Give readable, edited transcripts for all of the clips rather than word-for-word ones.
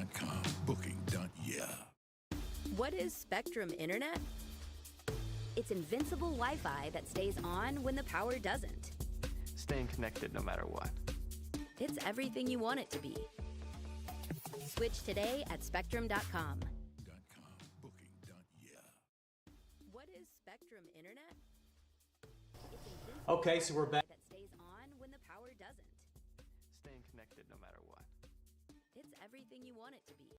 Spectrum.com. Booking. Yeah. What is Spectrum Internet? It's invincible Wi-Fi that stays on when the power doesn't. Staying connected no matter what. It's everything you want it to be. Switch today at Spectrum.com. Booking. Yeah. What is Spectrum Internet? It's invincible Okay, so we're back. Wi-Fi that stays on when the power doesn't. Staying connected no matter what. It's everything you want it to be.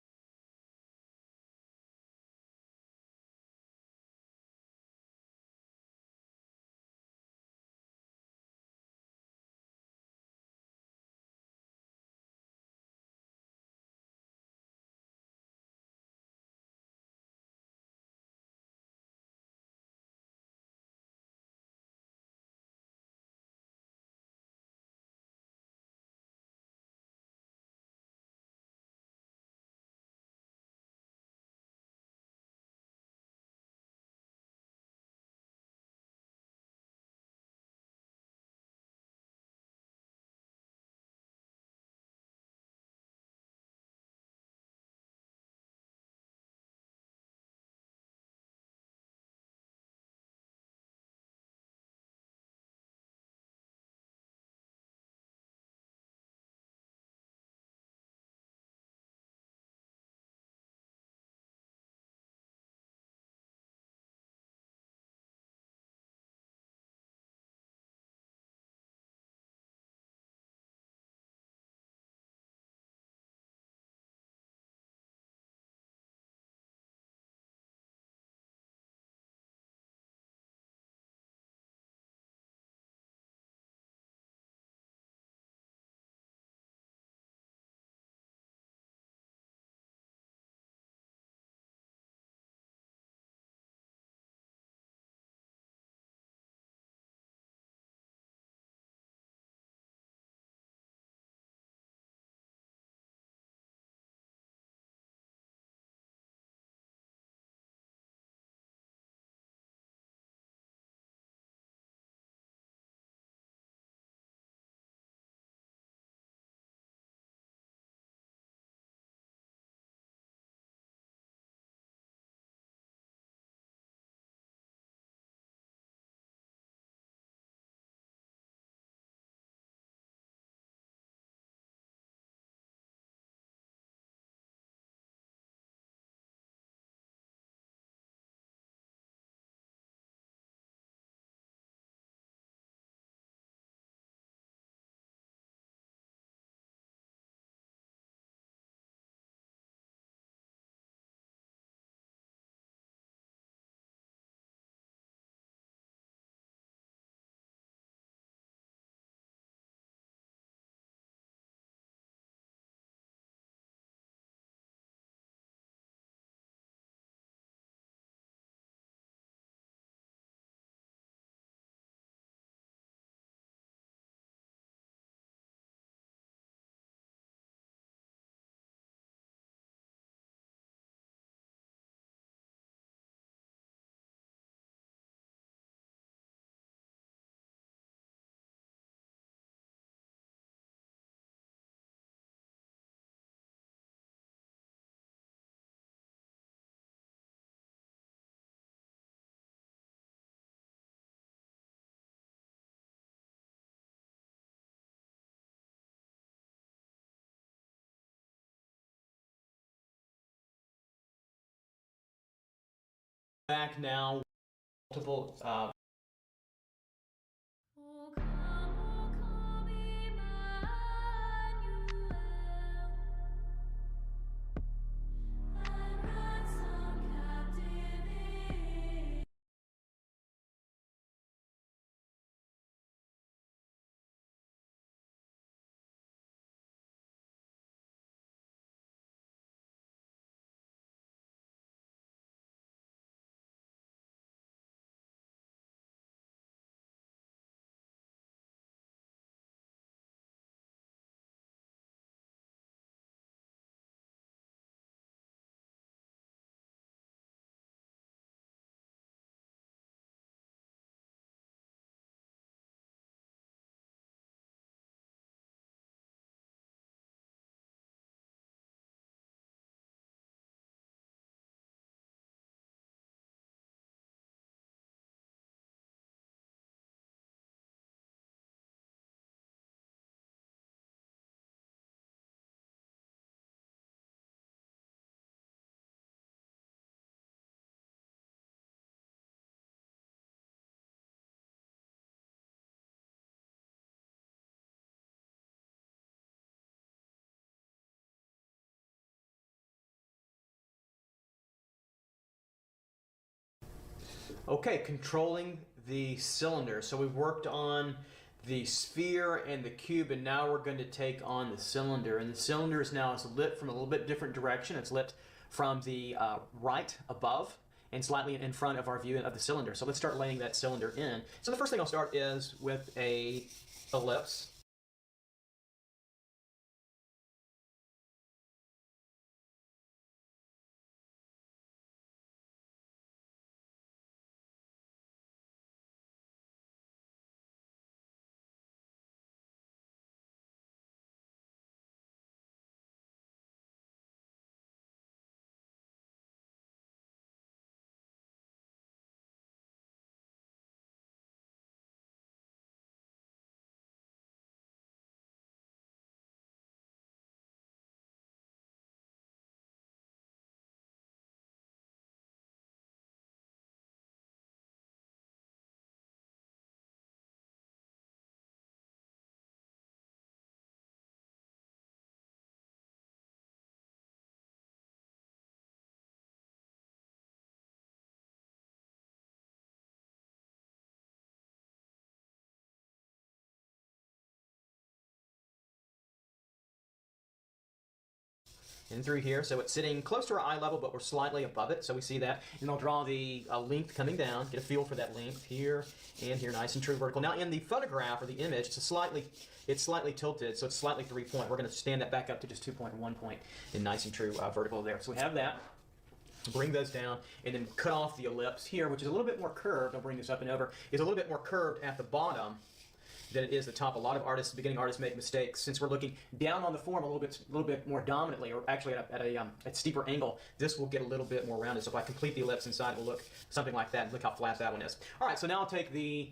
Back now. Multiple Okay, controlling the cylinder. So we've worked on the sphere and the cube, and now we're going to take on the cylinder. And the cylinder is now lit from a little bit different direction. It's lit from the right above and slightly in front of our view of the cylinder. So let's start laying that cylinder in. So the first thing I'll start is with a ellipse. In through here, so it's sitting close to our eye level, but we're slightly above it, so we see that. And I'll draw the length coming down, get a feel for that length here and here, nice and true vertical. Now in the photograph or the image, it's slightly tilted, so it's slightly 3-point. We're going to stand that back up to just 2.1 point and nice and true vertical there. So we have that. Bring those down and then cut off the ellipse here, which is a little bit more curved. I'll bring this up and over. Is a little bit more curved at the bottom than it is the top. A lot of artists, beginning artists, make mistakes. Since we're looking down on the form a little bit more dominantly, or actually at a steeper angle, this will get a little bit more rounded. So if I complete the ellipse inside, it will look something like that. Look how flat that one is. All right, so now I'll take the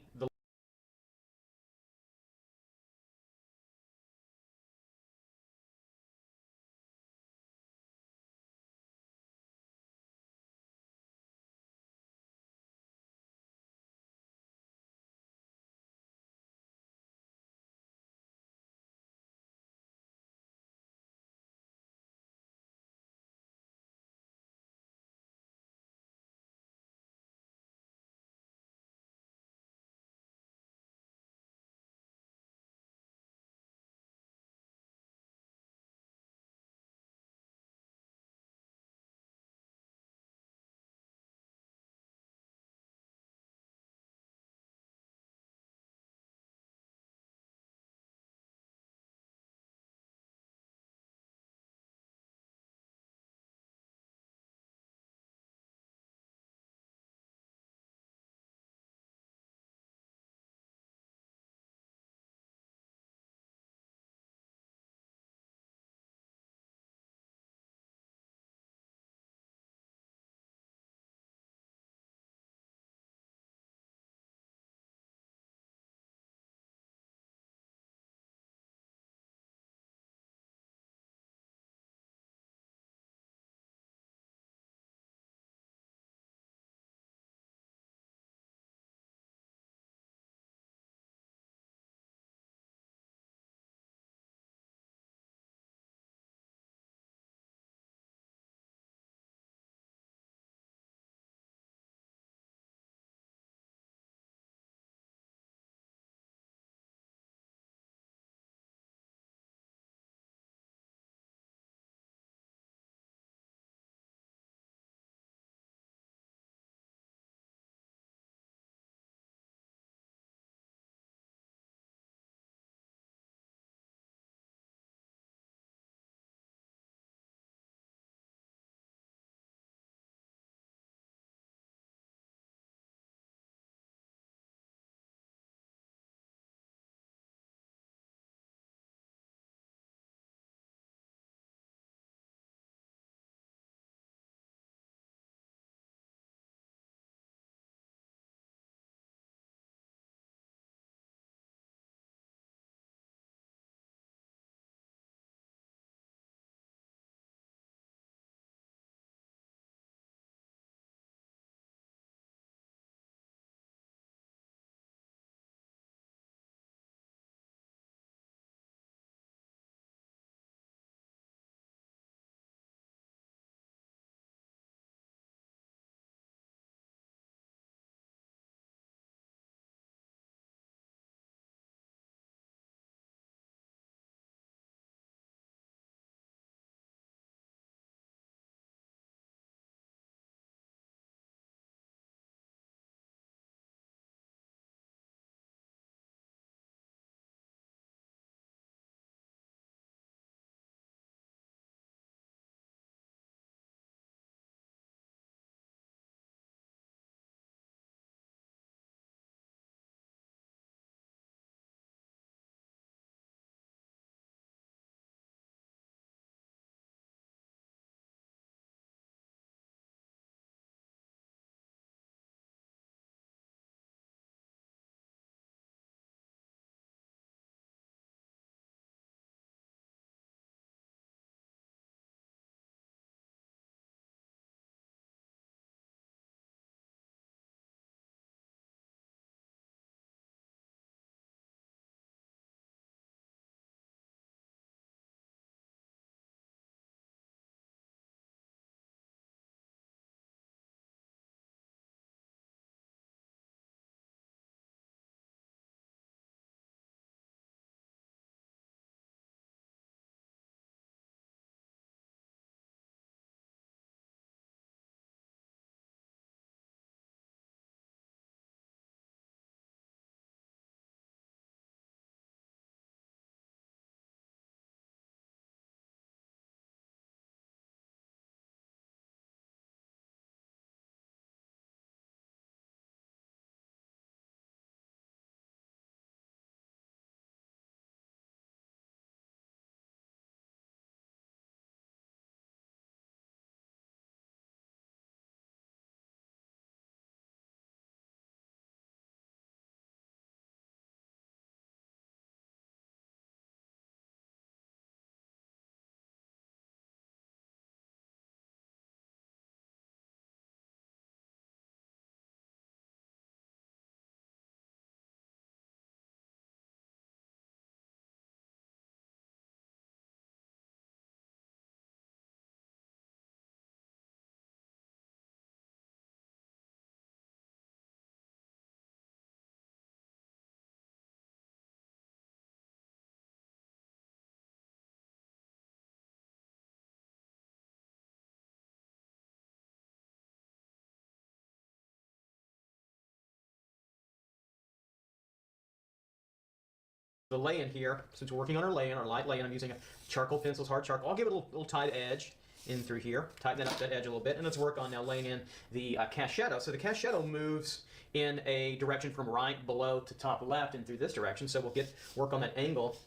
the lay-in here, since we're working on our lay-in, our light lay-in, I'm using a charcoal pencils, hard charcoal. I'll give it a little tight edge in through here, tighten that up, that edge a little bit, and let's work on now laying in the cast shadow. So the cast shadow moves in a direction from right below to top left and through this direction, so we'll work on that angle.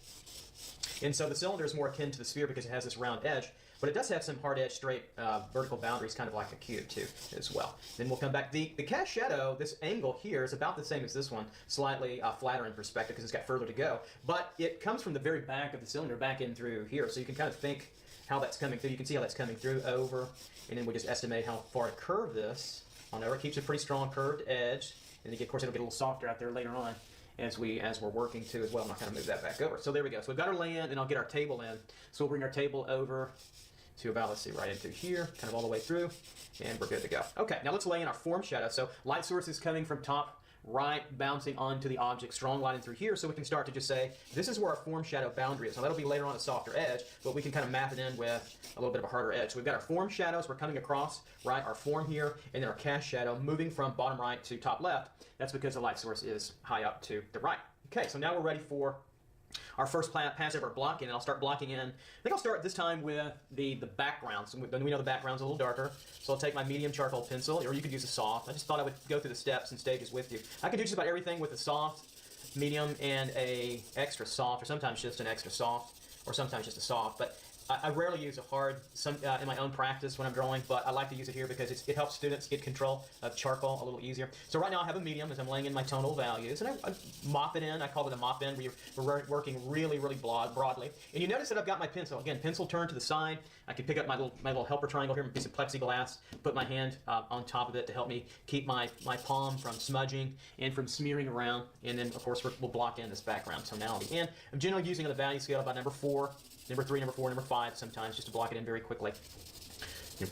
And so the cylinder is more akin to the sphere because it has this round edge, but it does have some hard edge, straight vertical boundaries, kind of like a cube too, as well. Then we'll come back. The cast shadow, this angle here is about the same as this one, slightly flatter in perspective because it's got further to go, but it comes from the very back of the cylinder back in through here, so you can kind of think how that's coming through. You can see how that's coming through over, and then we just estimate how far to curve this on over. It keeps a pretty strong curved edge, and then of course it'll get a little softer out there later on as we're working too as well. And I'll kind of move that back over. So there we go. So we've got our lay in, and I'll get our table in. So we'll bring our table over to about, let's see, right in through here, kind of all the way through, and we're good to go. Okay, now let's lay in our form shadow. So light source is coming from top right, bouncing onto the object, strong light in through here, so we can start to just say, this is where our form shadow boundary is. Now that'll be later on a softer edge, but we can kind of map it in with a little bit of a harder edge. So we've got our form shadows, we're coming across, right, our form here, and then our cast shadow moving from bottom right to top left. That's because the light source is high up to the right. Okay, so now we're ready for our first pass of our blocking, and I'll start blocking in. I think I'll start this time with the background. So we know the background's a little darker. So I'll take my medium charcoal pencil, or you could use a soft. I just thought I would go through the steps and stages with you. I can do just about everything with a soft, medium, and a extra soft, or sometimes just an extra soft, or sometimes just a soft. But I rarely use a hard in my own practice when I'm drawing, but I like to use it here because it helps students get control of charcoal a little easier. So right now I have a medium as I'm laying in my tonal values, and I mop it in. I call it a mop in. We're working really, really broadly. And you notice that I've got my pencil. Again, pencil turned to the side. I can pick up my little helper triangle here, a piece of plexiglass, put my hand on top of it to help me keep my palm from smudging and from smearing around. And then, of course, we'll block in this background tonality. And I'm generally using on the value scale about number 4, number 3, number 4, number 5 sometimes, just to block it in very quickly.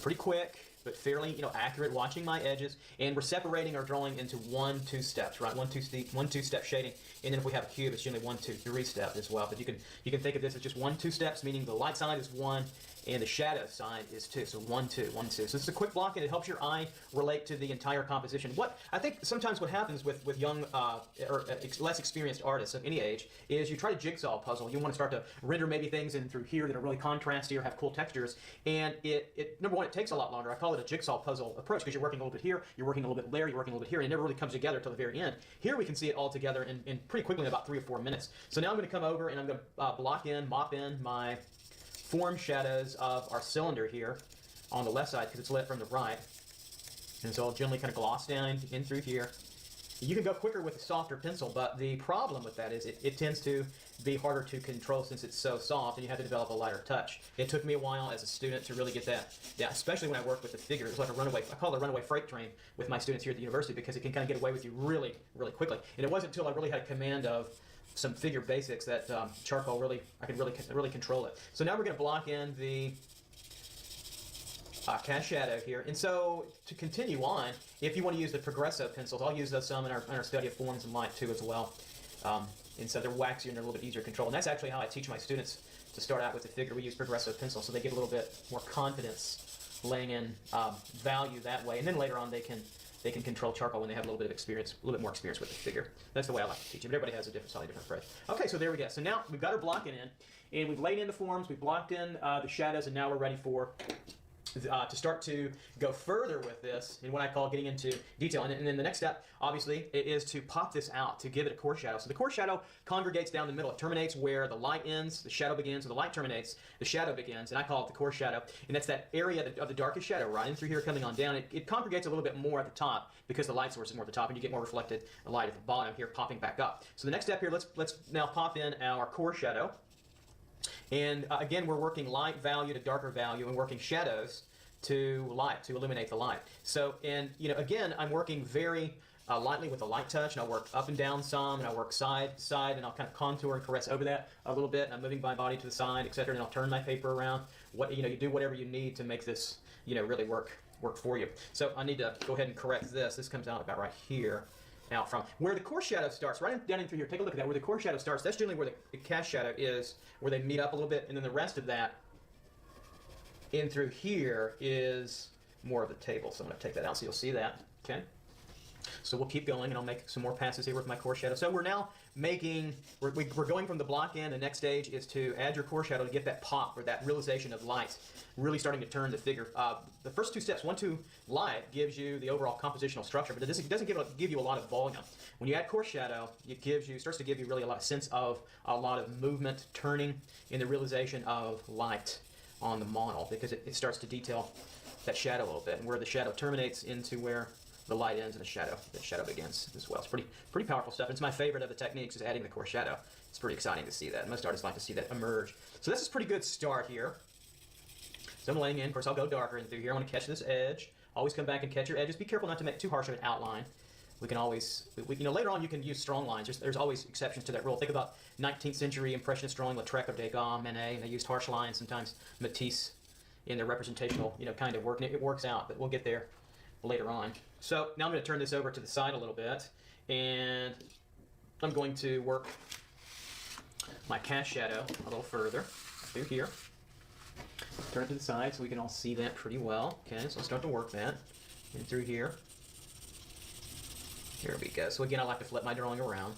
Pretty quick, but fairly accurate, watching my edges. And we're separating our drawing into 1-2 steps, right? 1-2 step shading. And then if we have a cube, it's generally 1-2-3 step as well. But you can think of this as just 1-2 steps, meaning the light side is 1 and the shadow side is 2. So 1-2, 1-2. So this is a quick block, and it helps your eye relate to the entire composition. What I think sometimes what happens with young or less experienced artists of any age is you try to jigsaw puzzle. You want to start to render maybe things in through here that are really contrasty or have cool textures, and it number one, it takes a lot longer. I call it a jigsaw puzzle approach because you're working a little bit here, you're working a little bit there, you're working a little bit here, and it never really comes together till the very end. Here we can see it all together in pretty quickly in about 3 or 4 minutes. So now I'm going to come over and I'm going to mop in my form shadows of our cylinder here on the left side because it's lit from the right. And so I'll generally kind of gloss down in through here. You can go quicker with a softer pencil, but the problem with that is it tends to be harder to control since it's so soft, and you have to develop a lighter touch. It took me a while as a student to really get that, especially when I worked with the figure. It's like a runaway, I call it a runaway freight train with my students here at the university because it can kind of get away with you really, really quickly. And it wasn't until I really had command of some figure basics that charcoal I could really control it. So now we're going to block in the cast shadow here. And so to continue on, if you want to use the Progresso pencils, I'll use those some in our study of forms and light too as well. And so they're waxier and they're a little bit easier to control. And that's actually how I teach my students to start out with the figure. We use Progresso pencils so they get a little bit more confidence laying in value that way. And then later on they can control charcoal when they have a little bit of experience, a little bit more experience with the figure. That's the way I like to teach it. But everybody has a slightly different approach. Okay, so there we go. So now we've got our blocking in, and we've laid in the forms, we've blocked in the shadows, and now we're ready for to start to go further with this in what I call getting into detail. And then the next step, obviously, is to pop this out, to give it a core shadow. So the core shadow congregates down the middle. It terminates where the light ends, the shadow begins, or the light terminates, the shadow begins, and I call it the core shadow. And that's that area of the darkest shadow, right in through here coming on down. It congregates a little bit more at the top because the light source is more at the top, and you get more reflected light at the bottom here popping back up. So the next step here, let's now pop in our core shadow. And again, we're working light value to darker value and working shadows to light, to illuminate the light. So, and again, I'm working very lightly with a light touch, and I'll work up and down some, and I'll work side to side, and I'll kind of contour and caress over that a little bit, and I'm moving my body to the side, etc., and I'll turn my paper around. You do whatever you need to make this, really work for you. So I need to go ahead and correct this. This comes out about right here. Out from where the core shadow starts, right down in through here. Take a look at that. Where the core shadow starts, that's generally where the cast shadow is, where they meet up a little bit, and then the rest of that in through here is more of the table. So I'm going to take that out so you'll see that. Okay. So we'll keep going, and I'll make some more passes here with my core shadow. So we're now we're going from the block in. The next stage is to add your core shadow to get that pop, or that realization of light really starting to turn the figure. The first two steps, 1, 2, light, gives you the overall compositional structure, but it doesn't give you a lot of volume. When you add core shadow, it starts to give you really a lot of sense of a lot of movement, turning, in the realization of light on the model, because it starts to detail that shadow a little bit, and where the shadow terminates into where the light ends and the shadow begins as well. It's pretty powerful stuff. It's my favorite of the techniques, is adding the core shadow. It's pretty exciting to see that. Most artists like to see that emerge. So this is a pretty good start here. So I'm laying in. Of course, I'll go darker in through here. I want to catch this edge. Always come back and catch your edges. Be careful not to make too harsh of an outline. We can always, later on you can use strong lines. There's always exceptions to that rule. Think about 19th century Impressionist drawing, Lautrec or Degas, Manet, and they used harsh lines. Sometimes Matisse in their representational, kind of work, and it works out. But we'll get there later on. So now I'm going to turn this over to the side a little bit, and I'm going to work my cast shadow a little further through here. Turn it to the side so we can all see that pretty well. Okay, so I'll start to work that in through here. Here we go. So again, I like to flip my drawing around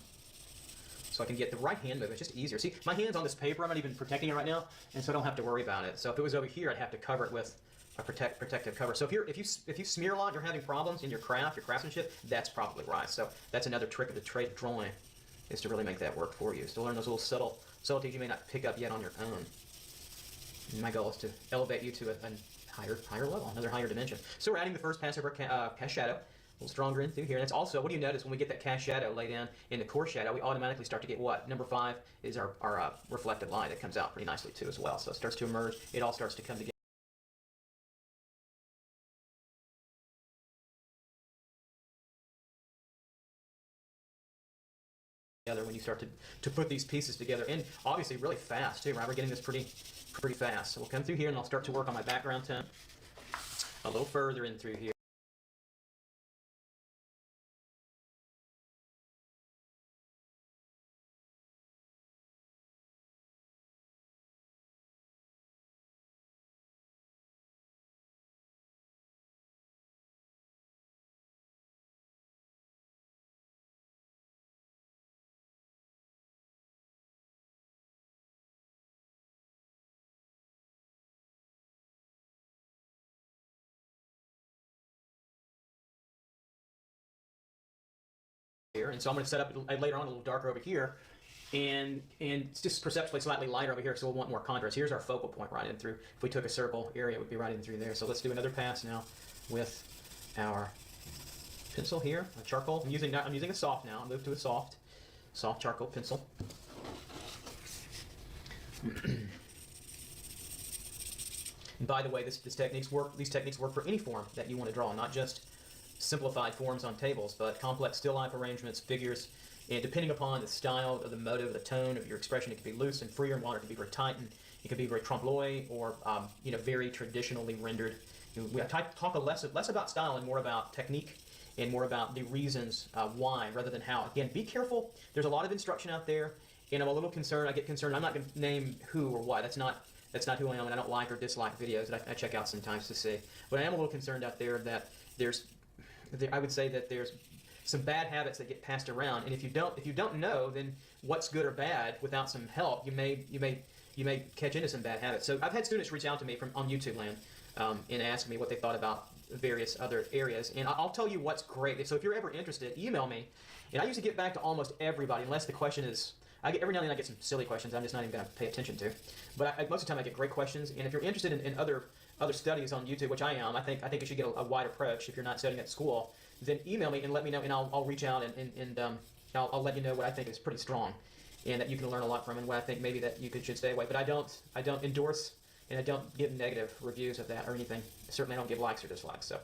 so I can get the right hand movement. It's just easier. See, my hand's on this paper. I'm not even protecting it right now, and so I don't have to worry about it. So if it was over here, I'd have to cover it with a protective cover. So if you smear a lot, you're having problems in your craftsmanship, that's probably right. So that's another trick of the trade of drawing, is to really make that work for you. Is to learn those little subtleties you may not pick up yet on your own. And my goal is to elevate you to a higher level, another higher dimension. So we're adding the first pass of our cast shadow, a little stronger in through here. And it's also, what do you notice when we get that cast shadow laid in the core shadow, we automatically start to get what? Number 5 is our reflected light that comes out pretty nicely too as well. So it starts to emerge. It all starts to come together. When you start to put these pieces together, and obviously really fast too, right? We're getting this pretty fast. So we'll come through here, and I'll start to work on my background tone a little further in through here. And so I'm going to set up later on a little darker over here, and it's just perceptually slightly lighter over here, so we'll want more contrast. Here's our focal point right in through. If we took a circle area, it would be right in through there. So let's do another pass now with our pencil here, a charcoal. I'm using a soft now. I'll move to a soft charcoal pencil. And by the way, these techniques work for any form that you want to draw, not just simplified forms on tables, but complex still life arrangements, figures, and depending upon the style, of the motive, the tone of your expression, it can be loose and freer, and water can be very tight, and it can be very trompe-l'oeil or very traditionally rendered. We talk less about style and more about technique, and more about the reasons why rather than how. Again, be careful. There's a lot of instruction out there, and I'm a little concerned. I get concerned. I'm not going to name who or what. That's not who I am, and I don't like or dislike videos that I check out sometimes to see. But I am a little concerned out there that I would say that there's some bad habits that get passed around, and if you don't know, then what's good or bad without some help, you may catch into some bad habits. So I've had students reach out to me on YouTube land and ask me what they thought about various other areas, and I'll tell you what's great. So if you're ever interested, email me, and I usually get back to almost everybody, unless the question is, every now and then I get some silly questions I'm just not even going to pay attention to, but most of the time I get great questions. And if you're interested in other studies on YouTube, which I am, I think you should get a wide approach. If you're not studying at school, then email me and let me know, and I'll reach out and I'll let you know what I think is pretty strong, and that you can learn a lot from, and what I think maybe that you should stay away. But I don't endorse, and I don't give negative reviews of that or anything. Certainly I don't give likes or dislikes, so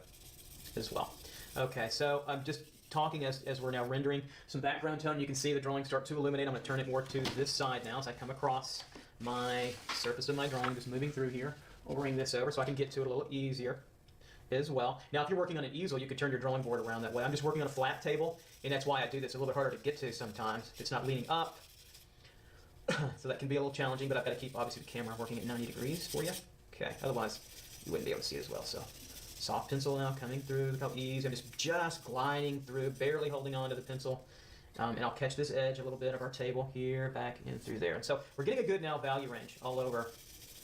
as well. Okay, so I'm just talking as we're now rendering some background tone. You can see the drawing start to illuminate. I'm going to turn it more to this side now as I come across my surface of my drawing, just moving through here. We'll bring this over so I can get to it a little easier as well. Now, if you're working on an easel, you could turn your drawing board around that way. I'm just working on a flat table, and that's why I do this. It's a little bit harder to get to sometimes if it's not leaning up. So that can be a little challenging, but I've got to keep, obviously, the camera working at 90 degrees for you. Okay, otherwise you wouldn't be able to see it as well. So Soft pencil now coming through. Look how easy. I'm just gliding through, barely holding on to the pencil. And I'll catch this edge a little bit of our table here, back in through there. And so we're getting a good now value range all over.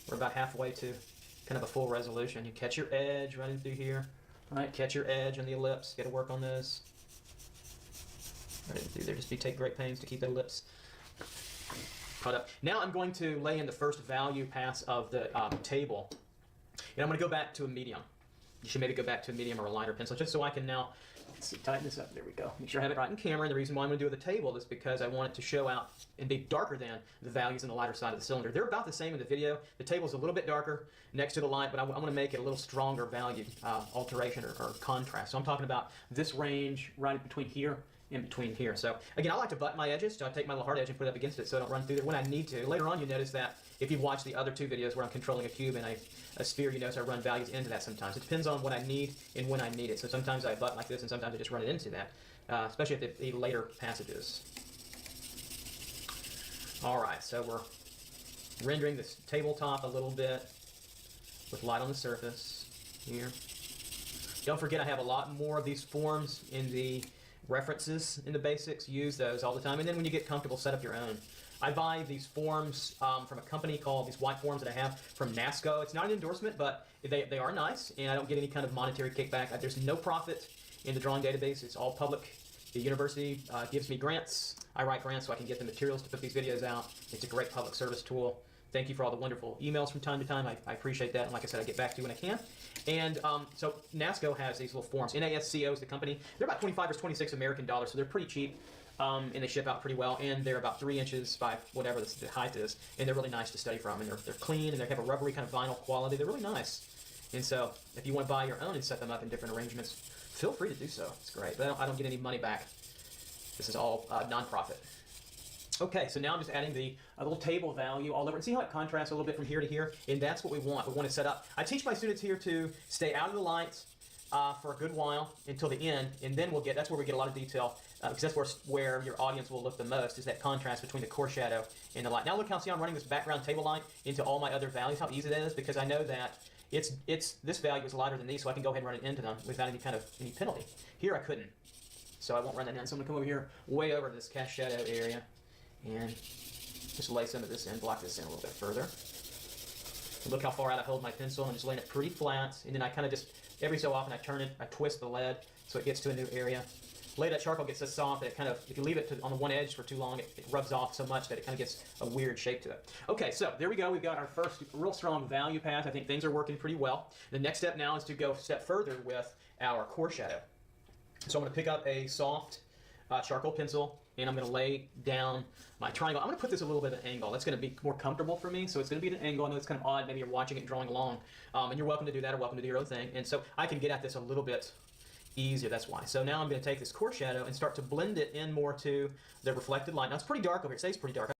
We're about halfway to kind of a full resolution. You catch your edge running through here. Right, catch your edge on the ellipse. Got to work on this. Right through there. Just take great pains to keep the ellipse caught up. Now I'm going to lay in the first value pass of the table. And I'm going to go back to a medium. You should maybe go back to a medium or a lighter pencil just so I can now, let's see, tighten this up. There we go. Make sure I have it right in camera. And the reason why I'm going to do it with the table is because I want it to show out and be darker than the values in the lighter side of the cylinder. They're about the same in the video. The table's a little bit darker next to the light, but I want to make it a little stronger value alteration or contrast. So I'm talking about this range right between here in between here. So again, I like to butt my edges, so I take my little hard edge and put it up against it so I don't run through there when I need to. Later on, you notice that if you've watched the other two videos where I'm controlling a cube and a sphere, you notice I run values into that sometimes. It depends on what I need and when I need it. So sometimes I butt like this and sometimes I just run it into that, especially at the later passages. All right, so we're rendering this tabletop a little bit with light on the surface here. Don't forget I have a lot more of these forms in the references in the basics. Use those all the time, and then when you get comfortable, set up your own. I buy these forms from a company called, these white forms that I have from NASCO. It's not an endorsement, but they are nice, and I don't get any kind of monetary kickback. There's no profit in the drawing database. It's all public. The university gives me grants. I write grants so I can get the materials to put these videos out. It's a great public service tool. Thank you for all the wonderful emails from time to time. I appreciate that, and like I said, I get back to you when I can. And so NASCO has these little forms. NASCO is the company. They're about 25 or 26 American dollars, so they're pretty cheap, and they ship out pretty well. And they're about 3 inches by whatever the height is, and they're really nice to study from. And they're clean, and they have a rubbery kind of vinyl quality. They're really nice. And so if you want to buy your own and set them up in different arrangements, feel free to do so. It's great. But I don't get any money back. This is all nonprofit. Okay, so now I'm just adding the little table value all over. And see how it contrasts a little bit from here to here? And that's what we want. We want to set up. I teach my students here to stay out of the lights for a good while until the end, and then that's where we get a lot of detail, because that's where your audience will look the most, is that contrast between the core shadow and the light. Now look how, see, I'm running this background table light into all my other values, how easy that is, because I know that this value is lighter than these, so I can go ahead and run it into them without any penalty. Here I couldn't, so I won't run that in. So I'm going to come over here, way over to this cast shadow area, and just lay some of this in, block this in a little bit further. And look how far out I hold my pencil, and just laying it pretty flat, and then I kind of just, every so often I turn it, I twist the lead so it gets to a new area. Later that charcoal gets so soft that it kind of, if you leave it on the one edge for too long, it rubs off so much that it kind of gets a weird shape to it. Okay, so there we go. We've got our first real strong value path. I think things are working pretty well. The next step now is to go a step further with our core shadow. So I'm going to pick up a soft charcoal pencil, and I'm going to lay down my triangle. I'm going to put this a little bit at an angle. That's going to be more comfortable for me, so it's going to be at an angle. I know it's kind of odd. Maybe you're watching it drawing along, and you're welcome to do that or welcome to do your own thing. And so I can get at this a little bit easier, that's why. So now I'm going to take this core shadow and start to blend it in more to the reflected light. Now it's pretty dark over here. It stays pretty dark.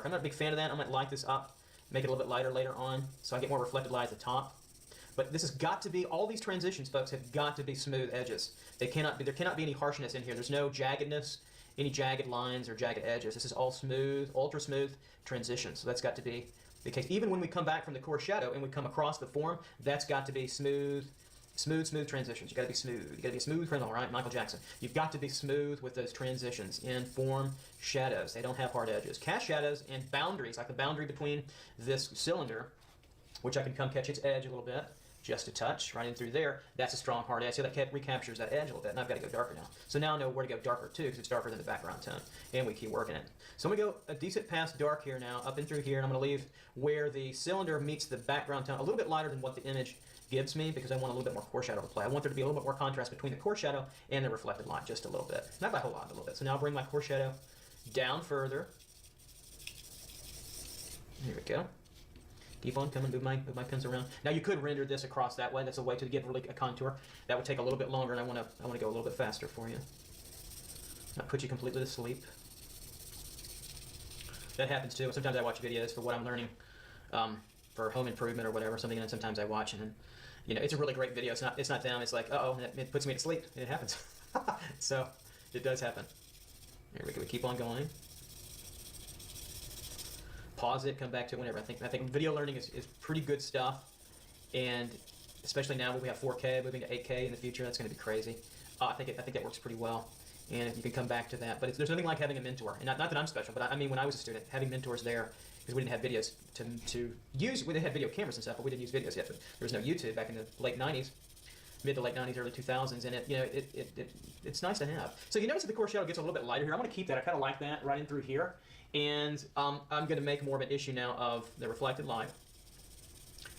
I'm not a big fan of that. I might light this up, make it a little bit lighter later on, so I get more reflected light at the top. But this has got to be, all these transitions, folks, have got to be smooth edges. They cannot be, there cannot be any harshness in here. There's no jaggedness, any jagged lines or jagged edges. This is all smooth, ultra smooth transitions. So that's got to be the case. Even when we come back from the coarse shadow and we come across the form, that's got to be smooth transitions. You got to be smooth. You got to be a smooth criminal, right? Michael Jackson. You've got to be smooth with those transitions in form shadows. They don't have hard edges. Cast shadows and boundaries, like the boundary between this cylinder, which I can come catch its edge a little bit, just a touch, right in through there. That's a strong hard edge. So that recaptures that edge a little bit, and I've got to go darker now. So now I know where to go darker too, because it's darker than the background tone, and we keep working it. So I'm going to go a decent past dark here now, up and through here, and I'm going to leave where the cylinder meets the background tone a little bit lighter than what the image gives me, because I want a little bit more core shadow to play. I want there to be a little bit more contrast between the core shadow and the reflected light, just a little bit. Not by a whole lot, but a little bit. So now I'll bring my core shadow down further. Here we go. Keep on coming, move my pencil around. Now you could render this across that way. That's a way to give really a contour. That would take a little bit longer, and I want to go a little bit faster for you. Not put you completely to sleep. That happens too. Sometimes I watch videos for what I'm learning, for home improvement or whatever, something, and sometimes I watch and it's a really great video. It's not them. It's like, uh-oh, it puts me to sleep. And it happens. So it does happen. Here we go. We keep on going. Pause it, come back to it whenever. I think video learning is pretty good stuff, and especially now when we have 4K moving to 8K in the future, that's going to be crazy. I think that works pretty well, and you can come back to that. But there's nothing like having a mentor, and not that I'm special, but I mean when I was a student, having mentors there, because we didn't have videos to use. We didn't have video cameras and stuff, but we didn't use videos yet. But there was no YouTube back in the late 90s. Mid to late 90s, early 2000s, and it's nice to have. So you notice that the core shadow gets a little bit lighter here. I'm going to keep that. I kind of like that right in through here. And I'm going to make more of an issue now of the reflected light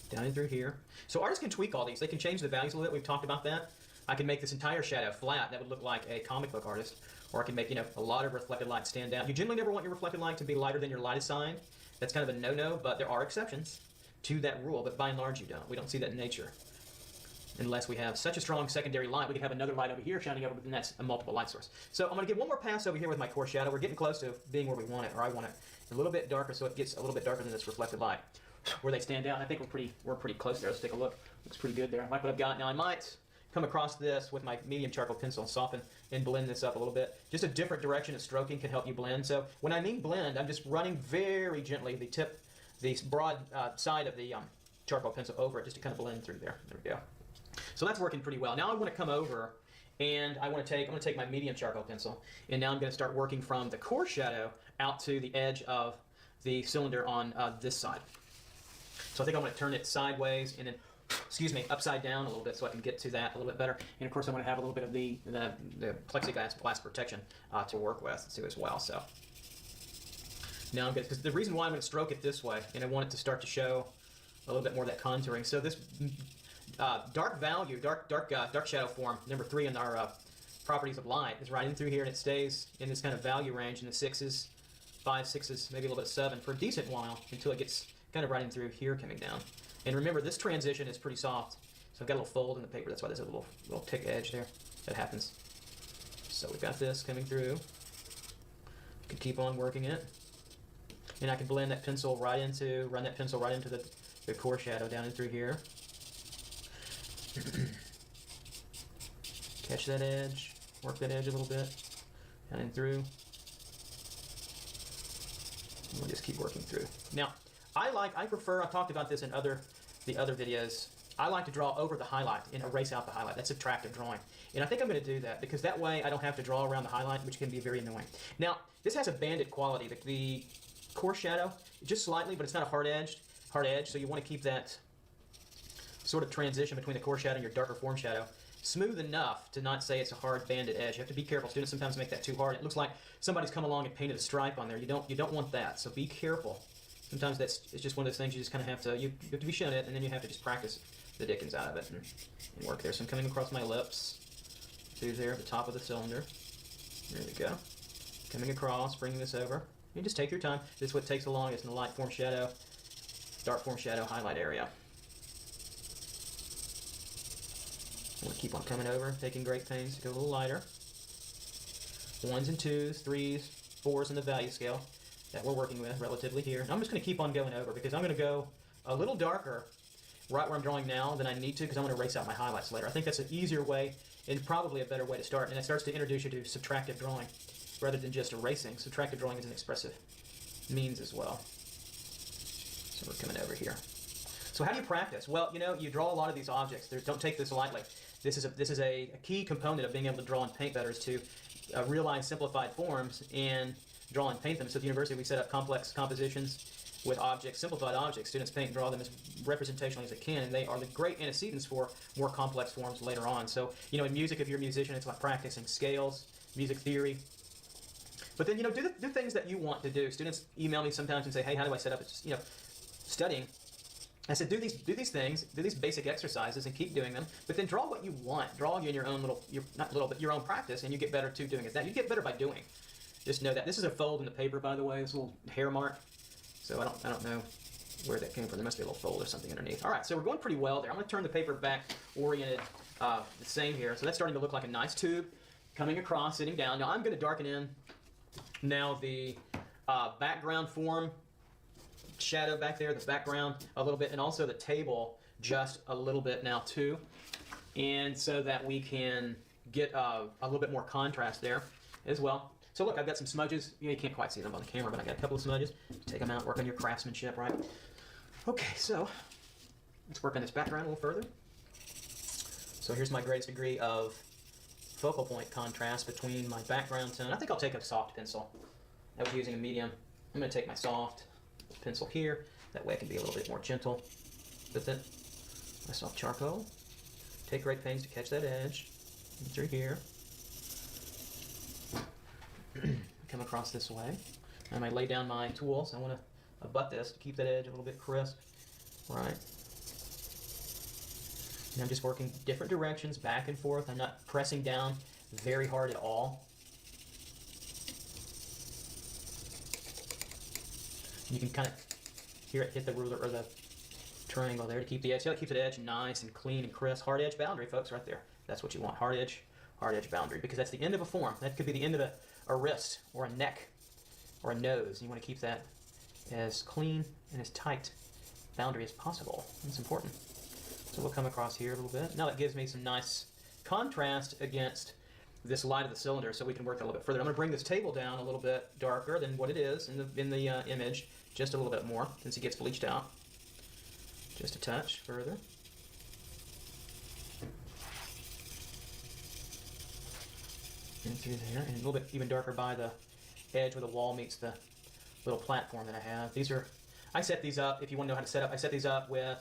down in through here. So artists can tweak all these. They can change the values a little bit. We've talked about that. I can make this entire shadow flat. That would look like a comic book artist. Or I can make a lot of reflected light stand out. You generally never want your reflected light to be lighter than your lighted side. That's kind of a no-no, but there are exceptions to that rule. But by and large, you don't. We don't see that in nature. Unless we have such a strong secondary light, we could have another light over here shining over, and that's a multiple light source. So I'm going to give one more pass over here with my core shadow. We're getting close to being where we want it, or I want it a little bit darker, so it gets a little bit darker than this reflected light. Where they stand out, I think we're pretty close there. Let's take a look. Looks pretty good there. I like what I've got. Now I might come across this with my medium charcoal pencil and soften and blend this up a little bit. Just a different direction of stroking can help you blend. So when I mean blend, I'm just running very gently the broad side of the charcoal pencil over it, just to kind of blend through there. There we go. So that's working pretty well. Now I want to come over and I'm going to take my medium charcoal pencil, and now I'm going to start working from the core shadow out to the edge of the cylinder on this side. So I think I'm going to turn it sideways and then, upside down a little bit so I can get to that a little bit better. And of course I'm going to have a little bit of the plexiglass protection to work with too as well. So now I'm going to, because the reason why I'm going to stroke it this way, and I want it to start to show a little bit more of that contouring. So this dark shadow form, number 3 in our properties of light, is right in through here, and it stays in this kind of value range in the 6s, 5, 6s, maybe a little bit of 7 for a decent while until it gets kind of right in through here coming down. And remember, this transition is pretty soft, so I've got a little fold in the paper. That's why there's a little tick edge there that happens. So we've got this coming through. You can keep on working it, and I can blend that pencil right into, run that pencil right into the core shadow down in through here. Catch that edge, work that edge a little bit, down and through. And we'll just keep working through. Now, I prefer, I've talked about this in the other videos, I like to draw over the highlight and erase out the highlight. That's subtractive drawing. And I think I'm going to do that because that way I don't have to draw around the highlight, which can be very annoying. Now, this has a banded quality. The core shadow, just slightly, but it's not a hard edge, so you want to keep that sort of transition between the core shadow and your darker form shadow smooth enough to not say it's a hard banded edge. You have to be careful. Students sometimes make that too hard. It looks like somebody's come along and painted a stripe on there. You don't want that. So be careful. Sometimes it's just one of those things you just kind of have to you have to be shown it, and then you have to just practice the dickens out of it and work there. So I'm coming across my lips through there at the top of the cylinder. There we go. Coming across, bringing this over. You just take your time. This is what takes the longest in the light form shadow, dark form shadow highlight area. I want to keep on coming over, taking great pains to go a little lighter. 1s and 2s, 3s, 4s in the value scale. that we're working with relatively here. And I'm just going to keep on going over because I'm going to go a little darker right where I'm drawing now than I need to because I want to erase out my highlights later. I think that's an easier way and probably a better way to start. And it starts to introduce you to subtractive drawing rather than just erasing. Subtractive drawing is an expressive means as well. So we're coming over here. So how do you practice? Well, you know, you draw a lot of these objects. Don't take this lightly. This is a key component of being able to draw and paint better is to realize simplified forms and draw and paint them. So at the university, we set up complex compositions with objects, simplified objects. Students paint and draw them as representationally as they can, and they are the great antecedents for more complex forms later on. So, you know, in music, if you're a musician, it's like practicing scales, music theory. But then, you know, do things that you want to do. Students email me sometimes and say, hey, how do I set up, you know, studying? I said, do these things, do these basic exercises and keep doing them, but then draw what you want. Draw in your own your own practice, and you get better too doing it. That you get better by doing. Just know that. This is a fold in the paper, by the way, this little hair mark. So I don't know where that came from. There must be a little fold or something underneath. All right, so we're going pretty well there. I'm going to turn the paper back oriented the same here. So that's starting to look like a nice tube coming across, sitting down. Now I'm going to darken in now the background form, shadow back there, the background a little bit, and also the table just a little bit now too. And so that we can get a little bit more contrast there as well. So look, I've got some smudges. You can't quite see them on the camera, but I got a couple of smudges. Take them out, work on your craftsmanship, right? Okay, so let's work on this background a little further. So here's my greatest degree of focal point contrast between my background tone. I think I'll take a soft pencil. I was using a medium. I'm going to take my soft pencil here. That way I can be a little bit more gentle with it. My soft charcoal. Take great pains to catch that edge through here. Come across this way. I might lay down my tools. I want to abut this to keep that edge a little bit crisp. Right. And I'm just working different directions, back and forth. I'm not pressing down very hard at all. You can kind of hear it hit the ruler or the triangle there to keep the edge. See how it keeps the edge nice and clean and crisp. Hard edge boundary, folks, right there. That's what you want. Hard edge boundary, because that's the end of a form. That could be the end of a wrist or a neck or a nose. You want to keep that as clean and as tight boundary as possible. It's important. So we'll come across here a little bit. Now that gives me some nice contrast against this light of the cylinder, so we can work a little bit further. I'm going to bring this table down a little bit darker than what it is in the image, just a little bit more since it gets bleached out. Just a touch further. In through there, and a little bit even darker by the edge where the wall meets the little platform that I have. I set these up, if you want to know how to set up, I set these up with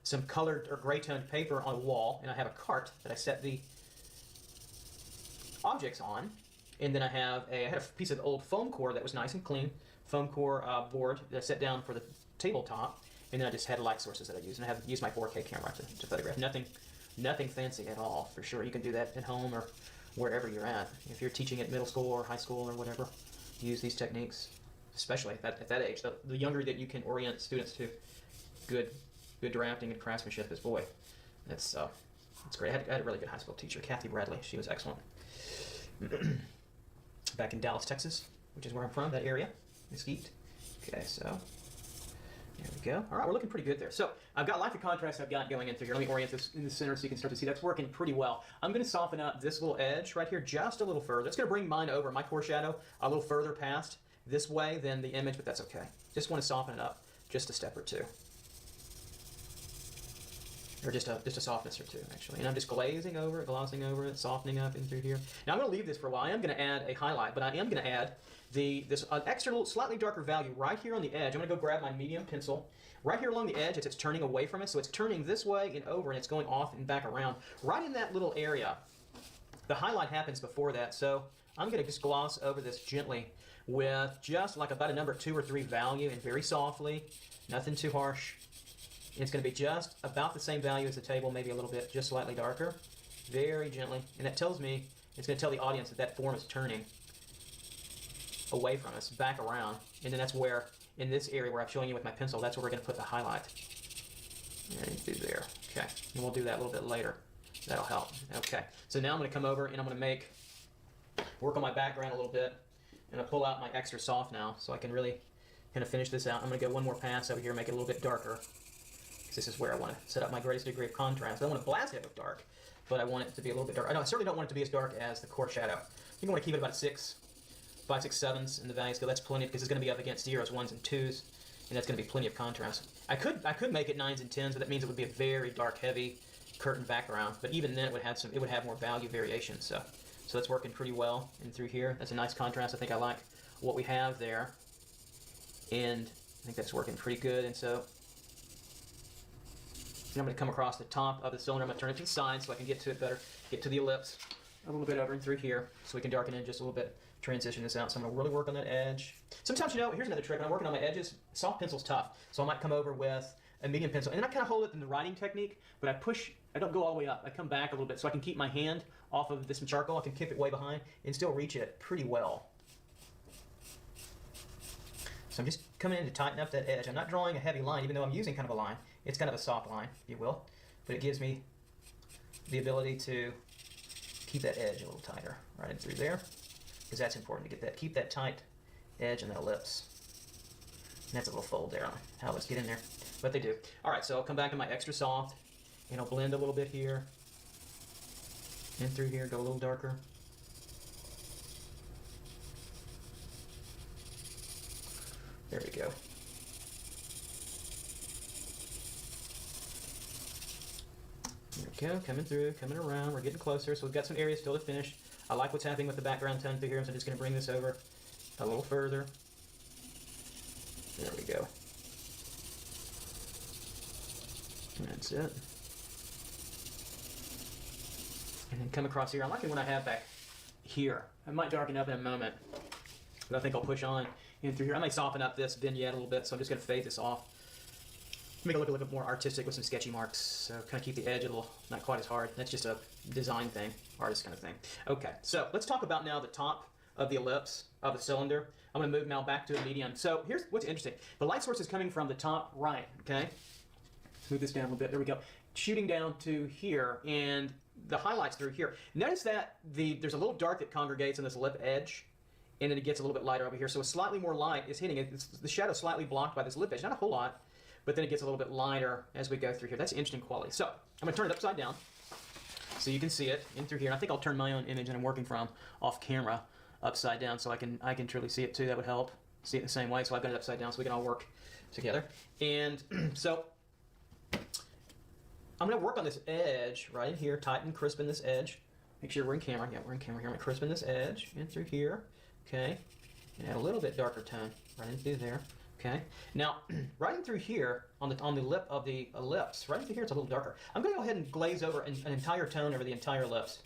some colored or gray toned paper on a wall, and I have a cart that I set the objects on, and then I had a piece of old foam core that was nice and clean, foam core board that I set down for the tabletop, and then I just had light sources that I used, and I have used my 4K camera to photograph. Nothing fancy at all, for sure. You can do that at home or wherever you're at. If you're teaching at middle school or high school or whatever, use these techniques, especially at that age. The younger that you can orient students to good drafting and craftsmanship is, boy, that's great. I had a really good high school teacher, Kathy Bradley. She was excellent. Back in Dallas, Texas, which is where I'm from, that area, Mesquite. Okay, so there we go. All right, we're looking pretty good there. So I've got light to contrast I've got going in through here. Let me orient this in the center so you can start to see that's working pretty well. I'm going to soften up this little edge right here just a little further. It's going to bring mine over, my core shadow, a little further past this way than the image, but that's okay. Just want to soften it up just a step or two. Or just a softness or two, actually. And I'm just glossing over it, softening up in through here. Now I'm going to leave this for a while. I am going to add a highlight, but I am going to add this extra little, slightly darker value right here on the edge. I'm going to go grab my medium pencil. Right here along the edge, it's turning away from us, so it's turning this way and over, and it's going off and back around. Right in that little area, the highlight happens before that, so I'm going to just gloss over this gently with just like about a number 2 or 3 value, and very softly, nothing too harsh. And it's going to be just about the same value as the table, maybe a little bit, just slightly darker, very gently. And that tells me, it's going to tell the audience that that form is turning away from us, back around. And then that's where, in this area where I'm showing you with my pencil, that's where we're going to put the highlight. And through there. Okay, and we'll do that a little bit later. That'll help. Okay, so now I'm going to come over and I'm going to work on my background a little bit. And I'll pull out my extra soft now so I can really kind of finish this out. I'm going to go one more pass over here, make it a little bit darker. This is where I want to set up my greatest degree of contrast. I don't want to blast it with dark, but I want it to be a little bit dark. I certainly don't want it to be as dark as the core shadow. You want to keep it about 5, 6, 7s in the value scale. That's plenty because it's going to be up against 0s, 1s, and 2s, and that's going to be plenty of contrast. I could make it 9s and 10s, but that means it would be a very dark, heavy curtain background. But even then, it would have more value variation. So that's working pretty well in through here. That's a nice contrast. I think I like what we have there, and I think that's working pretty good. And so I'm going to come across the top of the cylinder. I'm going to turn it to the side so I can get to it better, get to the ellipse a little bit over and through here so we can darken it just a little bit, transition this out. So I'm going to really work on that edge. Sometimes, here's another trick. When I'm working on my edges, soft pencil's tough. So I might come over with a medium pencil. And then I kind of hold it in the writing technique, but I don't go all the way up. I come back a little bit so I can keep my hand off of this charcoal. I can keep it way behind and still reach it pretty well. So I'm just coming in to tighten up that edge. I'm not drawing a heavy line, even though I'm using kind of a line. It's kind of a soft line, if you will, but it gives me the ability to keep that edge a little tighter right in through there, because that's important to get that, keep that tight edge and that ellipse. And that's a little fold there on how let's get in there, but they do. All right, so I'll come back to my extra soft, and I'll blend a little bit here, and through here, go a little darker. There we go. There we go, coming through, coming around, we're getting closer, so we've got some areas still to finish. I like what's happening with the background tone through here, so I'm just going to bring this over a little further. There we go. That's it. And then come across here. I'm liking what I have back here. I might darken up in a moment, but I think I'll push on in through here. I might soften up this vignette a little bit, so I'm just going to fade this off. Make it look a little bit more artistic with some sketchy marks. So kind of keep the edge a little, not quite as hard. That's just a design thing, artist kind of thing. Okay, so let's talk about now the top of the ellipse of the cylinder. I'm going to move now back to a medium. So here's what's interesting. The light source is coming from the top right, okay? Move this down a little bit. There we go. Shooting down to here, and the highlights through here. Notice that there's a little dark that congregates on this lip edge, and then it gets a little bit lighter over here. So a slightly more light is hitting it. The shadow slightly blocked by this lip edge. Not a whole lot, but then it gets a little bit lighter as we go through here. That's interesting quality. So I'm going to turn it upside down so you can see it in through here. And I think I'll turn my own image that I'm working from off camera upside down so I can truly see it too. That would help. See it the same way. So I've got it upside down so we can all work together. And so I'm going to work on this edge right in here, tighten, crispen this edge. Make sure we're in camera. Yeah, we're in camera here. I'm going to crispen this edge in through here. Okay. And add a little bit darker tone right in through there. Okay. Now, right in through here on the lip of the ellipse, right through here, it's a little darker. I'm going to go ahead and glaze over an entire tone over the entire ellipse.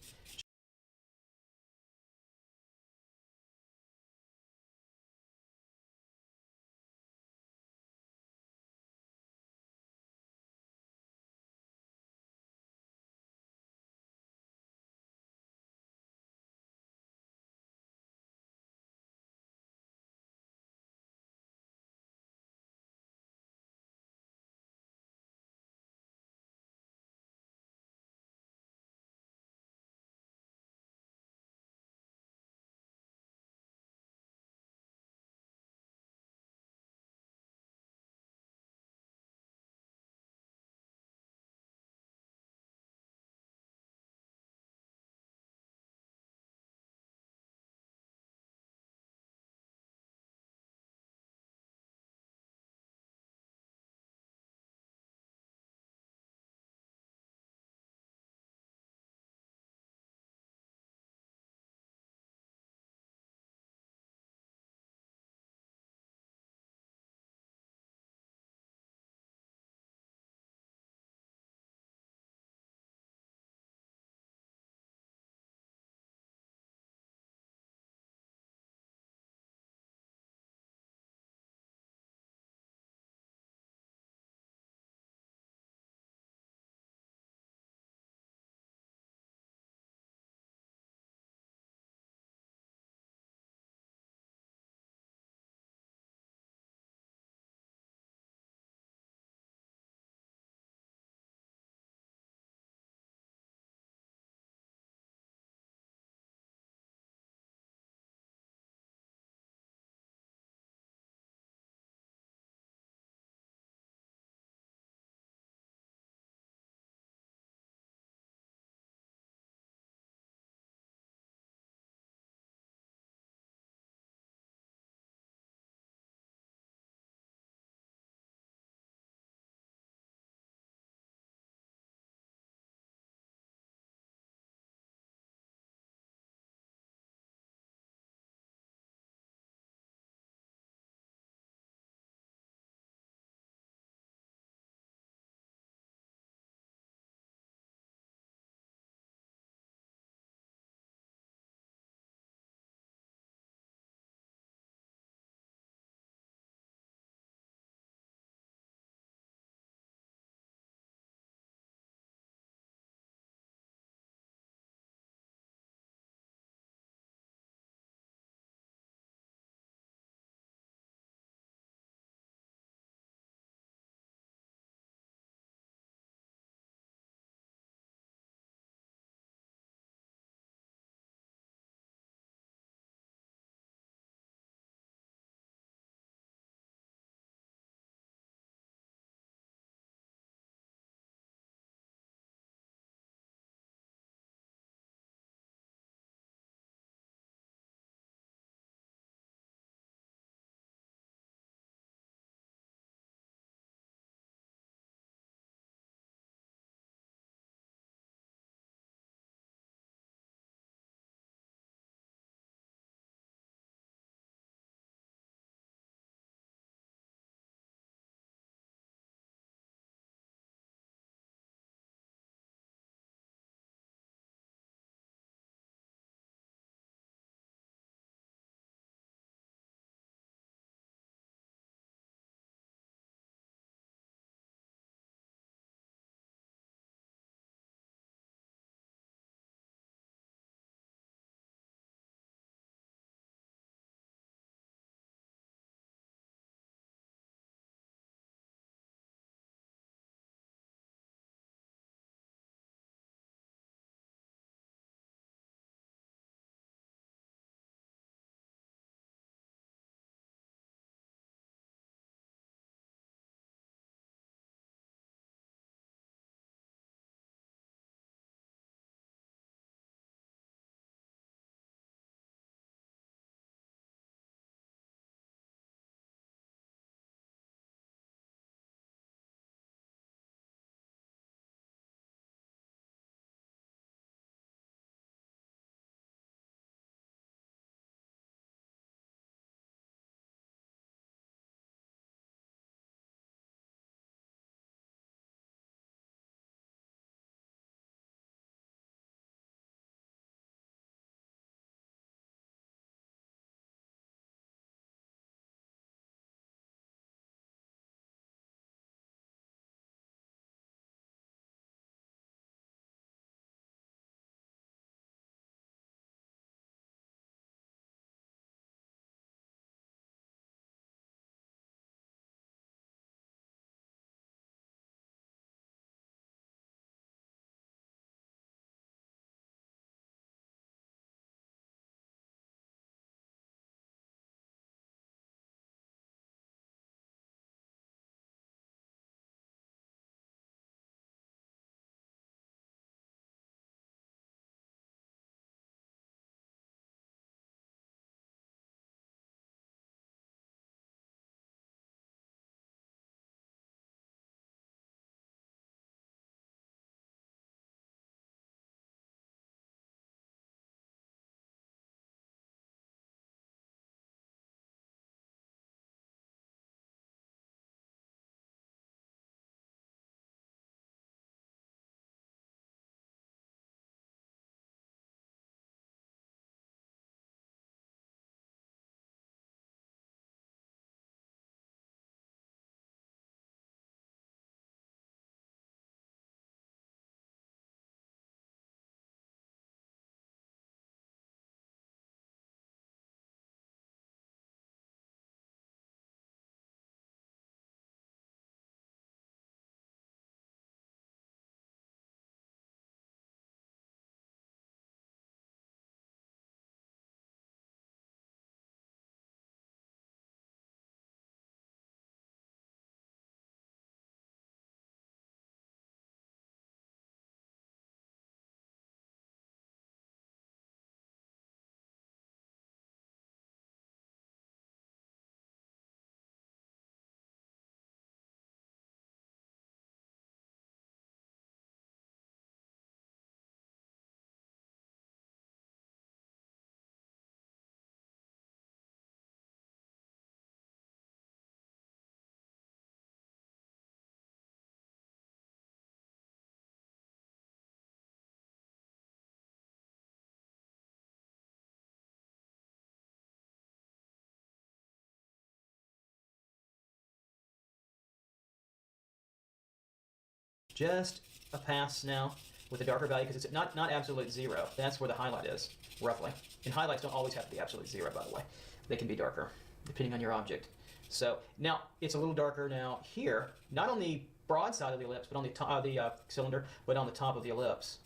just a pass now with a darker value because it's not absolute 0. That's where the highlight is, roughly. And highlights don't always have to be absolute 0, by the way. They can be darker, depending on your object. So now it's a little darker now here, not on the broad side of the ellipse, but on the top of the cylinder, but on the top of the ellipse,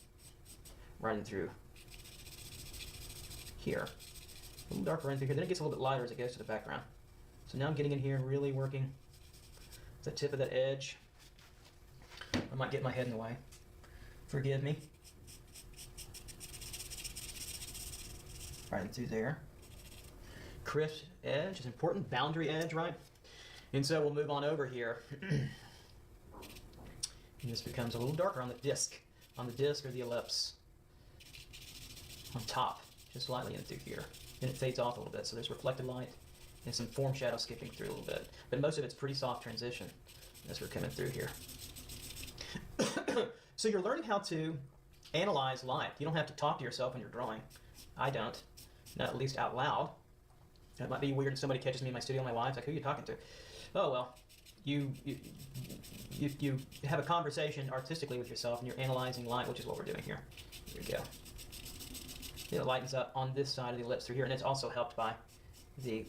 running through here. A little darker running through here. Then it gets a little bit lighter as it goes to the background. So now I'm getting in here and really working the tip of that edge. I might get my head in the way. Forgive me. Right through there. Crisp edge is important. Boundary edge, right? And so we'll move on over here. And this becomes a little darker on the disc or the ellipse. On top, just slightly in through here. Then it fades off a little bit, so there's reflected light and some form shadow skipping through a little bit. But most of it's pretty soft transition as we're coming through here. So you're learning how to analyze light. You don't have to talk to yourself when you're drawing. I don't, not at least out loud. That might be weird if somebody catches me in my studio, my wife's like, who are you talking to? Oh, well, you have a conversation artistically with yourself and you're analyzing light, which is what we're doing here. Here we go. It lightens up on this side of the ellipse through here, and it's also helped by the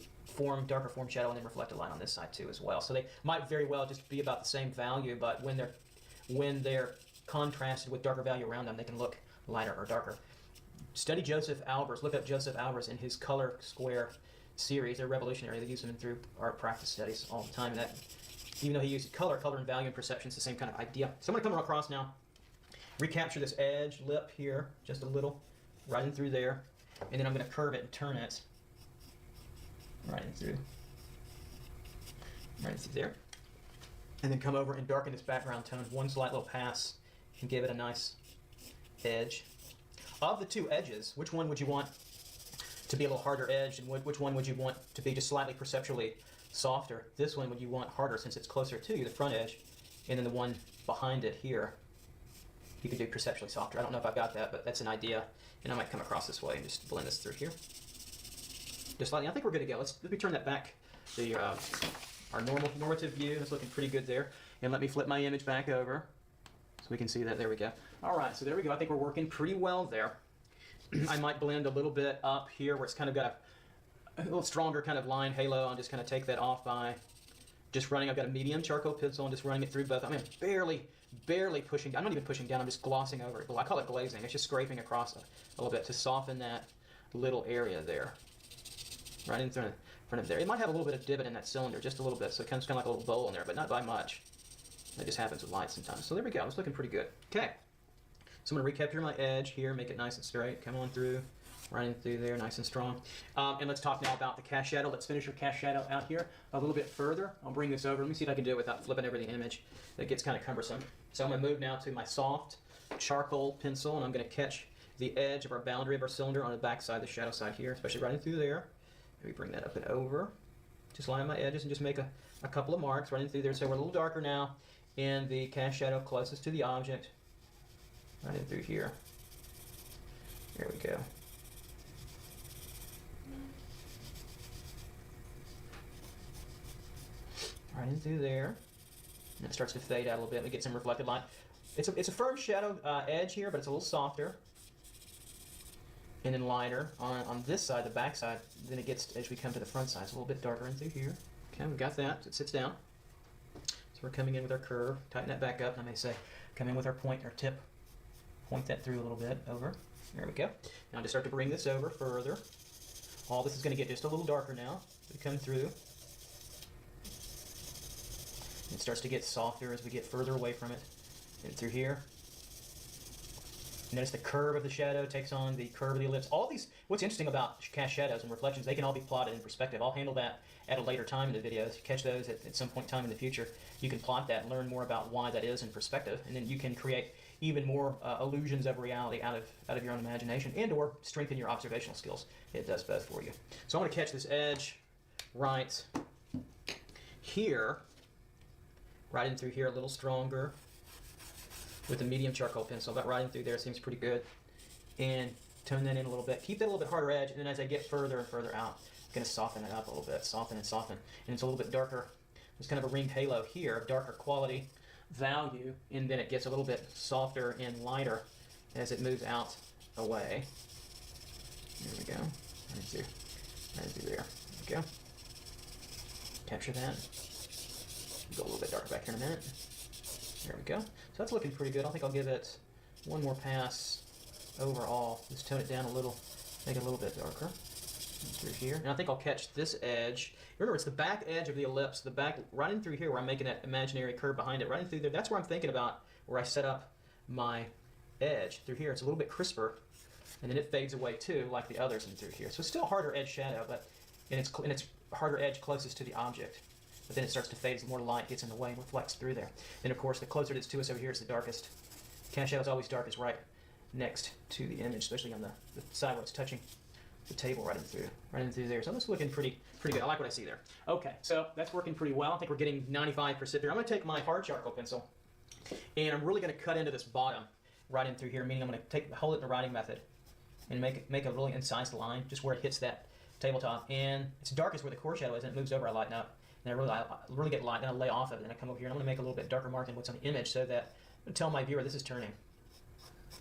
darker form shadow and then reflected light on this side too as well. So they might very well just be about the same value, but when they're contrasted with darker value around them, they can look lighter or darker. Study Joseph Albers. Look up Joseph Albers in his color square series. They're revolutionary. They use them through art practice studies all the time. And that, even though he uses color and value and perception, it's the same kind of idea. So I'm going to come across now, recapture this edge lip here just a little, right in through there, and then I'm going to curve it and turn it right in through there. And then come over and darken this background tone, one slight little pass, and give it a nice edge. Of the two edges, which one would you want to be a little harder edged, and which one would you want to be just slightly perceptually softer? This one would you want harder since it's closer to you, the front edge, and then the one behind it here, you could do perceptually softer. I don't know if I've got that, but that's an idea, and I might come across this way and just blend this through here. Just slightly. I think we're good to go. Let me turn that back to our normative view. That's looking pretty good there. And let me flip my image back over so we can see that. There we go. All right, so there we go. I think we're working pretty well there. I might blend a little bit up here where it's kind of got a little stronger kind of line halo. I'll just kind of take that off by just running. I've got a medium charcoal pencil and just running it through both. I mean, barely pushing down. I'm not even pushing down. I'm just glossing over it. I call it glazing. It's just scraping across a little bit to soften that little area there. Right in front of there. It might have a little bit of divot in that cylinder, just a little bit, so it comes kind of like a little bowl in there, but not by much. That just happens with light sometimes. So there we go. It's looking pretty good. Okay. So I'm going to recapture my edge here, make it nice and straight. Come on through, right in through there, nice and strong. And let's talk now about the cast shadow. Let's finish our cast shadow out here a little bit further. I'll bring this over. Let me see if I can do it without flipping over the image. That gets kind of cumbersome. So I'm going to move now to my soft charcoal pencil, and I'm going to catch the edge of our boundary of our cylinder on the back side, the shadow side here, especially right in through there. Maybe bring that up and over. Just line my edges and just make a couple of marks right in through there. So we're a little darker now in the cast shadow closest to the object. Right in through here. There we go. Right in through there. And it starts to fade out a little bit. We get some reflected light. It's a firm shadow edge here, but it's a little softer. And then lighter on this side, the back side, then it gets, as we come to the front side, it's a little bit darker in through here. Okay, we've got that. So it sits down. So we're coming in with our curve. Tighten that back up. And I may say, come in with our point, our tip. Point that through a little bit, over. There we go. Now just start to bring this over further. All this is going to get just a little darker now. We come through. It starts to get softer as we get further away from it. And through here. Notice the curve of the shadow takes on the curve of the ellipse. All these, what's interesting about cast shadows and reflections, they can all be plotted in perspective. I'll handle that at a later time in the video. If you catch those at some point in time in the future, you can plot that and learn more about why that is in perspective. And then you can create even more illusions of reality out of your own imagination, and or strengthen your observational skills. It does both for you. So I want to catch this edge right here, right in through here, a little stronger with a medium charcoal pencil. About right in through there seems pretty good. And tone that in a little bit. Keep that a little bit harder edge, and then as I get further and further out, I'm going to soften it up a little bit. Soften and soften. And it's a little bit darker. There's kind of a ringed halo here of darker quality value, and then it gets a little bit softer and lighter as it moves out away. There we go. Right through there. There we go. Capture that. Go a little bit darker back here in a minute. There we go. So that's looking pretty good. I think I'll give it one more pass overall. Just tone it down a little, make it a little bit darker. Through here. And I think I'll catch this edge. Remember, it's the back edge of the ellipse, the back, right in through here where I'm making that imaginary curve behind it, right in through there. That's where I'm thinking about where I set up my edge. Through here, it's a little bit crisper, and then it fades away too, like the others in through here. So it's still harder edge shadow, but and it's harder edge closest to the object. But then it starts to fade as more light gets in the way and reflects through there. And of course, the closer it is to us over here, it's the darkest. Cast shadow is always darkest right next to the image, especially on the side where it's touching the table right in through there. So that's looking pretty good. I like what I see there. Okay, so that's working pretty well. I think we're getting 95% there. I'm going to take my hard charcoal pencil, and I'm really going to cut into this bottom right in through here, meaning I'm going to hold it in the writing method and make a really incised line just where it hits that tabletop. And it's darkest where the core shadow is, and it moves over, I lighten up. And I really get light, then I lay off of it, and I come over here, and I'm going to make a little bit darker mark than what's on the image so that I'm going to tell my viewer this is turning.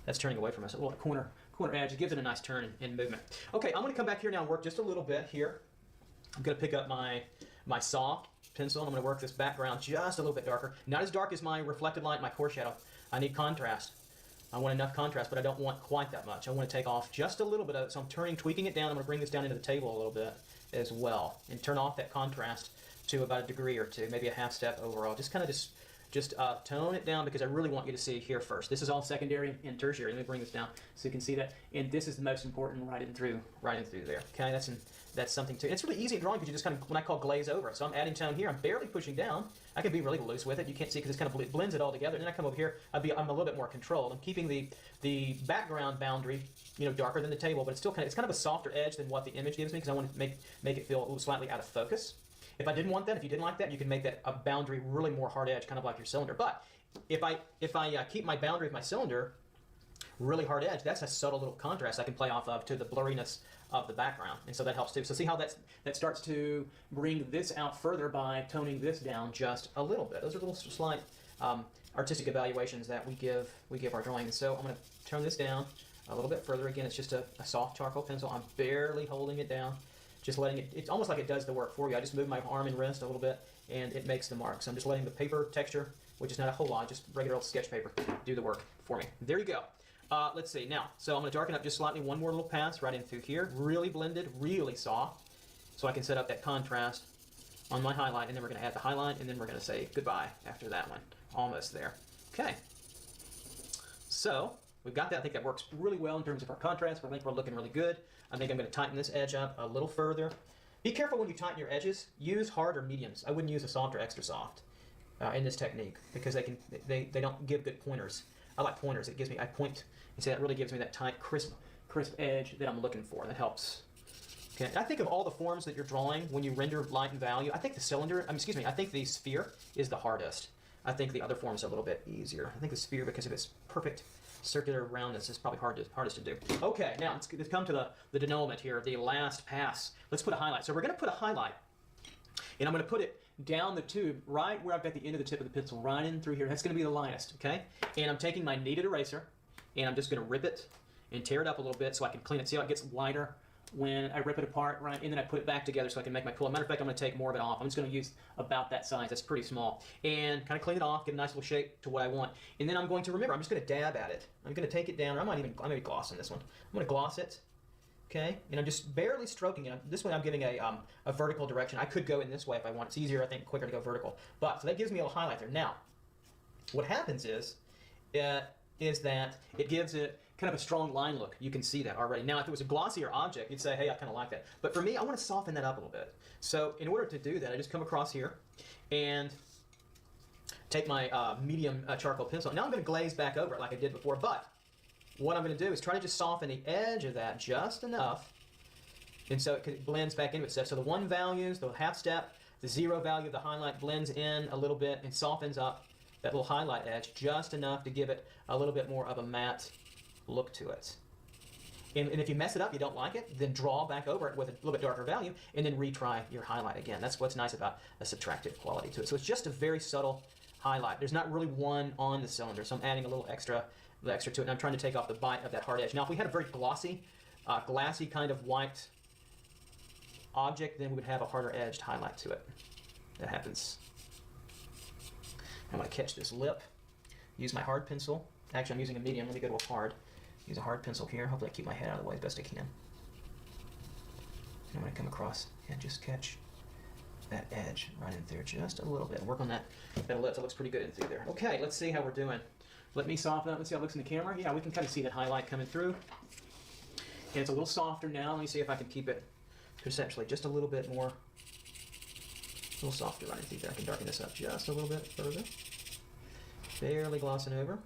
That's turning away from us. A little corner edge. It gives it a nice turn and movement. Okay, I'm going to come back here now and work just a little bit here. I'm going to pick up my soft pencil, and I'm going to work this background just a little bit darker. Not as dark as my reflected light, my core shadow. I need contrast. I want enough contrast, but I don't want quite that much. I want to take off just a little bit of it, so I'm tweaking it down. I'm going to bring this down into the table a little bit as well, and turn off that contrast to about a degree or two, maybe a half step overall. Just kind of just tone it down because I really want you to see here first. This is all secondary and tertiary. Let me bring this down so you can see that. And this is the most important right in through there. Okay, that's something too. It's really easy at drawing because you just kind of, what I call glaze over it. So I'm adding tone here. I'm barely pushing down. I can be really loose with it. You can't see because it kind of blends it all together. And then I come over here. I'm a little bit more controlled. I'm keeping the background boundary, darker than the table, but it's still it's kind of a softer edge than what the image gives me because I want to make it feel slightly out of focus. If I didn't want that, if you didn't like that, you can make that a boundary really more hard edge, kind of like your cylinder. But if I keep my boundary of my cylinder really hard edge, that's a subtle little contrast I can play off of to the blurriness of the background, and so that helps too. So see how that starts to bring this out further by toning this down just a little bit. Those are little slight artistic evaluations that we give our drawing. And so I'm going to turn this down a little bit further. Again, it's just a soft charcoal pencil. I'm barely holding it down. Just letting it, it's almost like it does the work for you. I just move my arm and wrist a little bit, and it makes the mark. So I'm just letting the paper texture, which is not a whole lot, just regular old sketch paper, do the work for me. There you go. Let's see. Now, so I'm going to darken up just slightly, one more little pass right in through here. Really blended, really soft, so I can set up that contrast on my highlight, and then we're going to add the highlight, and then we're going to say goodbye after that one. Almost there. Okay. So we've got that. I think that works really well in terms of our contrast. I think we're looking really good. I think I'm going to tighten this edge up a little further. Be careful when you tighten your edges. Use hard or mediums. I wouldn't use a soft or extra soft in this technique because they don't give good pointers. I like pointers. It gives me, I point, and see that really gives me that tight, crisp edge that I'm looking for. That helps. Okay. And I think of all the forms that you're drawing when you render light and value, I think I think the sphere is the hardest. I think the other forms are a little bit easier. I think the sphere, because of its perfect circular roundness, is probably hardest to do. Okay, now let's come to the denouement here, the last pass. Let's put a highlight. So we're going to put a highlight, and I'm going to put it down the tube right where I've got the end of the tip of the pencil, right in through here. That's going to be the lightest, okay? And I'm taking my kneaded eraser, and I'm just going to rip it and tear it up a little bit so I can clean it. See how it gets lighter when I rip it apart, right? And then I put it back together so I can make my pull. Matter of fact, I'm going to take more of it off. I'm just going to use about that size. That's pretty small. And kind of clean it off, get a nice little shape to what I want. And then I'm going to remember, I'm just going to dab at it. I'm going to take it down. I may be glossing this one. I'm going to gloss it, okay? And I'm just barely stroking it. This way I'm giving a vertical direction. I could go in this way if I want. It's easier, I think, quicker to go vertical. But, so that gives me a little highlight there. Now, what happens is that it gives it kind of a strong line look. You can see that already. Now, if it was a glossier object, you'd say, hey, I kind of like that. But for me, I want to soften that up a little bit. So in order to do that, I just come across here and take my medium charcoal pencil. Now I'm going to glaze back over it like I did before. But what I'm going to do is try to just soften the edge of that just enough, and so it blends back into itself. So the 1 values, the half step, the 0 value of the highlight blends in a little bit and softens up that little highlight edge just enough to give it a little bit more of a matte look to it. And if you mess it up, you don't like it, then draw back over it with a little bit darker value and then retry your highlight again. That's what's nice about a subtractive quality to it. So it's just a very subtle highlight. There's not really one on the cylinder, so I'm adding a little extra to it, and I'm trying to take off the bite of that hard edge. Now, if we had a very glossy, glassy kind of white object, then we would have a harder edged highlight to it. That happens. I'm going to catch this lip. Use my hard pencil. Actually, I'm using a medium. Let me go to a hard. Use a hard pencil here. Hopefully, I keep my head out of the way as best I can. And I'm going to come across and just catch that edge right in there just a little bit. Work on that lip. It looks pretty good in through there. Okay, let's see how we're doing. Let me soften up. Let's see how it looks in the camera. Yeah, we can kind of see that highlight coming through. And it's a little softer now. Let me see if I can keep it perceptually just a little bit more. A little softer right in through there. I can darken this up just a little bit further. Barely glossing over.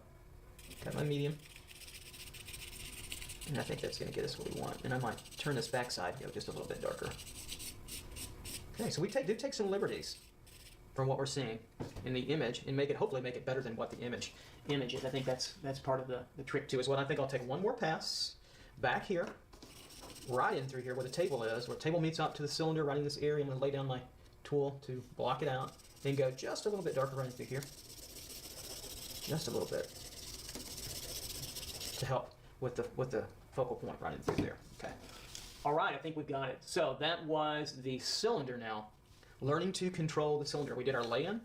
Got my medium. And I think that's going to get us what we want. And I might turn this backside, just a little bit darker. Okay, so we do take some liberties from what we're seeing in the image and hopefully make it better than what the image is. I think that's part of the trick too, is what I think I'll take one more pass back here, right in through here where the table is, where the table meets up to the cylinder, right in this area. I'm going to lay down my tool to block it out and go just a little bit darker right in through here. Just a little bit to help with the focal point right in through there. Okay. All right, I think we've got it. So that was the cylinder now. Learning to control the cylinder. We did our lay-in,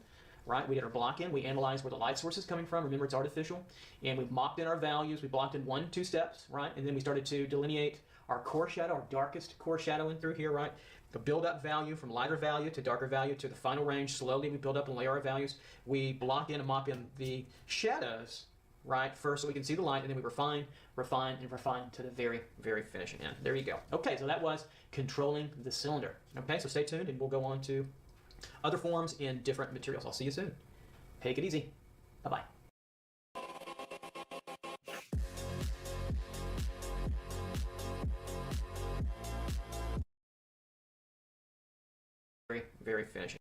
right? We did our block-in. We analyzed where the light source is coming from. Remember, it's artificial. And we mocked in our values. We blocked in 1-2 steps, right? And then we started to delineate our core shadow, our darkest core shadow in through here, right? The build-up value from lighter value to darker value to the final range. Slowly we build up and layer our values. We block in and mop in the shadows, right, first so we can see the light, and then we refine, and refine to the very, very finishing end. There you go. Okay, so that was controlling the cylinder. Okay, so stay tuned, and we'll go on to other forms in different materials. I'll see you soon. Take it easy. Bye-bye. Very, very finishing.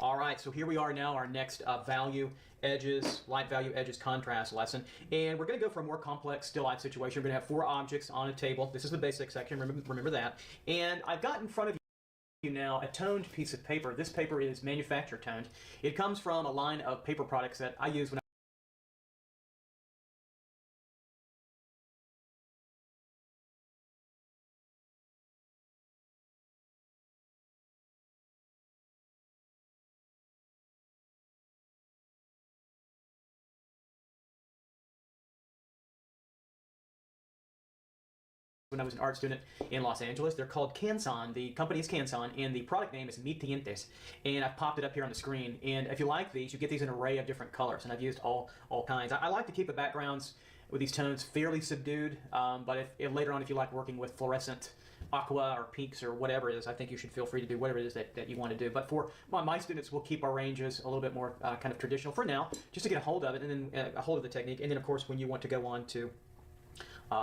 All right, so here we are now, our next value edges, light value edges contrast lesson. And we're going to go for a more complex still life situation. We're going to have 4 objects on a table. This is the basic section, remember that. And I've got in front of you now a toned piece of paper. This paper is manufacturer toned. It comes from a line of paper products that I use when I was an art student in Los Angeles. They're called Canson. The company is Canson, and the product name is Mitientes. And I've popped it up here on the screen. And if you like these, you get these in an array of different colors. And I've used all kinds. I like to keep the backgrounds with these tones fairly subdued. But if later on, if you like working with fluorescent aqua or pinks or whatever it is, I think you should feel free to do whatever it is that you want to do. But for my students, we'll keep our ranges a little bit more kind of traditional for now, just to get a hold of it, and then a hold of the technique. And then, of course, when you want to go on to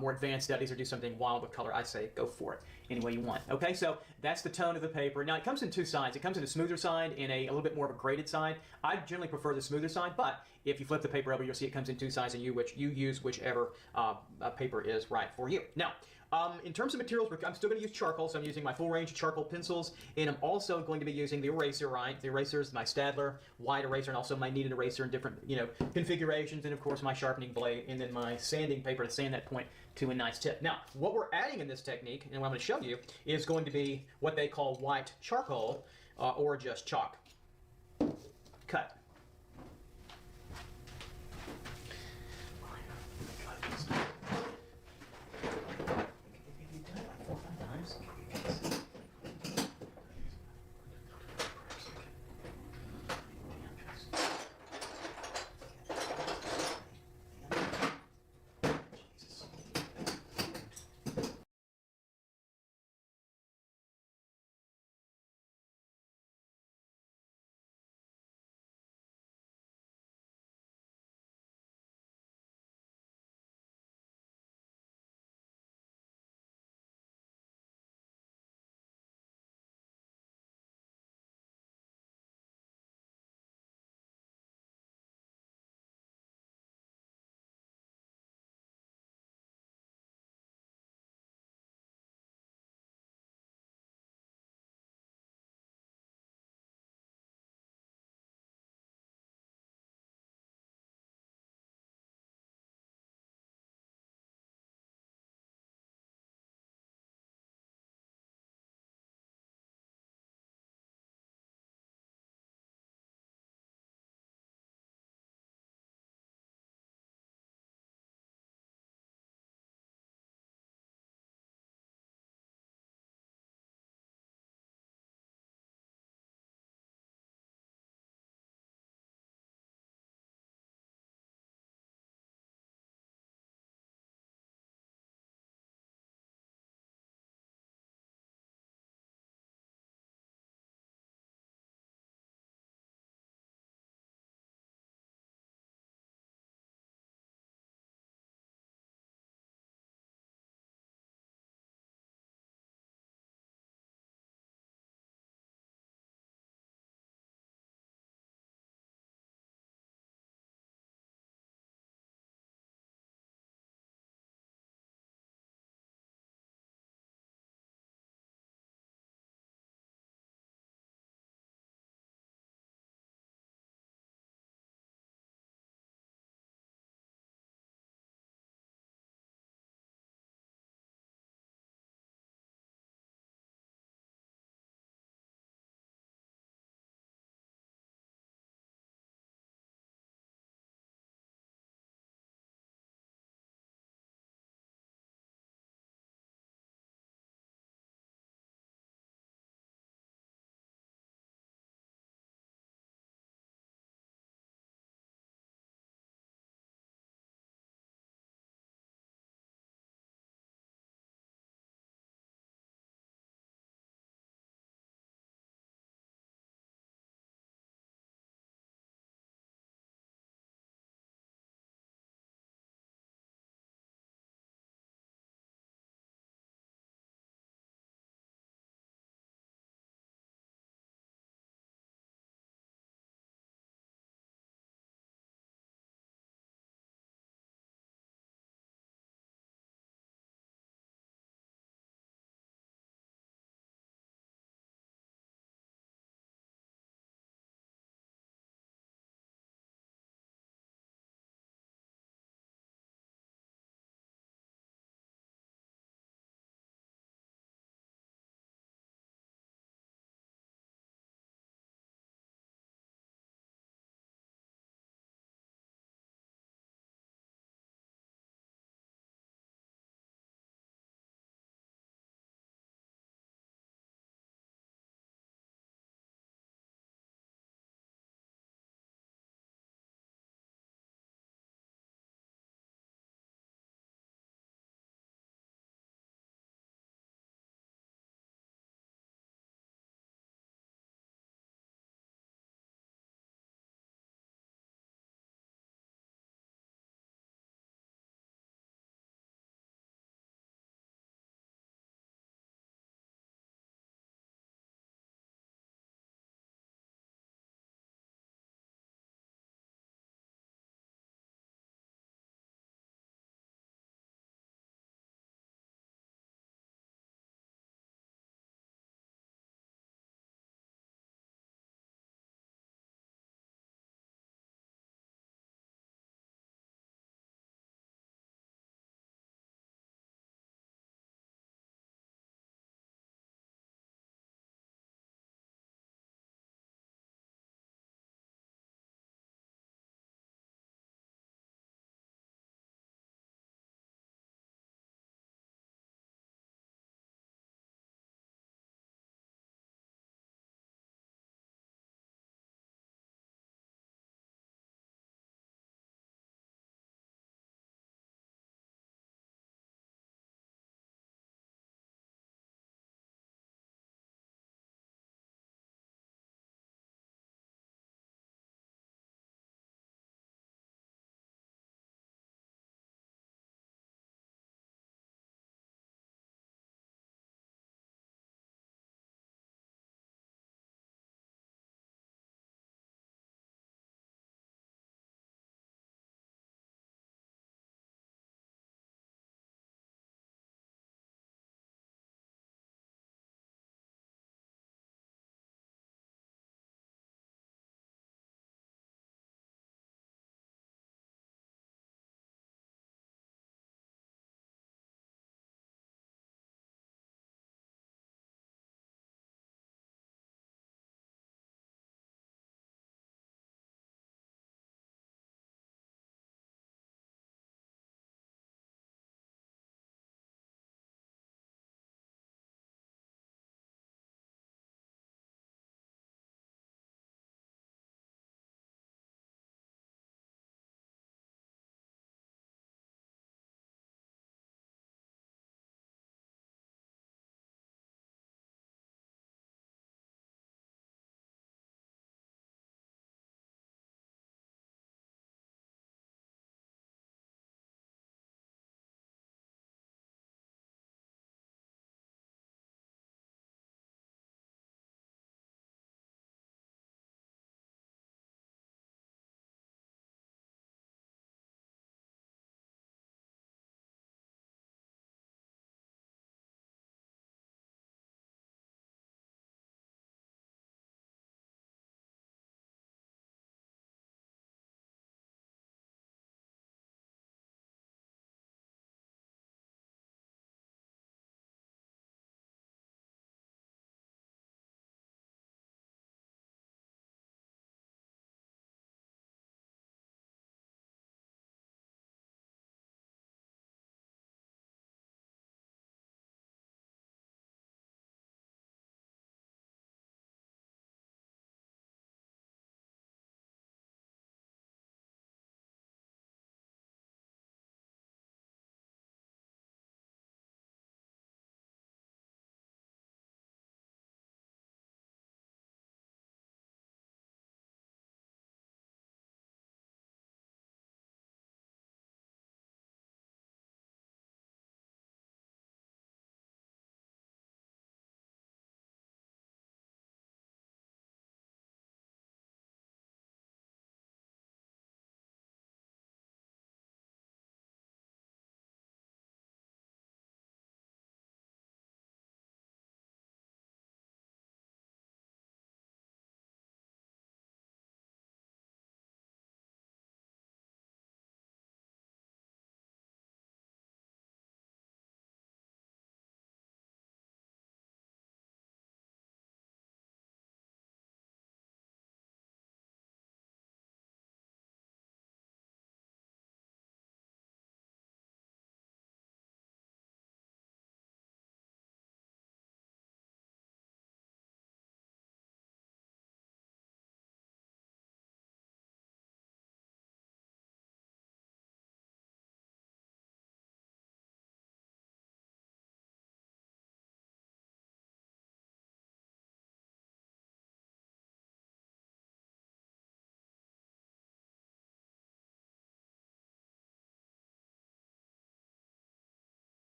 more advanced studies or do something wild with color, I say go for it any way you want. Okay, so that's the tone of the paper. Now it comes in 2 sides. It comes in a smoother side and a little bit more of a graded side. I generally prefer the smoother side, but if you flip the paper over, you'll see it comes in 2 sides, and you use whichever paper is right for you. Now, in terms of materials, I'm still going to use charcoal, so I'm using my full range of charcoal pencils, and I'm also going to be using the eraser, right? The eraser is my Staedtler wide eraser, and also my kneaded eraser in different, configurations, and of course my sharpening blade, and then my sanding paper to sand that point to a nice tip. Now, what we're adding in this technique, and what I'm going to show you, is going to be what they call white charcoal, or just chalk. Cut.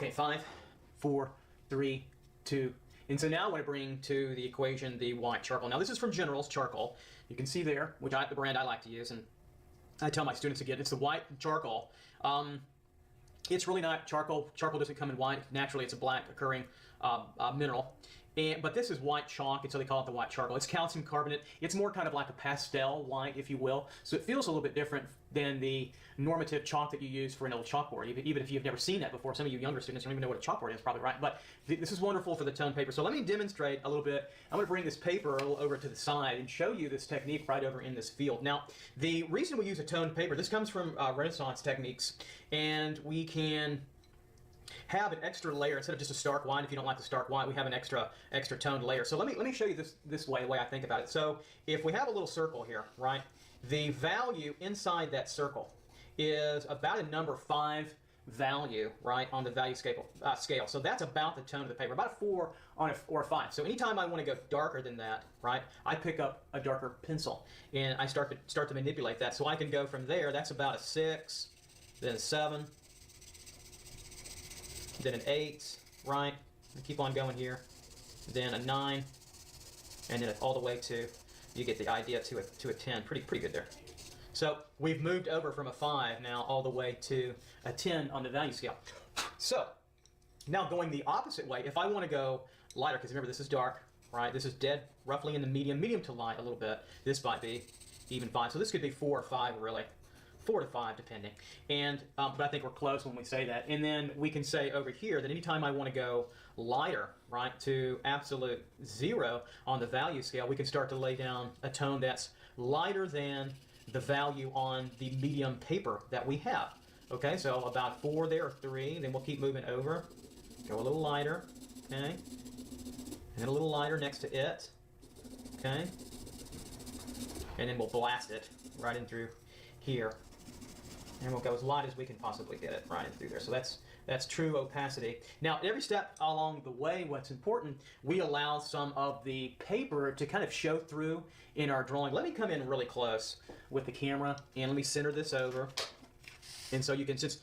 Okay, 5, 4, 3, 2. And so now I want to bring to the equation the white charcoal. Now this is from General's Charcoal. You can see there, the brand I like to use, and I tell my students again, it's the white charcoal. It's really not charcoal. Charcoal doesn't come in white. Naturally, it's a black occurring mineral. But this is white chalk, and so they call it the white charcoal. It's calcium carbonate. It's more kind of like a pastel white, if you will. So it feels a little bit different than the normative chalk that you use for an old chalkboard, even if you've never seen that before. Some of you younger students don't even know what a chalkboard is, probably, right? But this is wonderful for the tone paper. So let me demonstrate a little bit. I'm going to bring this paper a little over to the side and show you this technique right over in this field. Now, the reason we use a toned paper, this comes from Renaissance Techniques, and we can have an extra layer instead of just a stark white. If you don't like the stark white, we have an extra toned layer. So let me show you this way, the way I think about it. So if we have a little circle here, right, the value inside that circle is about a number 5 value, right, on the value scale. So that's about the tone of the paper, about a 4 or a 5. So anytime I want to go darker than that, right, I pick up a darker pencil and I start to manipulate that. So I can go from there. That's about a 6, then a 7. Then an 8, right? Keep on going here. Then a 9, and then all the way to, you get the idea, to a 10. Pretty good there. So we've moved over from a 5 now all the way to a 10 on the value scale. So now going the opposite way, if I want to go lighter, because remember this is dark, right? This is dead, roughly in the medium to light a little bit. This might be even 5. So this could be 4 or 5 really. 4 to 5 depending, and but I think we're close when we say that. And then we can say over here that anytime I want to go lighter, right, to absolute 0 on the value scale, we can start to lay down a tone that's lighter than the value on the medium paper that we have. Okay, so about 4 there, or 3, then we'll keep moving over, go a little lighter, okay, and a little lighter next to it, okay, and then we'll blast it right in through here. And we'll go as light as we can possibly get it right in through there. So that's true opacity. Now, every step along the way, what's important, we allow some of the paper to kind of show through in our drawing. Let me come in really close with the camera, and let me center this over. And so you can just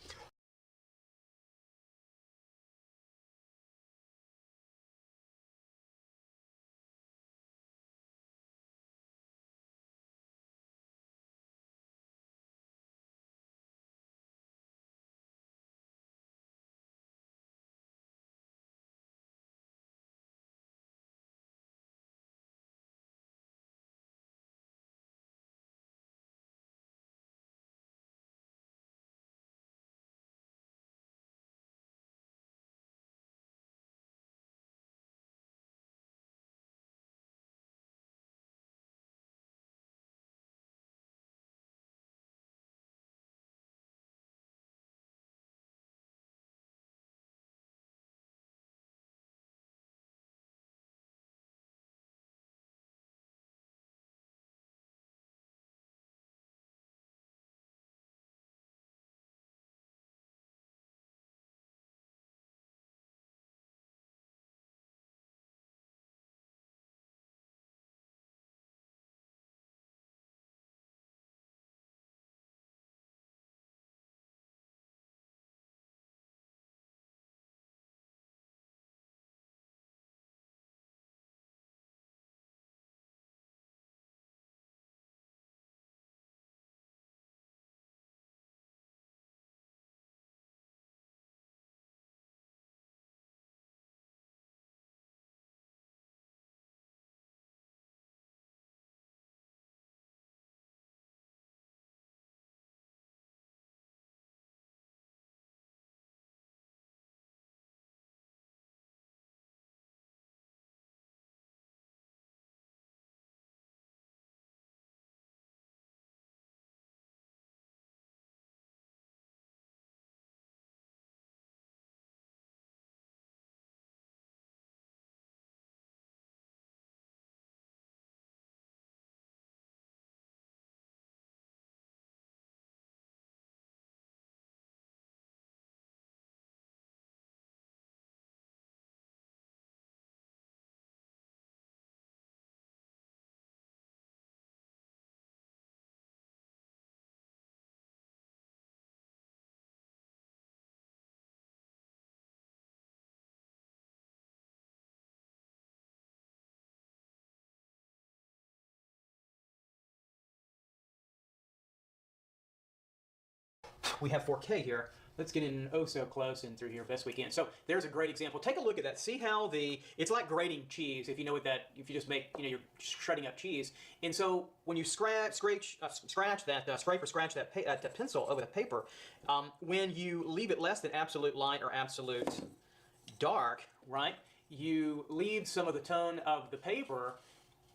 we have 4K here. Let's get in oh so close and through here best we can. So there's a great example. Take a look at that. See how it's like grating cheese. If you know what that, if you just make, you're shredding up cheese. And so when you scratch that, scrape or scratch that pencil over the paper, when you leave it less than absolute light or absolute dark, right, you leave some of the tone of the paper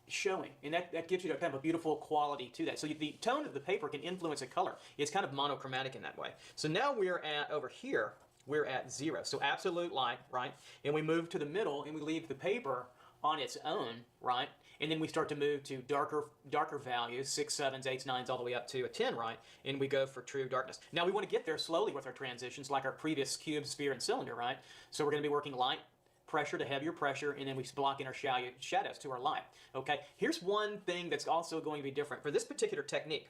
showing, and that gives you kind of a beautiful quality to that. So the tone of the paper can influence a color. It's kind of monochromatic in that way. So now we're at, over here, we're at 0. So absolute light, right? And we move to the middle and we leave the paper on its own, right? And then we start to move to darker values, 6, 7s, 8s, 9s, all the way up to a 10, right? And we go for true darkness. Now we want to get there slowly with our transitions, like our previous cube, sphere, and cylinder, right? So we're going to be working light pressure to heavier pressure, and then we block in our shadows to our light. Okay, here's one thing that's also going to be different for this particular technique.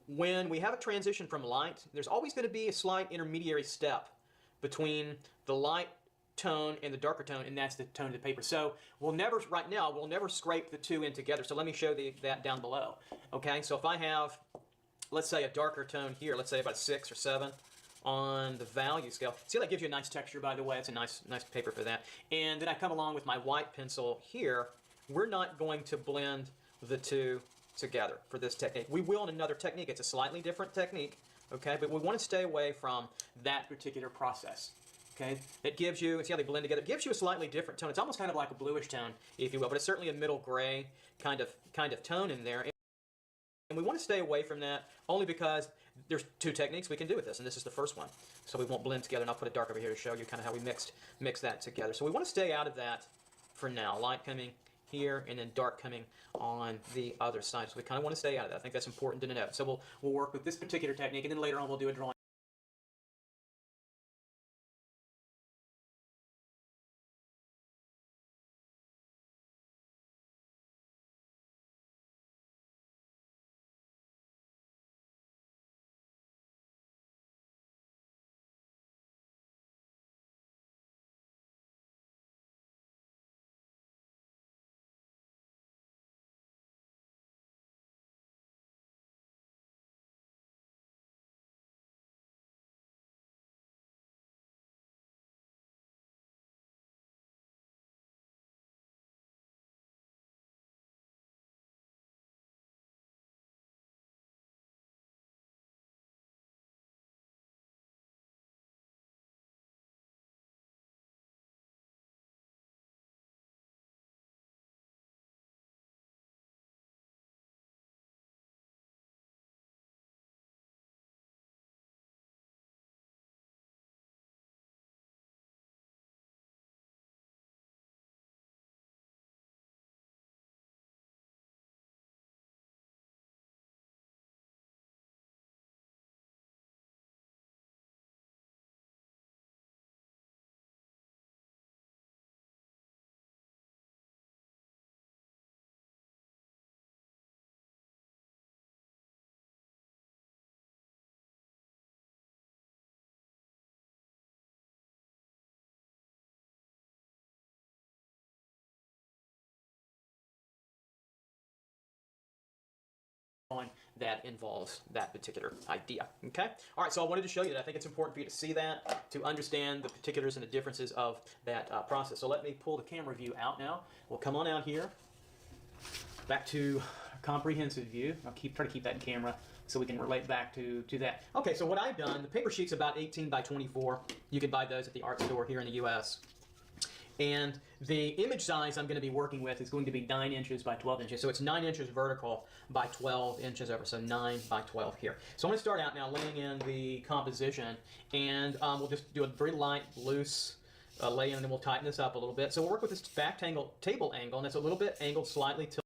When we have a transition from light, there's always going to be a slight intermediary step between the light tone and the darker tone, and that's the tone of the paper. So we'll never, right now, we'll never scrape the two in together. So let me show that down below. Okay, so if I have, let's say, a darker tone here, let's say about 6 or 7, on the value scale. See, that gives you a nice texture, by the way. It's a nice paper for that. And then I come along with my white pencil here. We're not going to blend the two together for this technique. We will in another technique. It's a slightly different technique, okay? But we want to stay away from that particular process, okay? It gives you, see how they blend together? It gives you a slightly different tone. It's almost kind of like a bluish tone, if you will, but it's certainly a middle gray kind of tone in there. And we want to stay away from that only because there's 2 techniques we can do with this, and this is the first one. So we won't blend together, and I'll put it dark over here to show you kind of how we mix that together. So we want to stay out of that for now. Light coming here, and then dark coming on the other side. So we kind of want to stay out of that. I think that's important to note. So we'll work with this particular technique, and then later on we'll do a drawing. That involves that particular idea. Okay? All right, so I wanted to show you that. I think it's important for you to see that, to understand the particulars and the differences of that process. So let me pull the camera view out now. We'll come on out here, back to comprehensive view. I'll try to keep that in camera so we can relate back to that. Okay, so what I've done, the paper sheet's about 18 by 24. You can buy those at the art store here in the US. And the image size I'm going to be working with is going to be 9 inches by 12 inches. So it's 9 inches vertical by 12 inches over. So 9 by 12 here. So I'm going to start out now laying in the composition. And we'll just do a very light, loose lay in, and then we'll tighten this up a little bit. So we'll work with this back table angle. And it's a little bit angled slightly to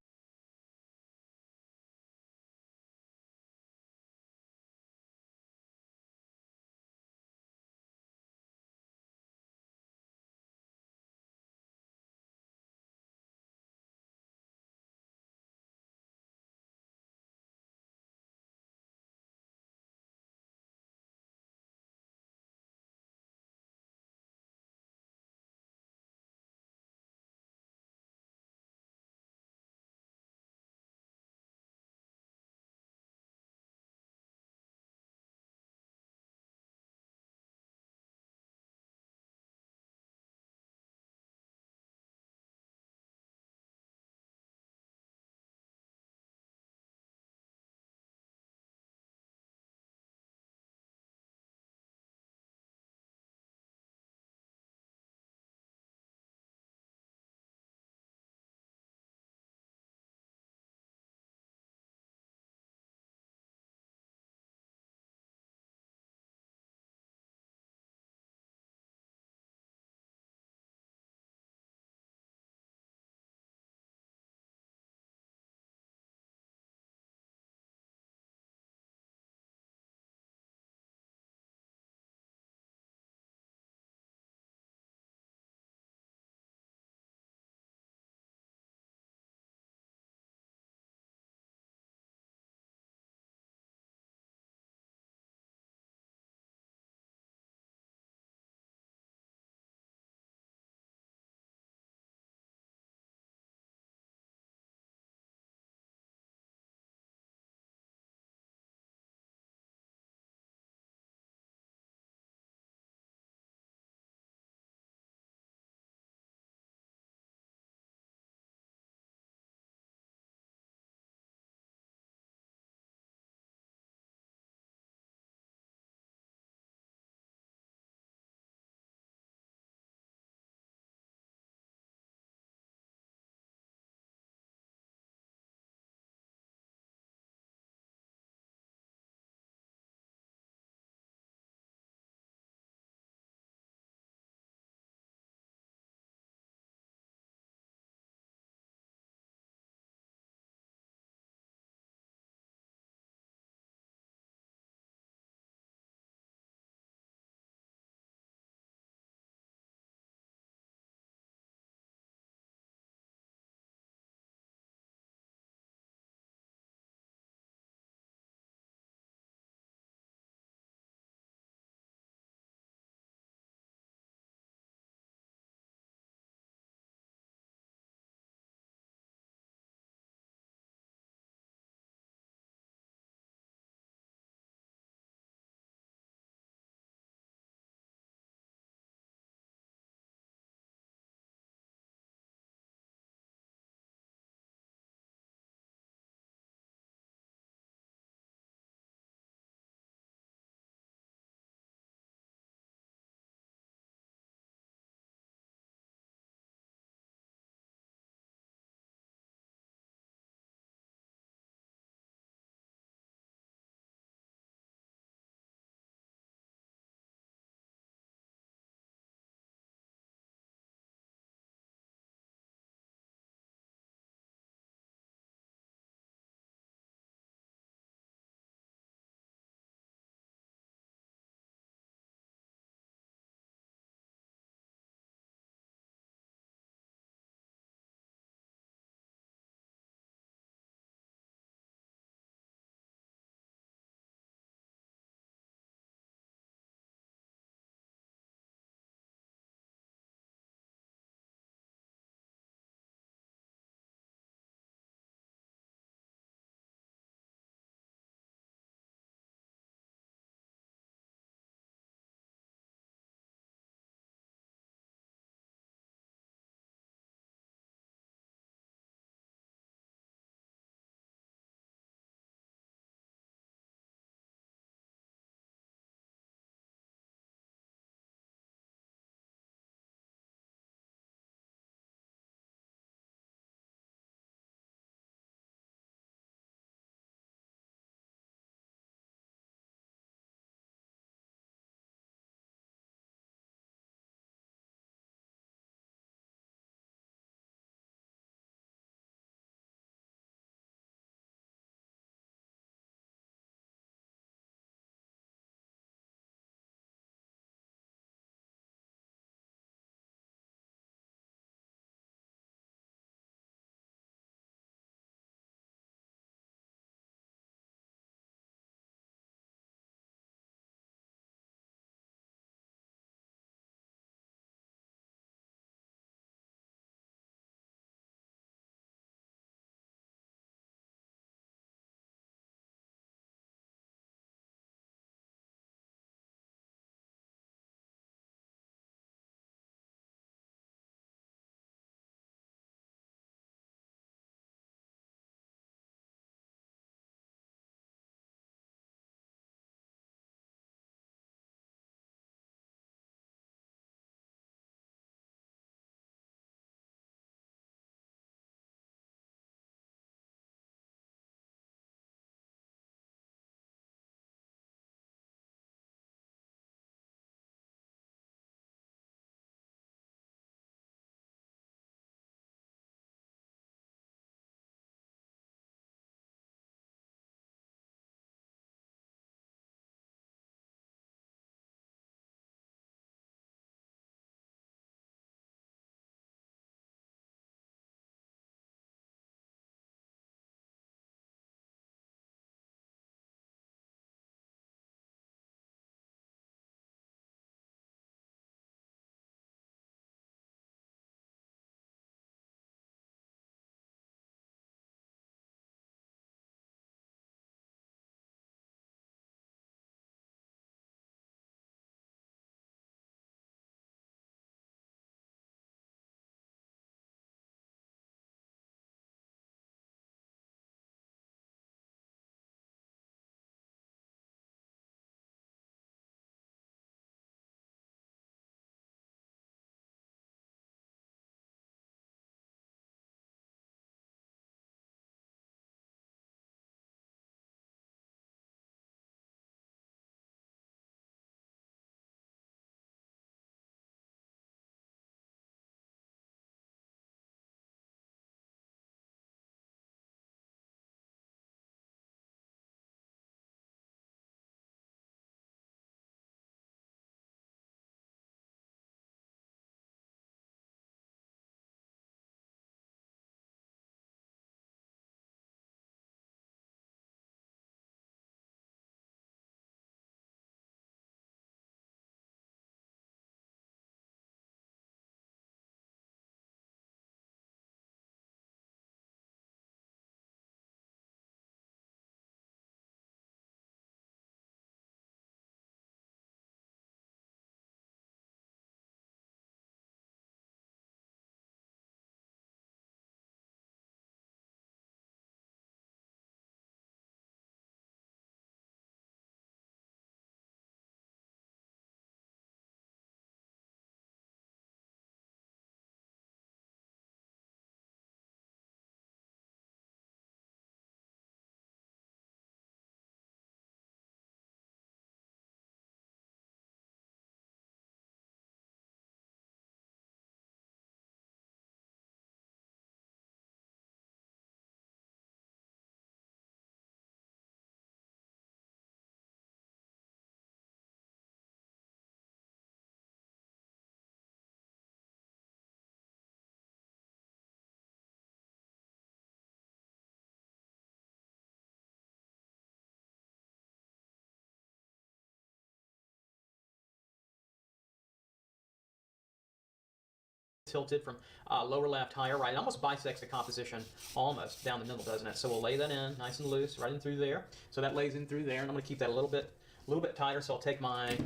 tilted from lower left, higher right. It almost bisects the composition almost down the middle, doesn't it? So we'll lay that in nice and loose right in through there. So that lays in through there, and I'm going to keep that a little bit tighter. So I'll take my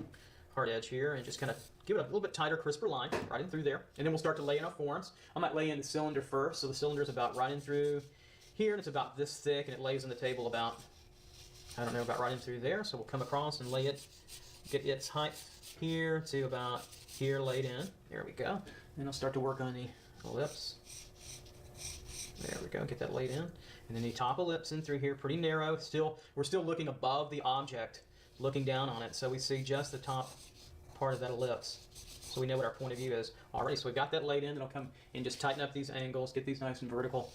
hard edge here and just kind of give it a little bit tighter, crisper line right in through there. And then we'll start to lay in our forms. I might lay in the cylinder first. So the cylinder is about right in through here, and it's about this thick, and it lays on the table about, I don't know, about right in through there. So we'll come across and lay it, get its height here to about here laid in. There we go. Then I'll start to work on the ellipse. There we go, get that laid in. And then the top ellipse in through here, pretty narrow. We're still looking above the object, looking down on it, so we see just the top part of that ellipse. So we know what our point of view is already. So we've got that laid in, then I'll come and just tighten up these angles, get these nice and vertical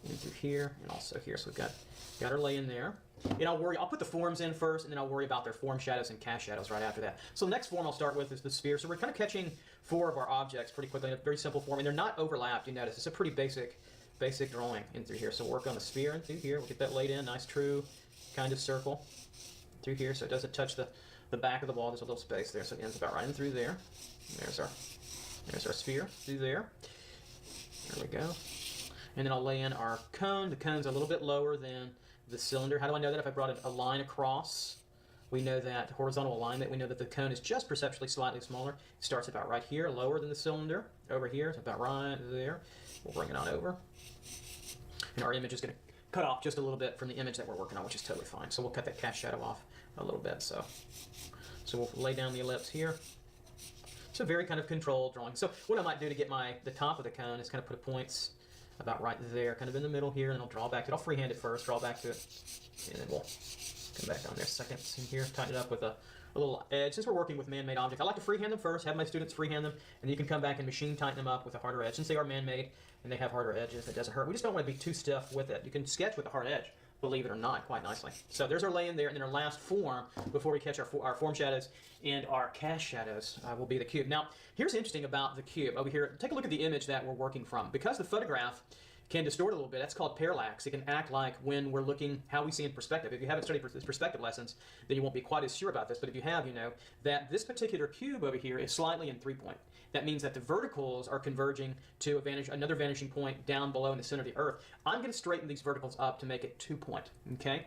in through here and also here. So we've got our lay in there. And I'll put the forms in first, and then I'll worry about their form shadows and cast shadows right after that. So the next form I'll start with is the sphere. So we're kind of catching 4 of our objects pretty quickly in a very simple form, and they're not overlapped, you notice. It's a pretty basic drawing in through here. So we'll work on the sphere in through here. We'll get that laid in, nice true kind of circle through here, so it doesn't touch the back of the wall. There's a little space there, so it ends about right in through there. There's our sphere through there. There we go. And then I'll lay in our cone. The cone's a little bit lower than the cylinder. How do I know that? If I brought a line across, we know that horizontal alignment, we know that the cone is just perceptually slightly smaller. It starts about right here, lower than the cylinder. Over here, it's about right there. We'll bring it on over. And our image is going to cut off just a little bit from the image that we're working on, which is totally fine. So we'll cut that cast shadow off a little bit. So we'll lay down the ellipse here. It's a very kind of controlled drawing. So what I might do to get the top of the cone is kind of put points about right there, kind of in the middle here, and I'll draw back to it. I'll freehand it first, draw back to it, and then we'll come back on there second in here, tighten it up with a little edge. Since we're working with man-made objects, I like to freehand them first, have my students freehand them, and you can come back and machine tighten them up with a harder edge. Since they are man-made and they have harder edges, it doesn't hurt. We just don't want to be too stiff with it. You can sketch with a hard edge, believe it or not, quite nicely. So there's our lay in there, and then our last form before we catch our form shadows and our cast shadows will be the cube. Now, here's interesting about the cube. Over here, take a look at the image that we're working from. Because the photograph can distort a little bit, that's called parallax. It can act like when we're looking how we see in perspective. If you haven't studied perspective lessons, then you won't be quite as sure about this. But if you have, you know that this particular cube over here is slightly in 3-point. That means that the verticals are converging to another vanishing point down below in the center of the Earth. I'm going to straighten these verticals up to make it 2-point. Okay?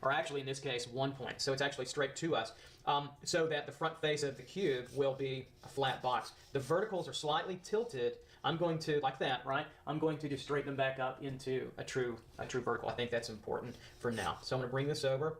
or actually in this case 1 point, so it's actually straight to us, so that the front face of the cube will be a flat box. The verticals are slightly tilted. I'm going to, like that, right? I'm going to just straighten them back up into a true vertical. I think that's important for now. So I'm going to bring this over.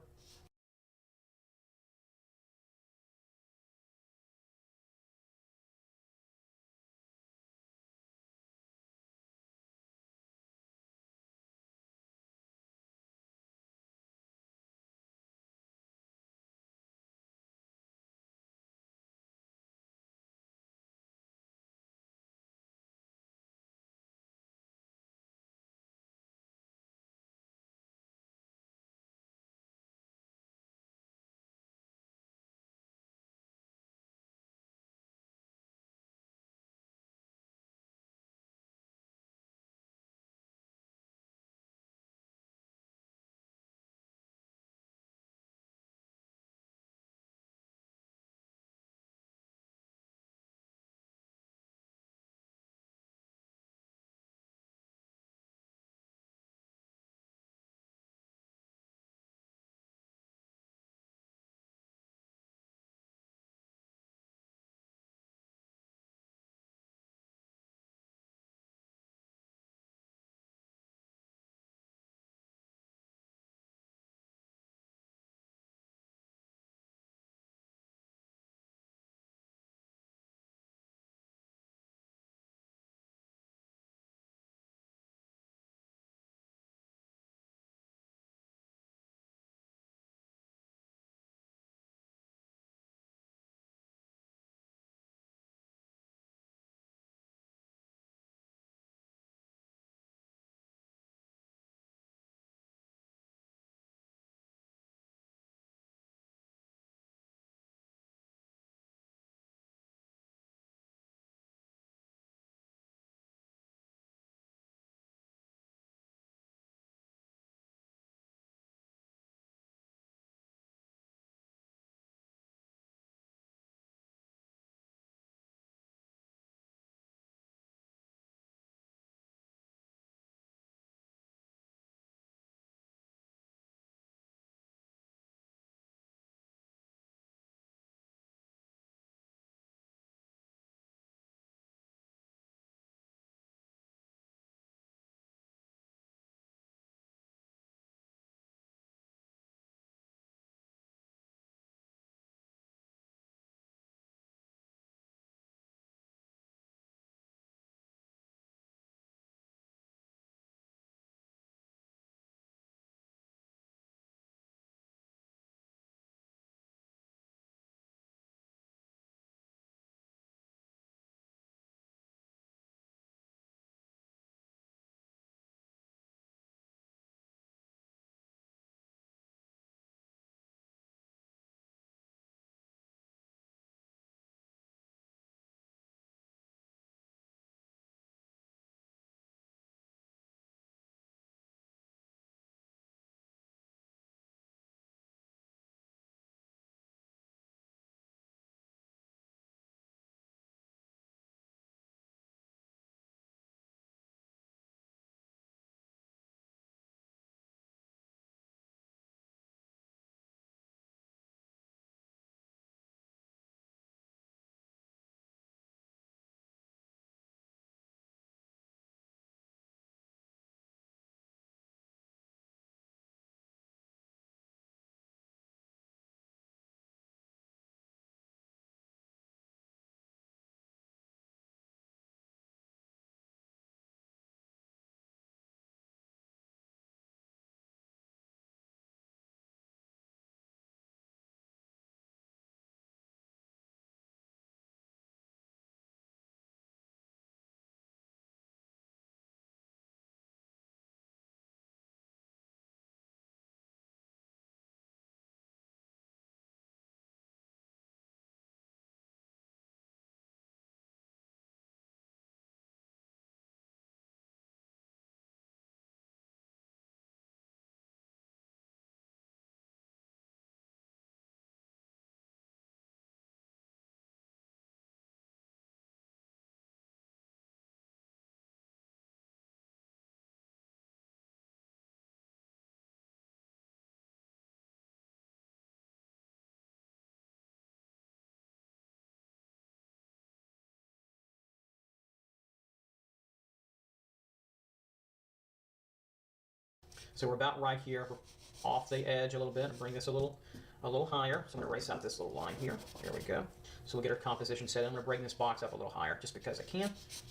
So we're about right here. We're off the edge a little bit and bring this a little higher. So I'm going to erase out this little line here. There we go. So we'll get our composition set. I'm going to bring this box up a little higher just because I can.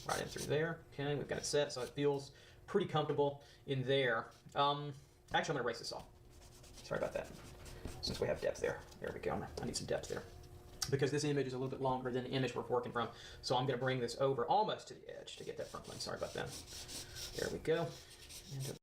Right in through there. Okay, we've got it set so it feels pretty comfortable in there. Actually, I'm going to erase this off. Sorry about that. Since we have depth there. There we go. I need some depth there. Because this image is a little bit longer than the image we're working from. So I'm going to bring this over almost to the edge to get that front plane. Sorry about that. There we go. And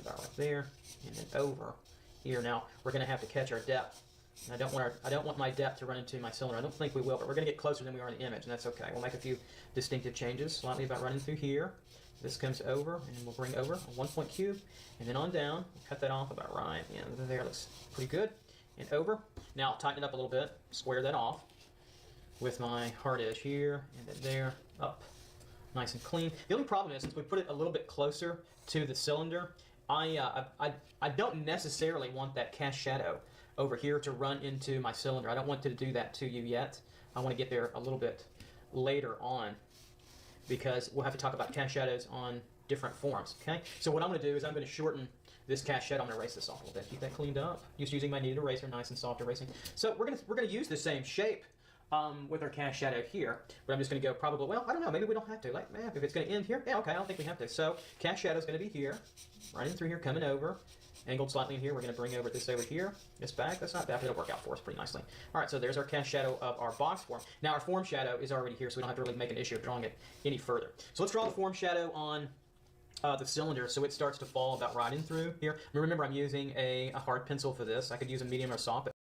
about right there, and then over here. Now we're going to have to catch our depth. And I don't want my depth to run into my cylinder. I don't think we will, but we're going to get closer than we are in the image, and that's okay. We'll make a few distinctive changes, slightly about running through here. This comes over, and we'll bring over a 1-point cube, and then on down. We'll cut that off about right. Yeah, there looks pretty good. And over. Now tighten it up a little bit. Square that off with my hard edge here, and then there, up, nice and clean. The only problem is, since we put it a little bit closer to the cylinder, I don't necessarily want that cast shadow over here to run into my cylinder. I don't want to do that to you yet. I want to get there a little bit later on because we'll have to talk about cast shadows on different forms. Okay. So what I'm going to do is I'm going to shorten this cast shadow. I'm going to erase this off a little bit. Keep that cleaned up. Just using my kneaded eraser, nice and soft erasing. So we're going to use the same shape with our cast shadow here, but I'm just going to go probably, well, I don't know, maybe we don't have to. Like, if it's going to end here, yeah, okay, I don't think we have to. So cast shadow is going to be here, running through here, coming over, angled slightly in here. We're going to bring over this over here, this back. That's not bad. It'll work out for us pretty nicely. All right, so there's our cast shadow of our box form. Now our form shadow is already here, so we don't have to really make an issue of drawing it any further. So let's draw the form shadow on the cylinder so it starts to fall about right in through here. Remember, I'm using a hard pencil for this. I could use a medium or soft, but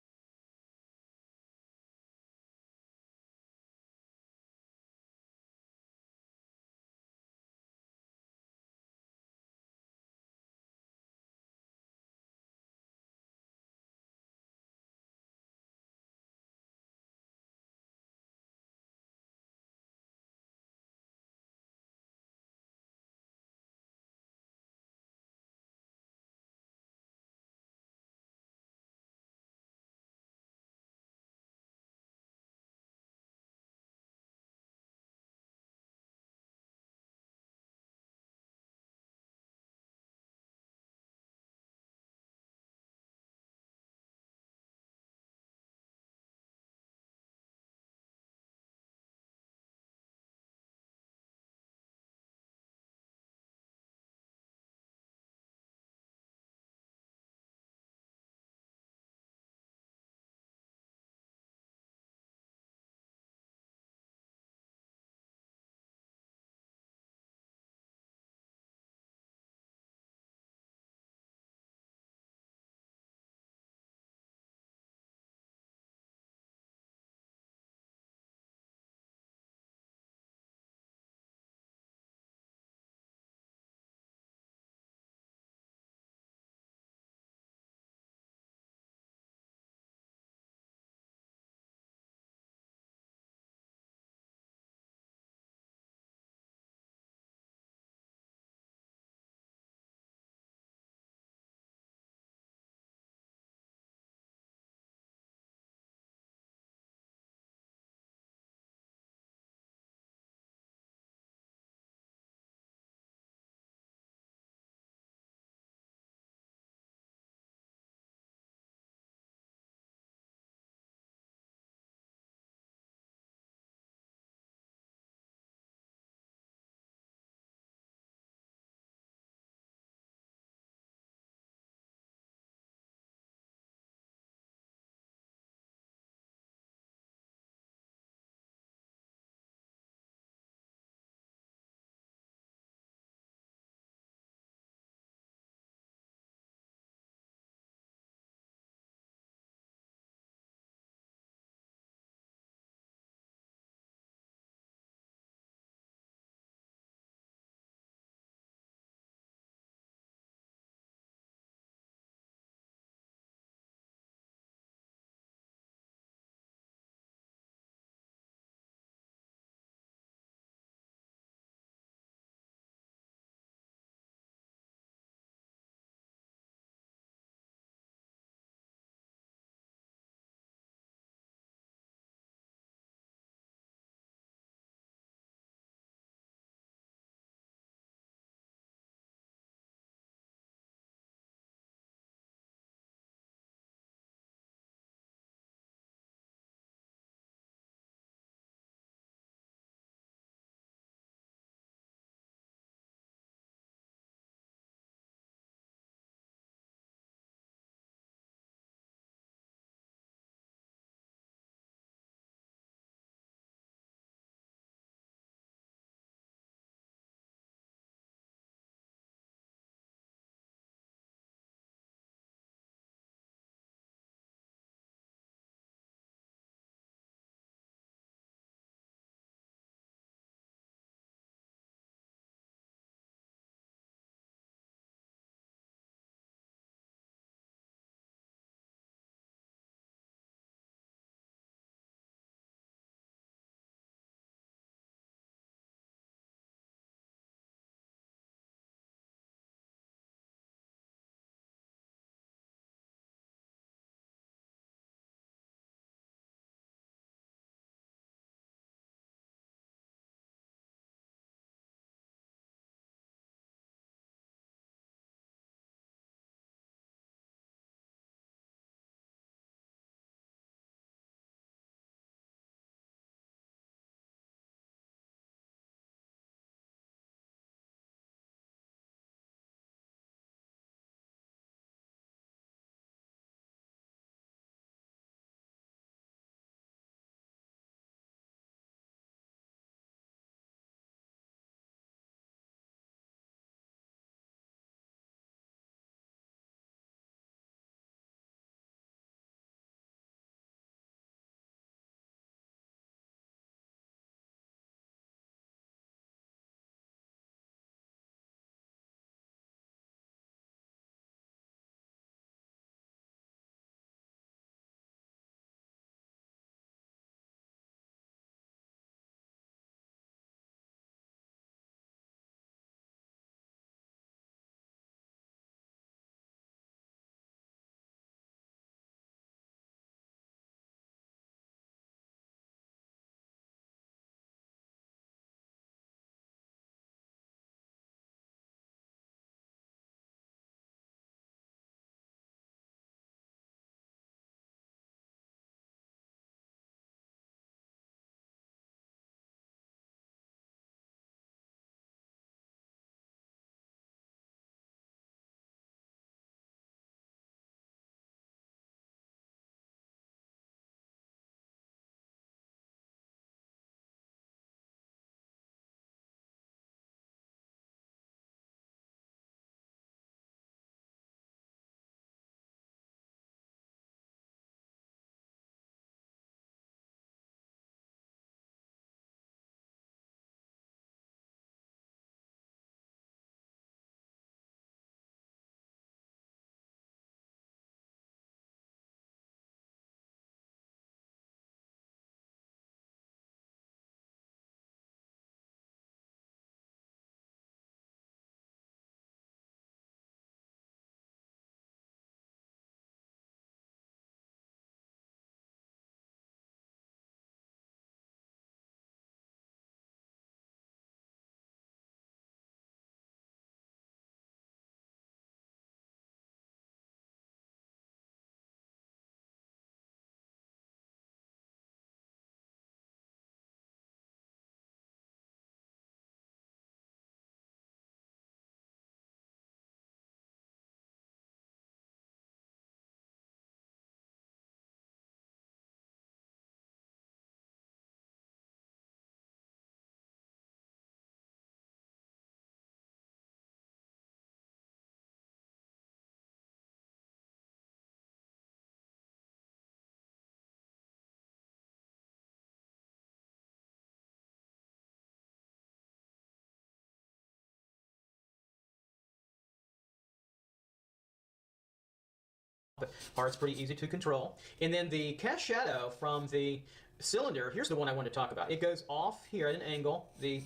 but heart's pretty easy to control. And then the cast shadow from the cylinder, here's the one I want to talk about. It goes off here at an angle. The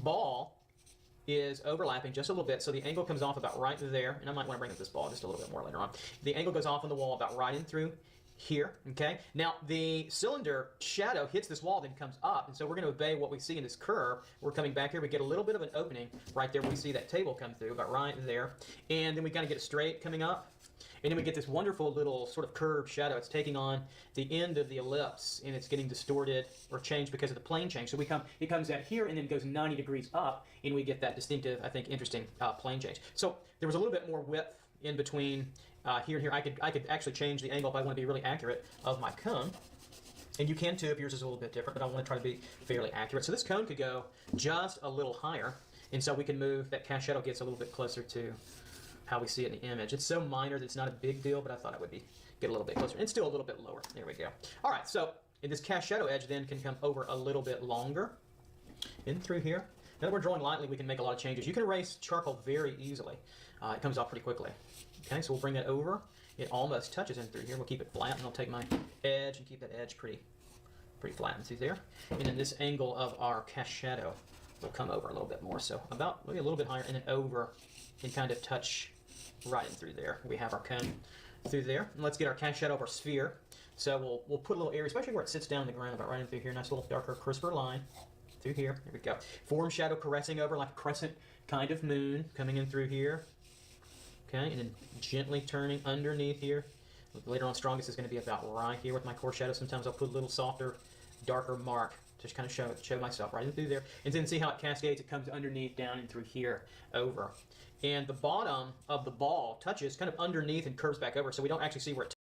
ball is overlapping just a little bit, so the angle comes off about right there, and I might want to bring up this ball just a little bit more later on. The angle goes off on the wall about right in through here, okay? Now, the cylinder shadow hits this wall, then comes up, and so we're going to obey what we see in this curve. We're coming back here, we get a little bit of an opening right there. We see that table come through about right there, and then we kind of get it straight coming up, and then we get this wonderful little sort of curved shadow. It's taking on the end of the ellipse, and it's getting distorted or changed because of the plane change. So it comes out here and then goes 90 degrees up, and we get that distinctive, I think, interesting plane change. So there was a little bit more width in between here and here. I could actually change the angle if I want to be really accurate of my cone. And you can too if yours is a little bit different, but I want to try to be fairly accurate. So this cone could go just a little higher, and so we can move, that cast shadow gets a little bit closer to how we see it in the image. It's so minor that it's not a big deal, but I thought it would get a little bit closer. And still a little bit lower. There we go. All right, so in this cast shadow edge then can come over a little bit longer in through here. Now that we're drawing lightly, we can make a lot of changes. You can erase charcoal very easily. It comes off pretty quickly. Okay, so we'll bring that over. It almost touches in through here. We'll keep it flat, and I'll take my edge and keep that edge pretty flat and through there. And then this angle of our cast shadow will come over a little bit more. So about maybe a little bit higher, and then over and kind of touch right in through there. We have our cone through there. And let's get our cast shadow of our sphere. So we'll put a little area, especially where it sits down on the ground, about right in through here. Nice little darker, crisper line through here. There we go. Form shadow caressing over like a crescent kind of moon coming in through here. Okay, and then gently turning underneath here. Later on, strongest is going to be about right here with my core shadow. Sometimes I'll put a little softer, darker mark to just kind of show myself right in through there. And then see how it cascades. It comes underneath, down, and through here, over. And the bottom of the ball touches kind of underneath and curves back over, so we don't actually see where it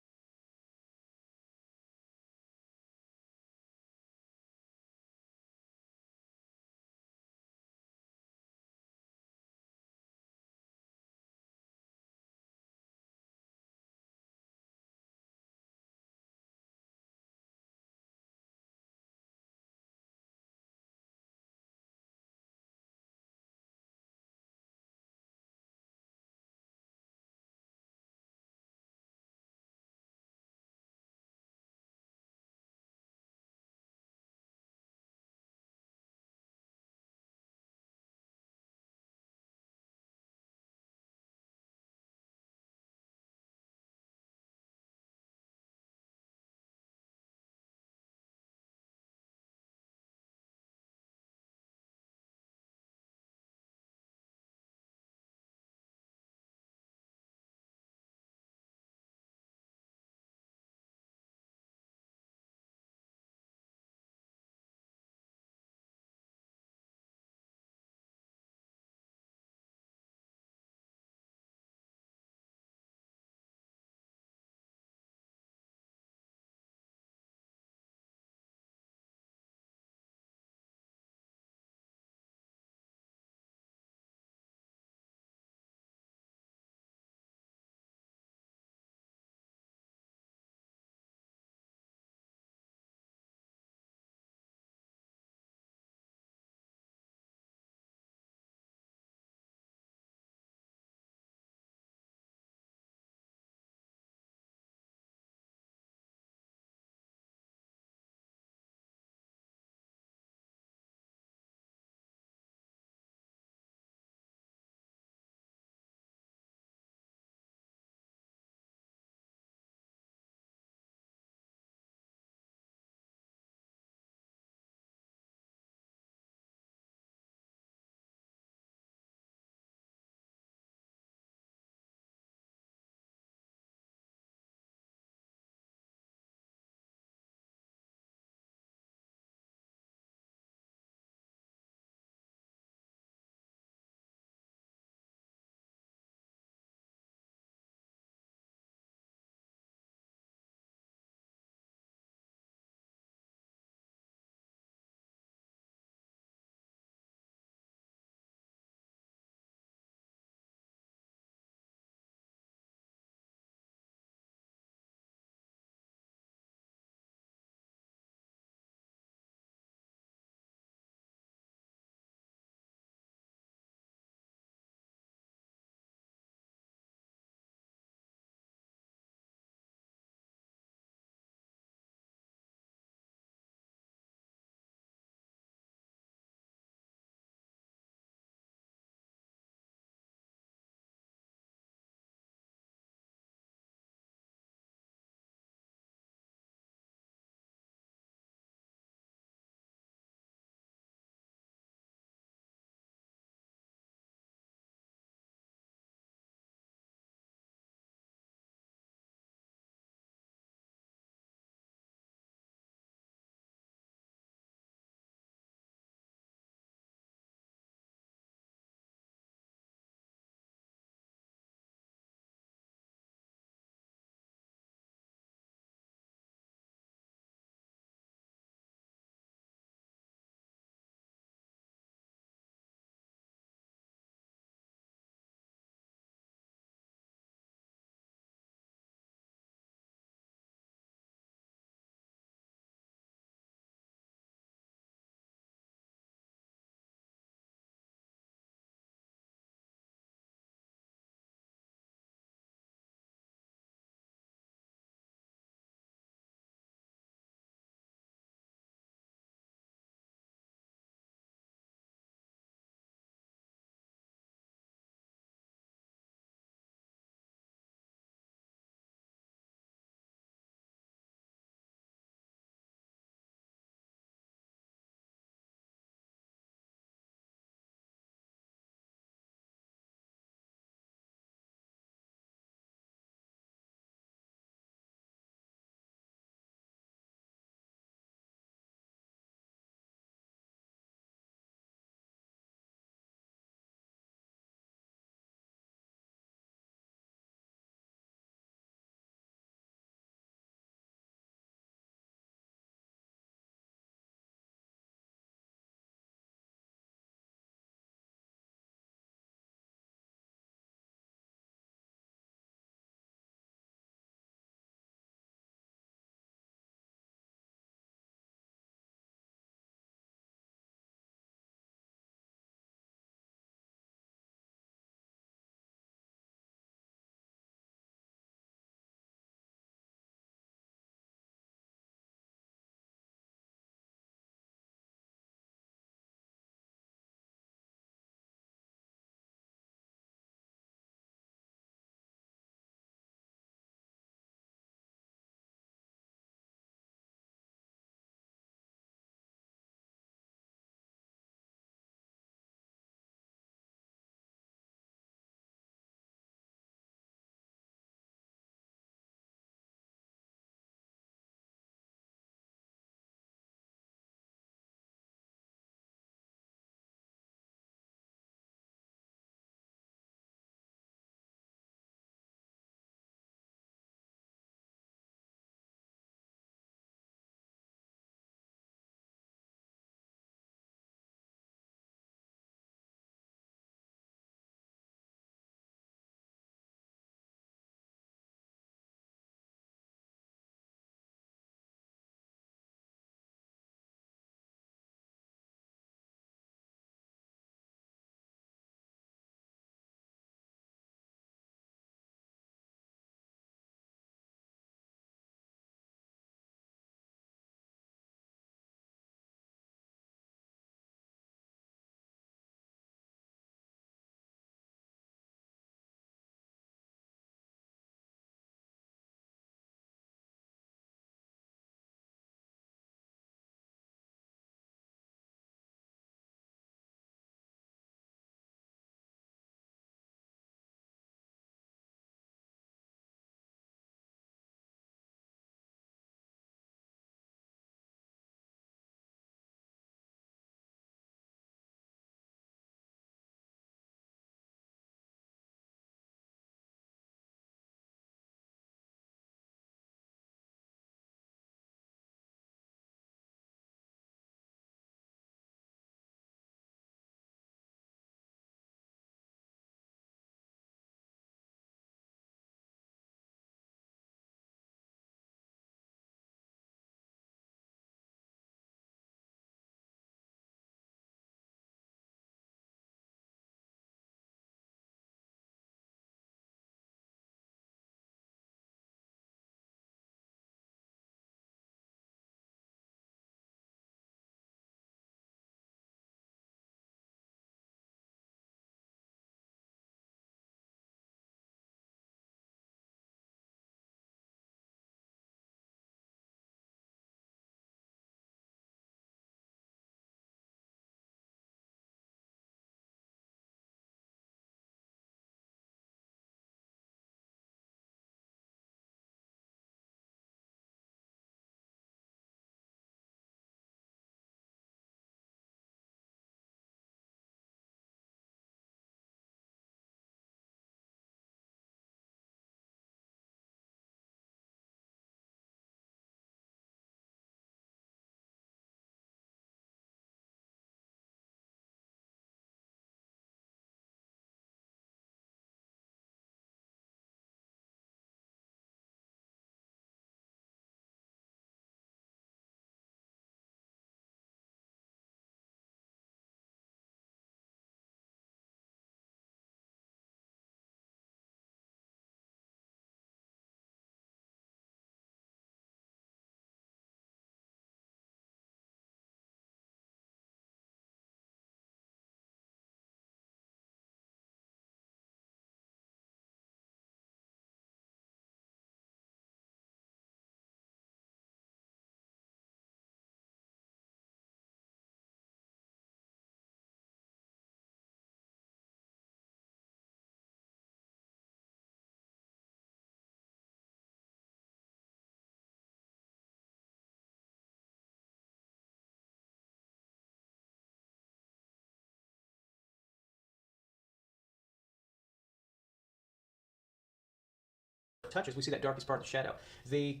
touches, we see that darkest part of the shadow. The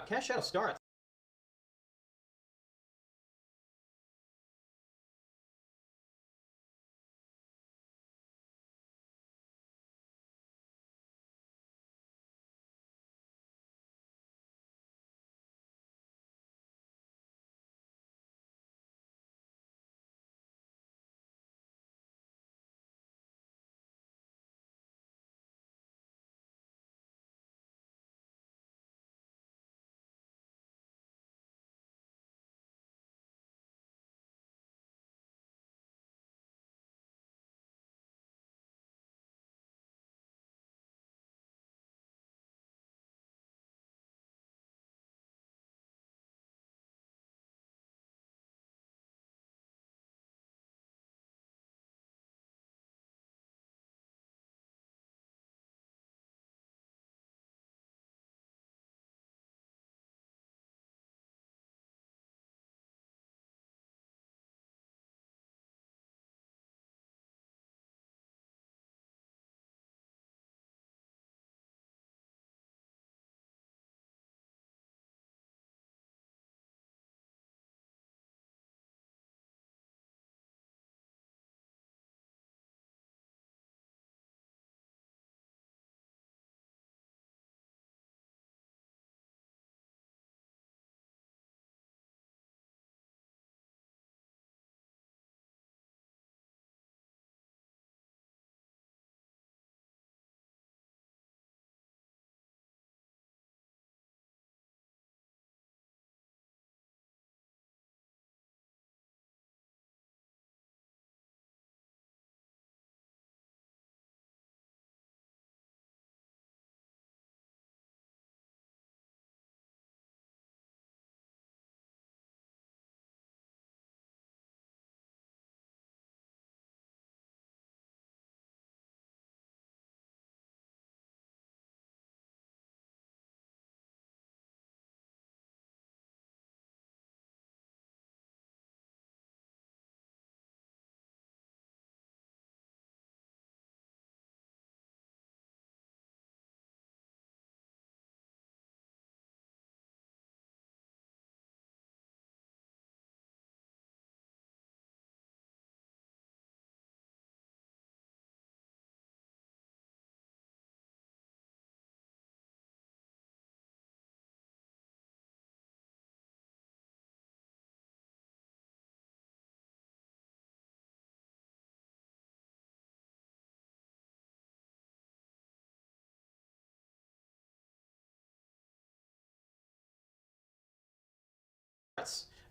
cast shadow starts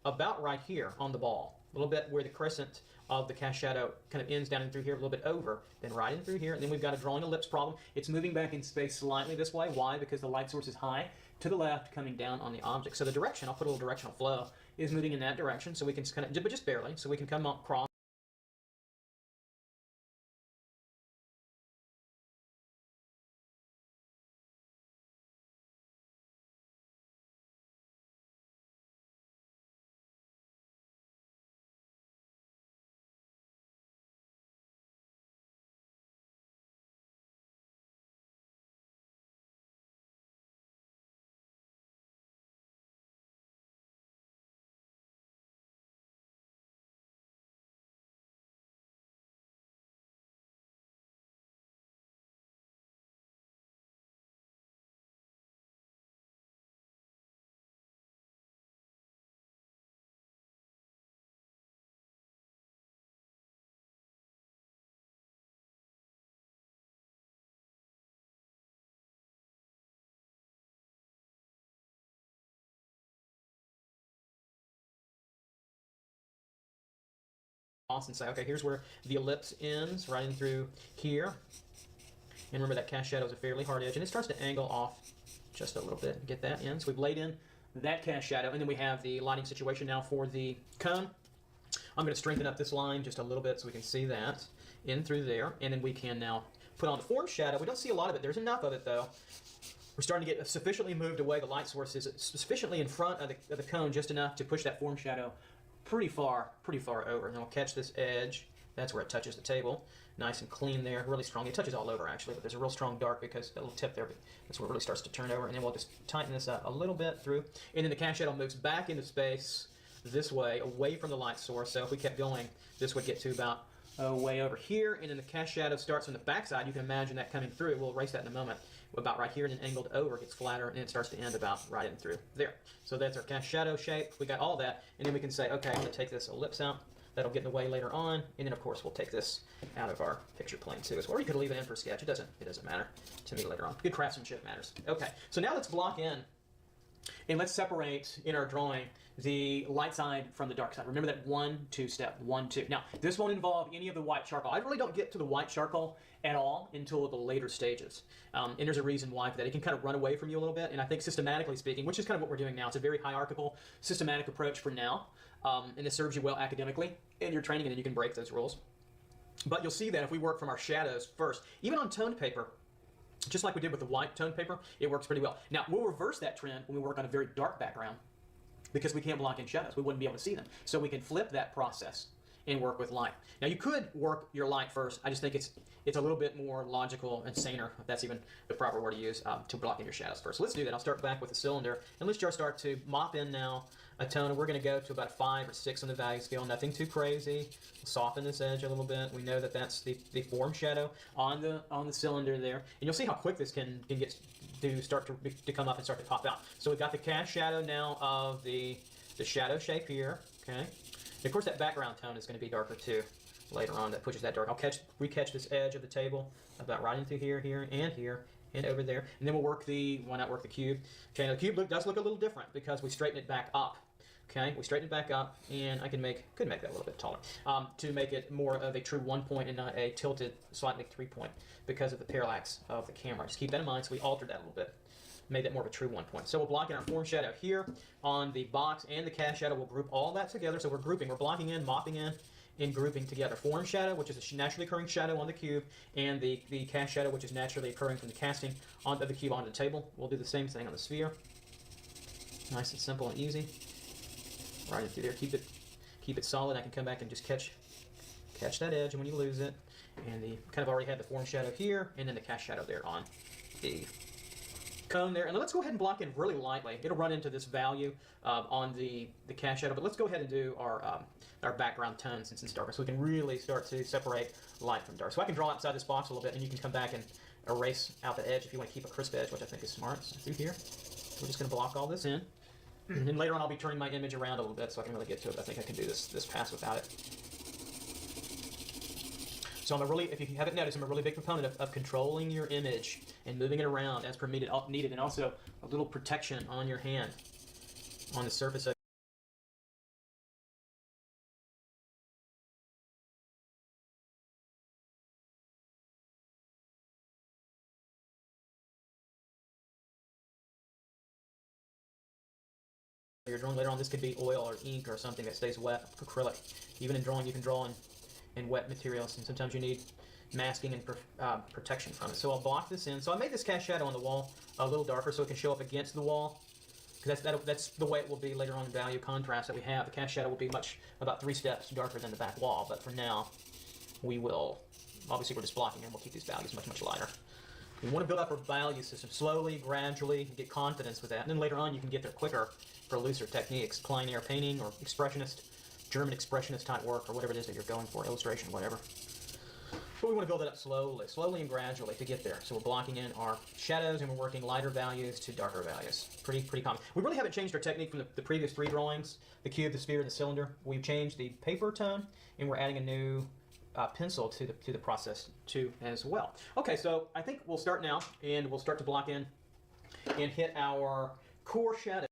about right here on the ball, a little bit where the crescent of the cast shadow kind of ends down in through here, a little bit over, then right in through here, and then we've got a drawing ellipse problem. It's moving back in space slightly this way. Why? Because the light source is high to the left, coming down on the object. So the direction, I'll put a little directional flow, is moving in that direction, so we can kind of, but just barely, so we can come across and say, okay, here's where the ellipse ends, right in through here. And remember that cast shadow is a fairly hard edge, and it starts to angle off just a little bit and get that in. So we've laid in that cast shadow, and then we have the lighting situation now for the cone. I'm going to strengthen up this line just a little bit so we can see that in through there, and then we can now put on the form shadow. We don't see a lot of it. There's enough of it, though. We're starting to get sufficiently moved away. The light source is sufficiently in front of the cone, just enough to push that form shadow pretty far over. And then we'll catch this edge That's where it touches the table. Nice and clean there, really strong. It touches all over actually, but there's a real strong dark because that little tip there, that's where it really starts to turn over. And then we'll just tighten this up a little bit through. And then the cast shadow moves back into space this way, away from the light source. So if we kept going, this would get to about way over here. And then the cast shadow starts on the backside. You can imagine that coming through. We'll erase that in a moment. About right here, and then angled over, gets flatter, and it starts to end about right in through there. So that's our cast shadow shape. We got all that, and then we can say, okay, I'm going to take this ellipse out. That'll get in the way later on, and then of course we'll take this out of our picture plane too. Or you could leave it in for sketch. It doesn't matter to me later on. Good craftsmanship matters. Okay, so now let's block in, and let's separate in our drawing the light side from the dark side. Remember that 1-2 step, 1-2. Now, this won't involve any of the white charcoal. I really don't get to the white charcoal at all until the later stages. And there's a reason why for that. It can kind of run away from you a little bit, and I think systematically speaking, which is kind of what we're doing now, it's a very hierarchical, systematic approach for now, and it serves you well academically in your training, and then you can break those rules. But you'll see that if we work from our shadows first, even on toned paper, just like we did with the white toned paper, it works pretty well. Now, we'll reverse that trend when we work on a very dark background, because we can't block in shadows. We wouldn't be able to see them. So we can flip that process and work with light. Now you could work your light first. I just think it's a little bit more logical and saner, if that's even the proper word to use, to block in your shadows first. So let's do that. I'll start back with the cylinder, and let's just start to mop in now a tone. And we're going to go to about a 5 or 6 on the value scale. Nothing too crazy. Soften this edge a little bit. We know that that's the form shadow on the cylinder there, and you'll see how quick this can get to start to come up and start to pop out. So we've got the cast shadow now of the shadow shape here. Okay. And of course, that background tone is going to be darker too later on. That pushes that dark. I'll recatch this edge of the table about right into here, and over there. And then we'll work why not work the cube? Okay, now the cube does look a little different because we straighten it back up. Okay, we straighten it back up, and I could make that a little bit taller to make it more of a true 1 point and not a tilted, slightly 3 point because of the parallax of the camera. Just keep that in mind. So we altered that a little bit, made that more of a true 1 point. So we'll block in our form shadow here on the box and the cast shadow. We'll group all that together. So we're blocking in, mopping in, and grouping together. Form shadow, which is a naturally occurring shadow on the cube, and the cast shadow, which is naturally occurring from the casting of the cube onto the table. We'll do the same thing on the sphere. Nice and simple and easy. Right in through there. Keep it solid. I can come back and just catch that edge when you lose it. And the kind of already had the form shadow here, and then the cast shadow there on the cone there. And let's go ahead and block in really lightly. It'll run into this value on the cast shadow, but let's go ahead and do our background tone since it's darker, so we can really start to separate light from dark. So I can draw outside this box a little bit, and you can come back and erase out the edge if you want to keep a crisp edge, which I think is smart. So through here, we're just going to block all this in. And later on, I'll be turning my image around a little bit so I can really get to it. I think I can do this pass without it. So if you haven't noticed, I'm a really big proponent of controlling your image and moving it around as per needed, and also a little protection on your hand, on the surface of your drawing. Later on, this could be oil or ink or something that stays wet, acrylic. Even in drawing, you can draw in wet materials, and sometimes you need masking and protection from it. So I'll block this in. So I made this cast shadow on the wall a little darker so it can show up against the wall, because that's the way it will be later on in value contrast that we have. The cast shadow will be about 3 steps darker than the back wall, but for now, obviously we're just blocking and we'll keep these values much lighter. We want to build up our value system slowly, gradually, and get confidence with that. And then later on, you can get there quicker for looser techniques, plein air painting or German expressionist type work, or whatever it is that you're going for, illustration, whatever. But we want to build it up slowly and gradually to get there. So we're blocking in our shadows, and we're working lighter values to darker values. Pretty common. We really haven't changed our technique from the previous 3 drawings, the cube, the sphere, and the cylinder. We've changed the paper tone, and we're adding a new pencil to the process too as well. Okay, so I think we'll start now, and we'll start to block in and hit our core shadow.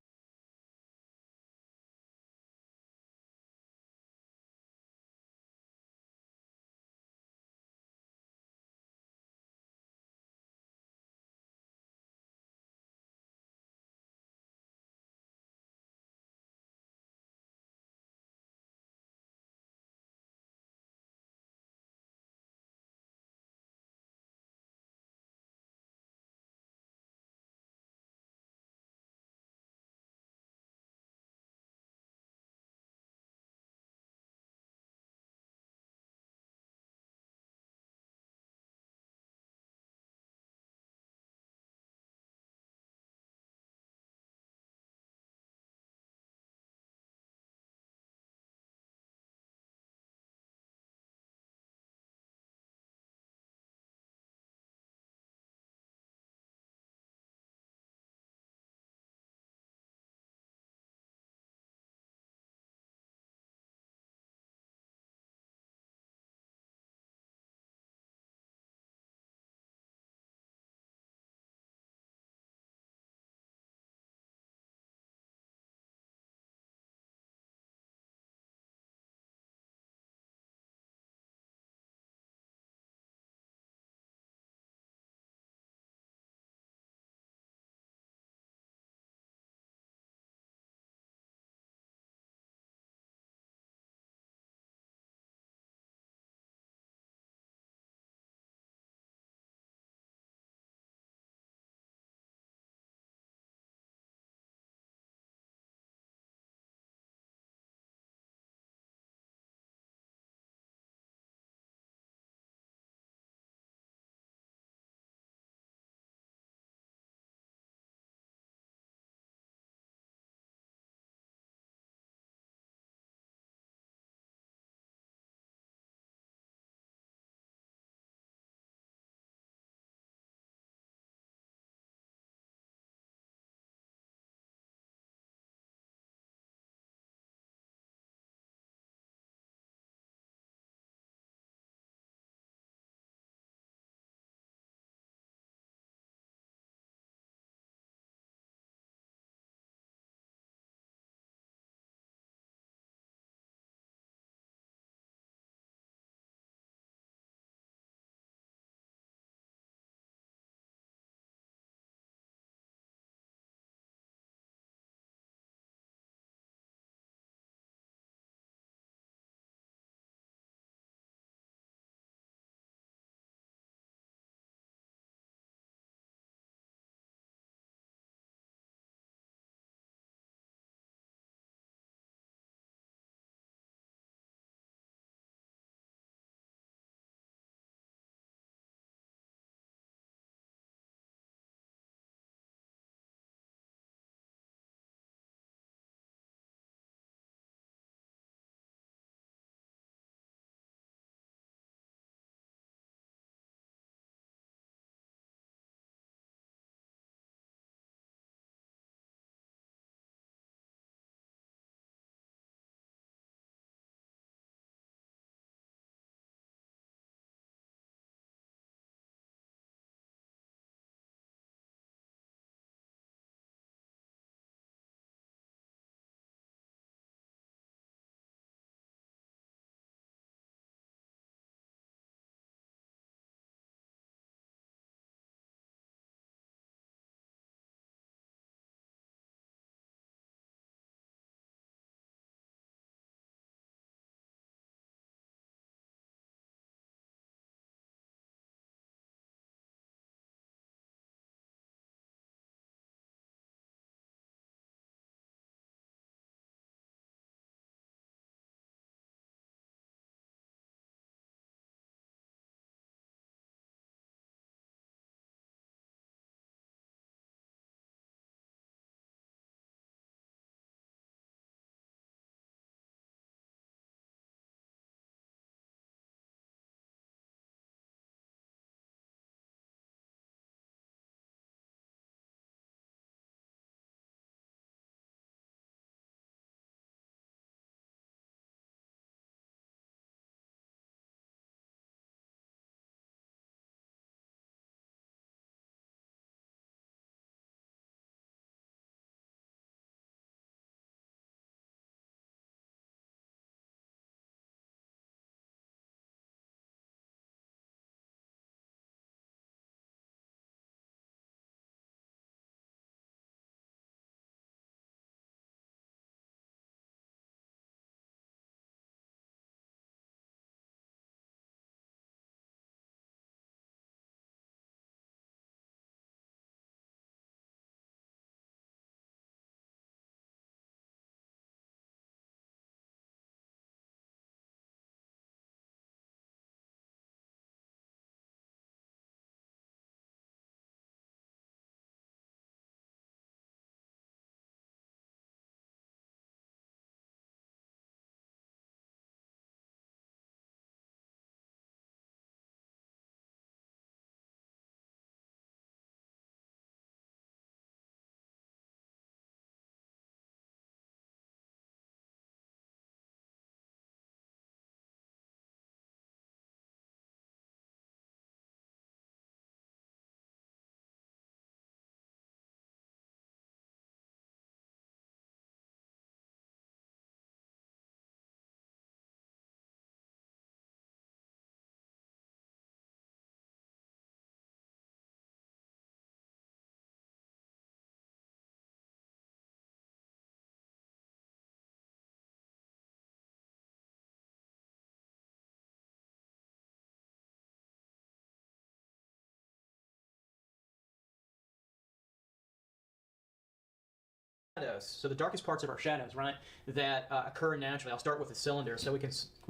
shadows. So the darkest parts of our shadows, right, that occur naturally. I'll start with the cylinder, so we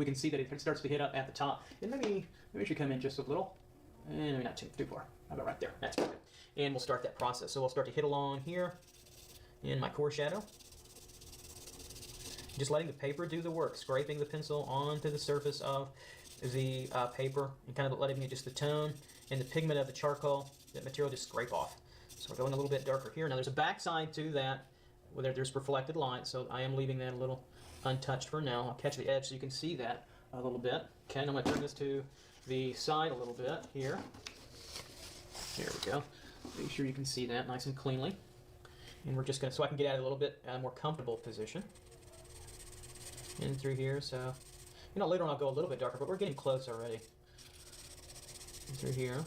can see that it starts to hit up at the top. And maybe we should come in just a little, and maybe not too far. How about right there? That's perfect. And we'll start that process. So we'll start to hit along here in my core shadow. Just letting the paper do the work, scraping the pencil onto the surface of the paper and kind of letting just the tone and the pigment of the charcoal, that material just scrape off. So we're going a little bit darker here. Now there's a backside to that where there's reflected light, so I am leaving that a little untouched for now. I'll catch the edge so you can see that a little bit. Okay, and I'm going to turn this to the side a little bit here. There we go. Make sure you can see that nice and cleanly. And we're just going to, so I can get at a little bit more comfortable position. In through here, so, you know, later on I'll go a little bit darker, but we're getting close already. In through here.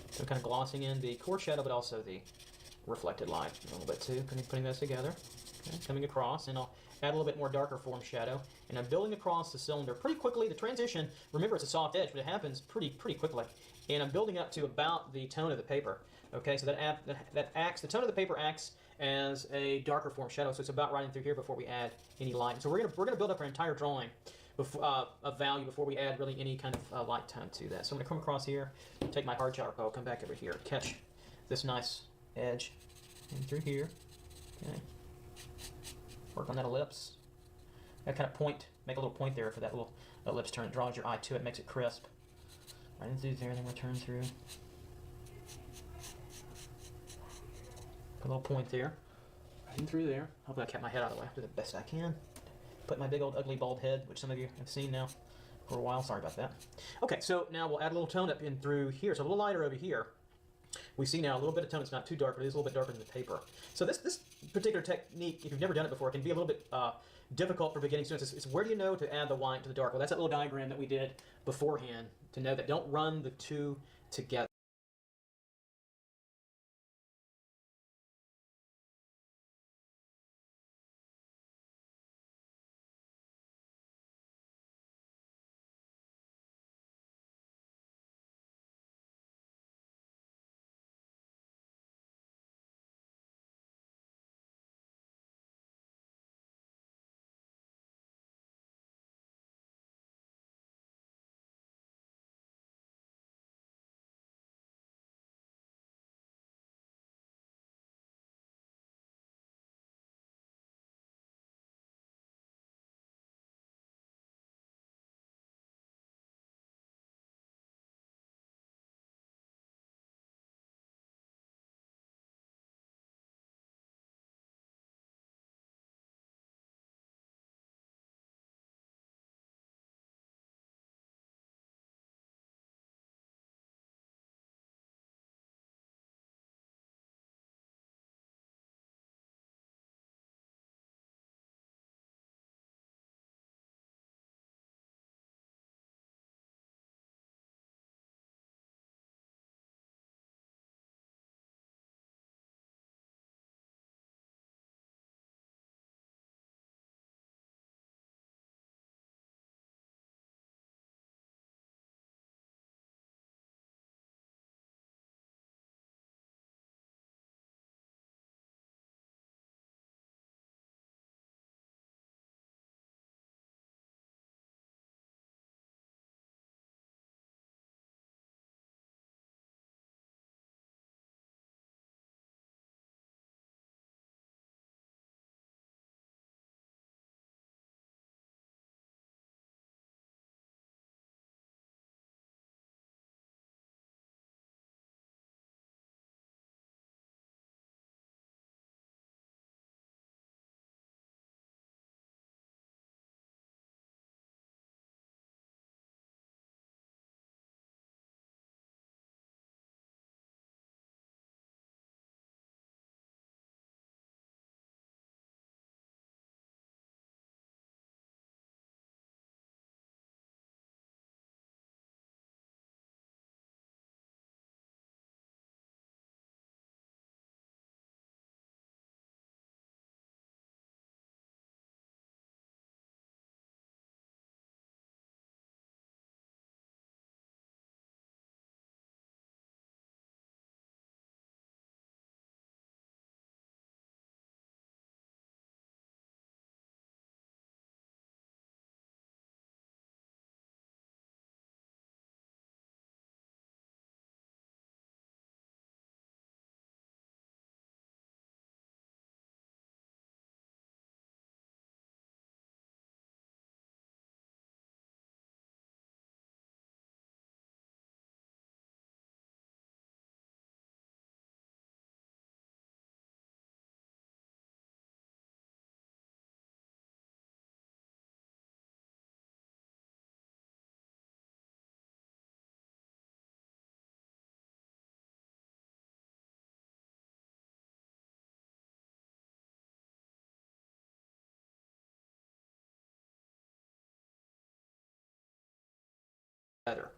So kind of glossing in the core shadow, but also the reflected light a little bit too, putting those together. Okay, coming across, and I'll add a little bit more darker form shadow. And I'm building across the cylinder pretty quickly. The transition, remember, it's a soft edge, but it happens pretty quickly. And I'm building up to about the tone of the paper. Okay, so the tone of the paper acts as a darker form shadow, so it's about right in through here before we add any light. So we're gonna build up our entire drawing of value before we add really any kind of light tone to that. So I'm gonna come across here, take my hard charcoal, come back over here, catch this nice edge in through here. Okay, work on that ellipse. That kind of point, make a little point there for that little ellipse turn. It draws your eye to it, makes it crisp. Right in through there, and then we'll turn through. A little point there, right in through there. Hopefully I kept my head out of the way. Do the best I can. Put my big old ugly bald head, which some of you have seen now for a while. Sorry about that. Okay, so now we'll add a little tone up in through here. So a little lighter over here. We see now a little bit of tone. It's not too dark, but it is a little bit darker than the paper. So this particular technique, if you've never done it before, can be a little bit difficult for beginning students. It's where do you know to add the white to the dark? Well, that's that little diagram that we did beforehand to know that don't run the two together.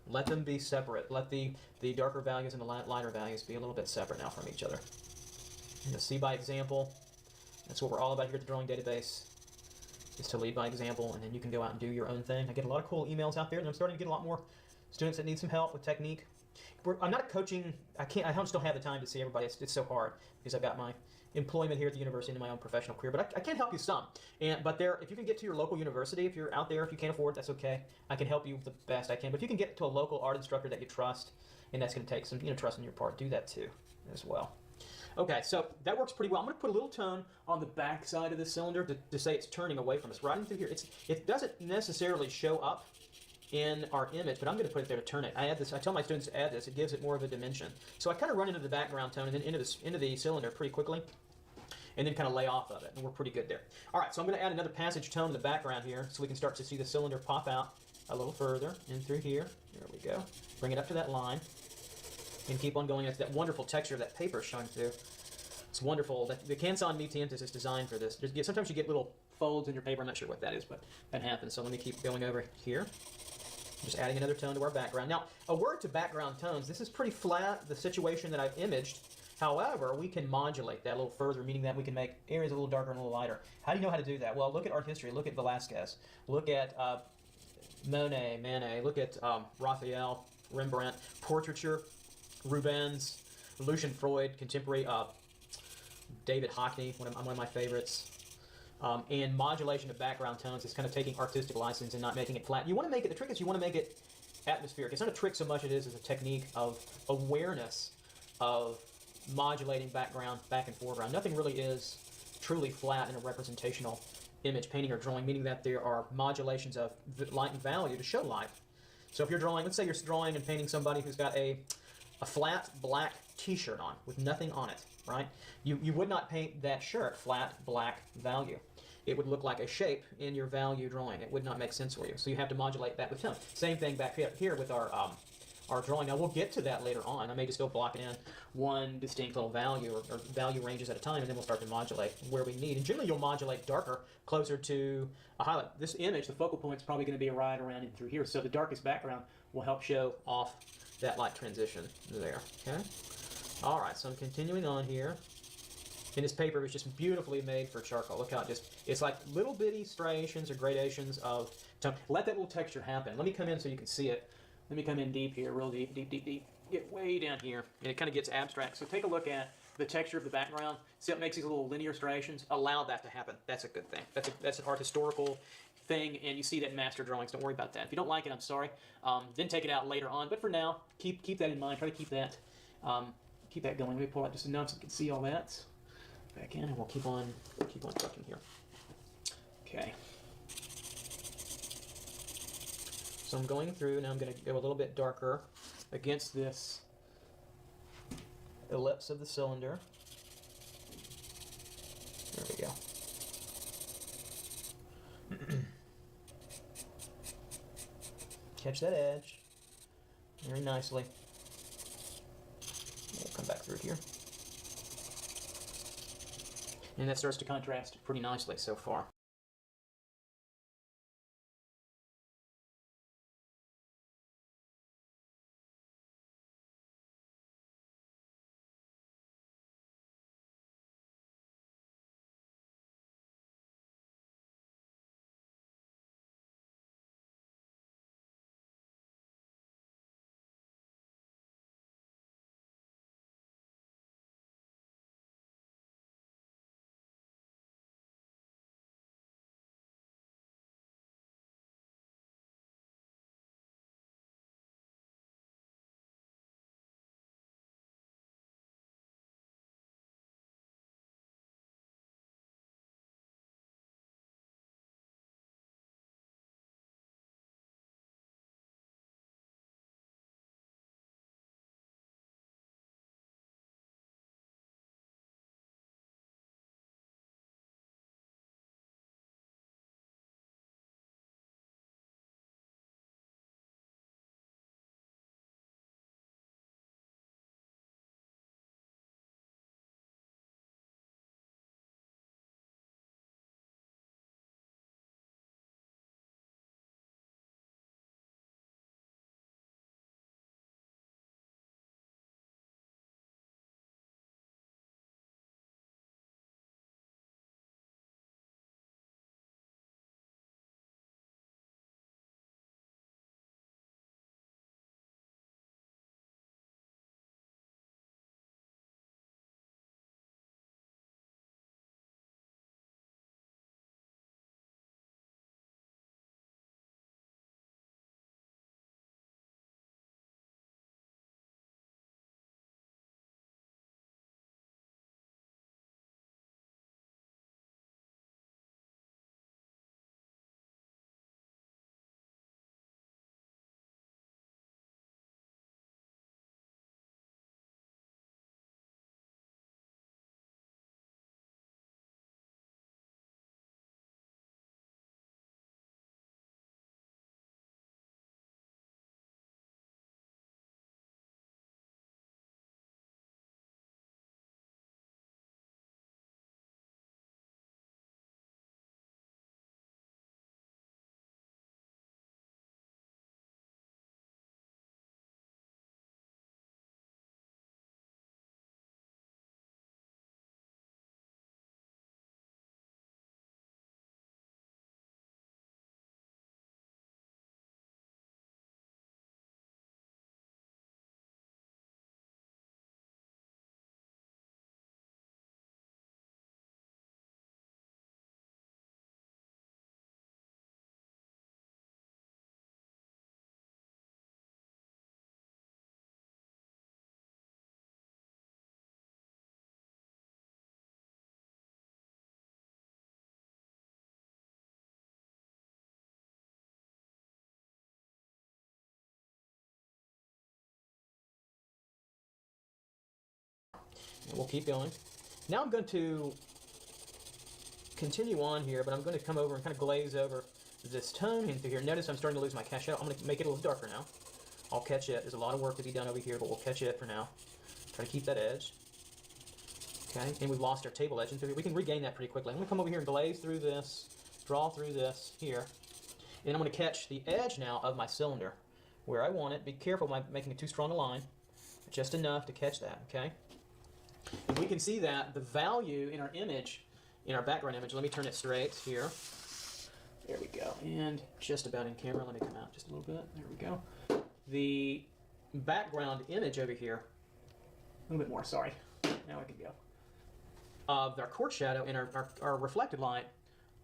Let them be separate. Let the darker values and the lighter values be a little bit separate now from each other. You'll see by example. That's what we're all about here at the Drawing Database, is to lead by example, and then you can go out and do your own thing. I get a lot of cool emails out there, and I'm starting to get a lot more students that need some help with technique. I'm not coaching. I just don't have the time to see everybody. It's so hard because I've got my employment here at the university and my own professional career. But I can help you some. But if you can get to your local university, if you're out there, if you can't afford it, that's okay. I can help you the best I can. But if you can get to a local art instructor that you trust, and that's going to take some trust on your part, do that too as well. Okay, so that works pretty well. I'm going to put a little tone on the back side of the cylinder to say it's turning away from us. Right through here, it doesn't necessarily show up in our image, but I'm going to put it there to turn it. I tell my students to add this. It gives it more of a dimension. So I kind of run into the background tone and then into the cylinder pretty quickly, and then kind of lay off of it, and we're pretty good there. All right, so I'm going to add another passage tone in the background here so we can start to see the cylinder pop out a little further in through here. There we go. Bring it up to that line. And keep on going. It's that wonderful texture that paper is showing through. It's wonderful. The Canson Mi-Tintes is designed for this. Sometimes you get little folds in your paper. I'm not sure what that is, but that happens. So let me keep going over here. Just adding another tone to our background. Now, a word to background tones. This is pretty flat, the situation that I've imaged. However, we can modulate that a little further, meaning that we can make areas a little darker and a little lighter. How do you know how to do that? Well, look at art history. Look at Velázquez. Look at Monet, Manet. Look at Raphael, Rembrandt, portraiture, Rubens, Lucian Freud, contemporary David Hockney, one of my favorites. And modulation of background tones is kind of taking artistic license and not making it flat. You want to make it, the trick is you want to make it atmospheric. It's not a trick so much as a technique of awareness of modulating background back and foreground. Nothing really is truly flat in a representational image, painting or drawing, meaning that there are modulations of light and value to show light. So if you're drawing, let's say you're drawing and painting somebody who's got a flat black t-shirt on with nothing on it, right? You would not paint that shirt flat black value. It would look like a shape in your value drawing. It would not make sense for you. So you have to modulate that with tone. Same thing back here with our drawing. Now we'll get to that later on. I may just go blocking in one distinct little value or value ranges at a time, and then we'll start to modulate where we need. And generally you'll modulate darker closer to a highlight. This image, the focal point is probably going to be right around in through here. So the darkest background will help show off that light transition there, okay? All right, so I'm continuing on here. And this paper is just beautifully made for charcoal. Look how it's like little bitty striations or gradations of tone. Let that little texture happen. Let me come in so you can see it. Let me come in deep here, real deep, deep, deep, deep. Get way down here, and it kind of gets abstract. So take a look at the texture of the background. See how it makes these little linear striations? Allow that to happen. That's a good thing. That's an art historical thing, and you see that in master drawings. Don't worry about that. If you don't like it, I'm sorry. Then take it out later on. But for now, keep that in mind. Try to keep that going. Let me pull out just enough so you can see all that. Back in, and we'll keep on trucking here. Okay. So I'm going through. Now I'm going to go a little bit darker against this ellipse of the cylinder. There we go. Catch that edge very nicely. We'll come back through here. And that starts to contrast pretty nicely so far. we'll keep going. Now I'm going to continue on here, but I'm going to come over and kind of glaze over this tone into here. Notice I'm starting to lose my cachet. I'm going to make it a little darker now. I'll catch it. There's a lot of work to be done over here, but we'll catch it for now. Try to keep that edge. Okay, and we've lost our table edge. And we can regain that pretty quickly. I'm going to come over here and glaze through this, draw through this here. And I'm going to catch the edge now of my cylinder where I want it. Be careful by making it too strong a line. Just enough to catch that, okay? And we can see that the value in our image, in our background image, let me turn it straight here. There we go. And just about in camera. Let me come out just a little bit. There we go. The background image over here, a little bit more, sorry. Now I can go. Our quartz shadow and our reflected light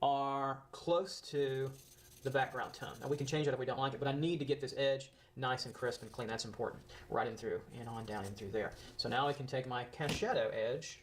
are close to the background tone. Now we can change it if we don't like it, but I need to get this edge nice and crisp and clean. That's important. Right in through and on down in through there. So now I can take my cast shadow edge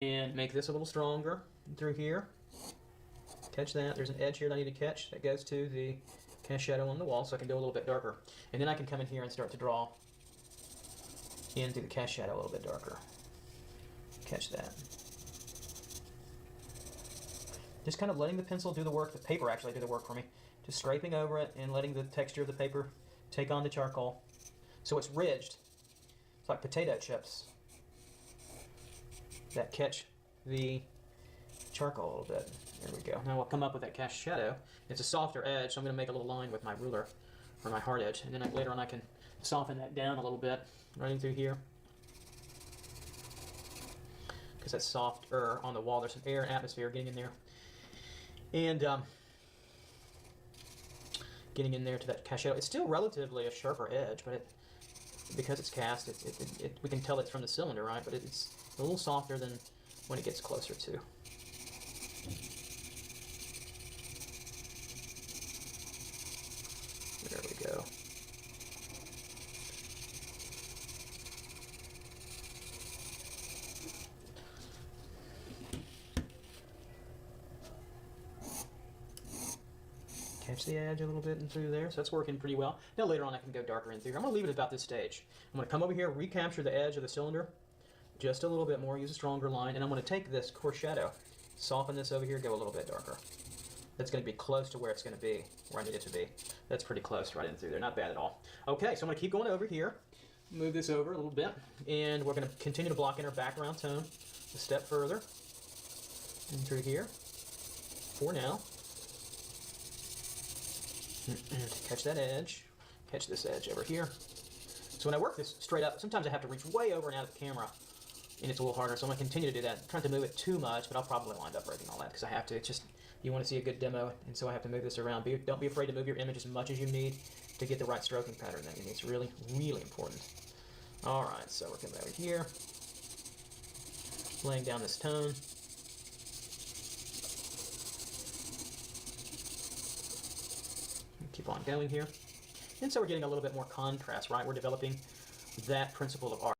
And make this a little stronger through here. Catch that. There's an edge here that I need to catch that goes to the cast shadow on the wall, so I can go a little bit darker. And then I can come in here and start to draw into the cast shadow a little bit darker. Catch that. Just kind of letting the pencil do the work, the paper actually do the work for me. Just scraping over it and letting the texture of the paper take on the charcoal. So it's ridged. It's like potato chips that catch the charcoal a little bit. There we go. Now we'll come up with that cast shadow. It's a softer edge, so I'm going to make a little line with my ruler, or my hard edge, and then later on I can soften that down a little bit, running through here. Because that's softer on the wall. There's some air and atmosphere getting in there. And getting in there to that cast shadow. It's still relatively a sharper edge, but because it's cast, we can tell it's from the cylinder, right? But it's a little softer than when it gets closer to. There we go. Catch the edge a little bit in through there, so that's working pretty well. Now later on I can go darker in through here. I'm going to leave it about this stage. I'm going to come over here, recapture the edge of the cylinder just a little bit more, use a stronger line, and I'm going to take this coarse shadow, soften this over here, go a little bit darker. That's going to be close to where it's going to be, where I need it to be. That's pretty close right in through there, not bad at all. Okay, so I'm going to keep going over here, move this over a little bit, and we're going to continue to block in our background tone a step further, in through here, for now. Catch that edge, catch this edge over here. So when I work this straight up, sometimes I have to reach way over and out of the camera, and it's a little harder, so I'm going to continue to do that. I'm trying to move it too much, but I'll probably wind up breaking all that, because I have to. It's just, you want to see a good demo, and so I have to move this around. Don't be afraid to move your image as much as you need to get the right stroking pattern that you need. It's really, really important. Alright, so we're coming over here, laying down this tone. Keep on going here. And so we're getting a little bit more contrast, right? We're developing that principle of art.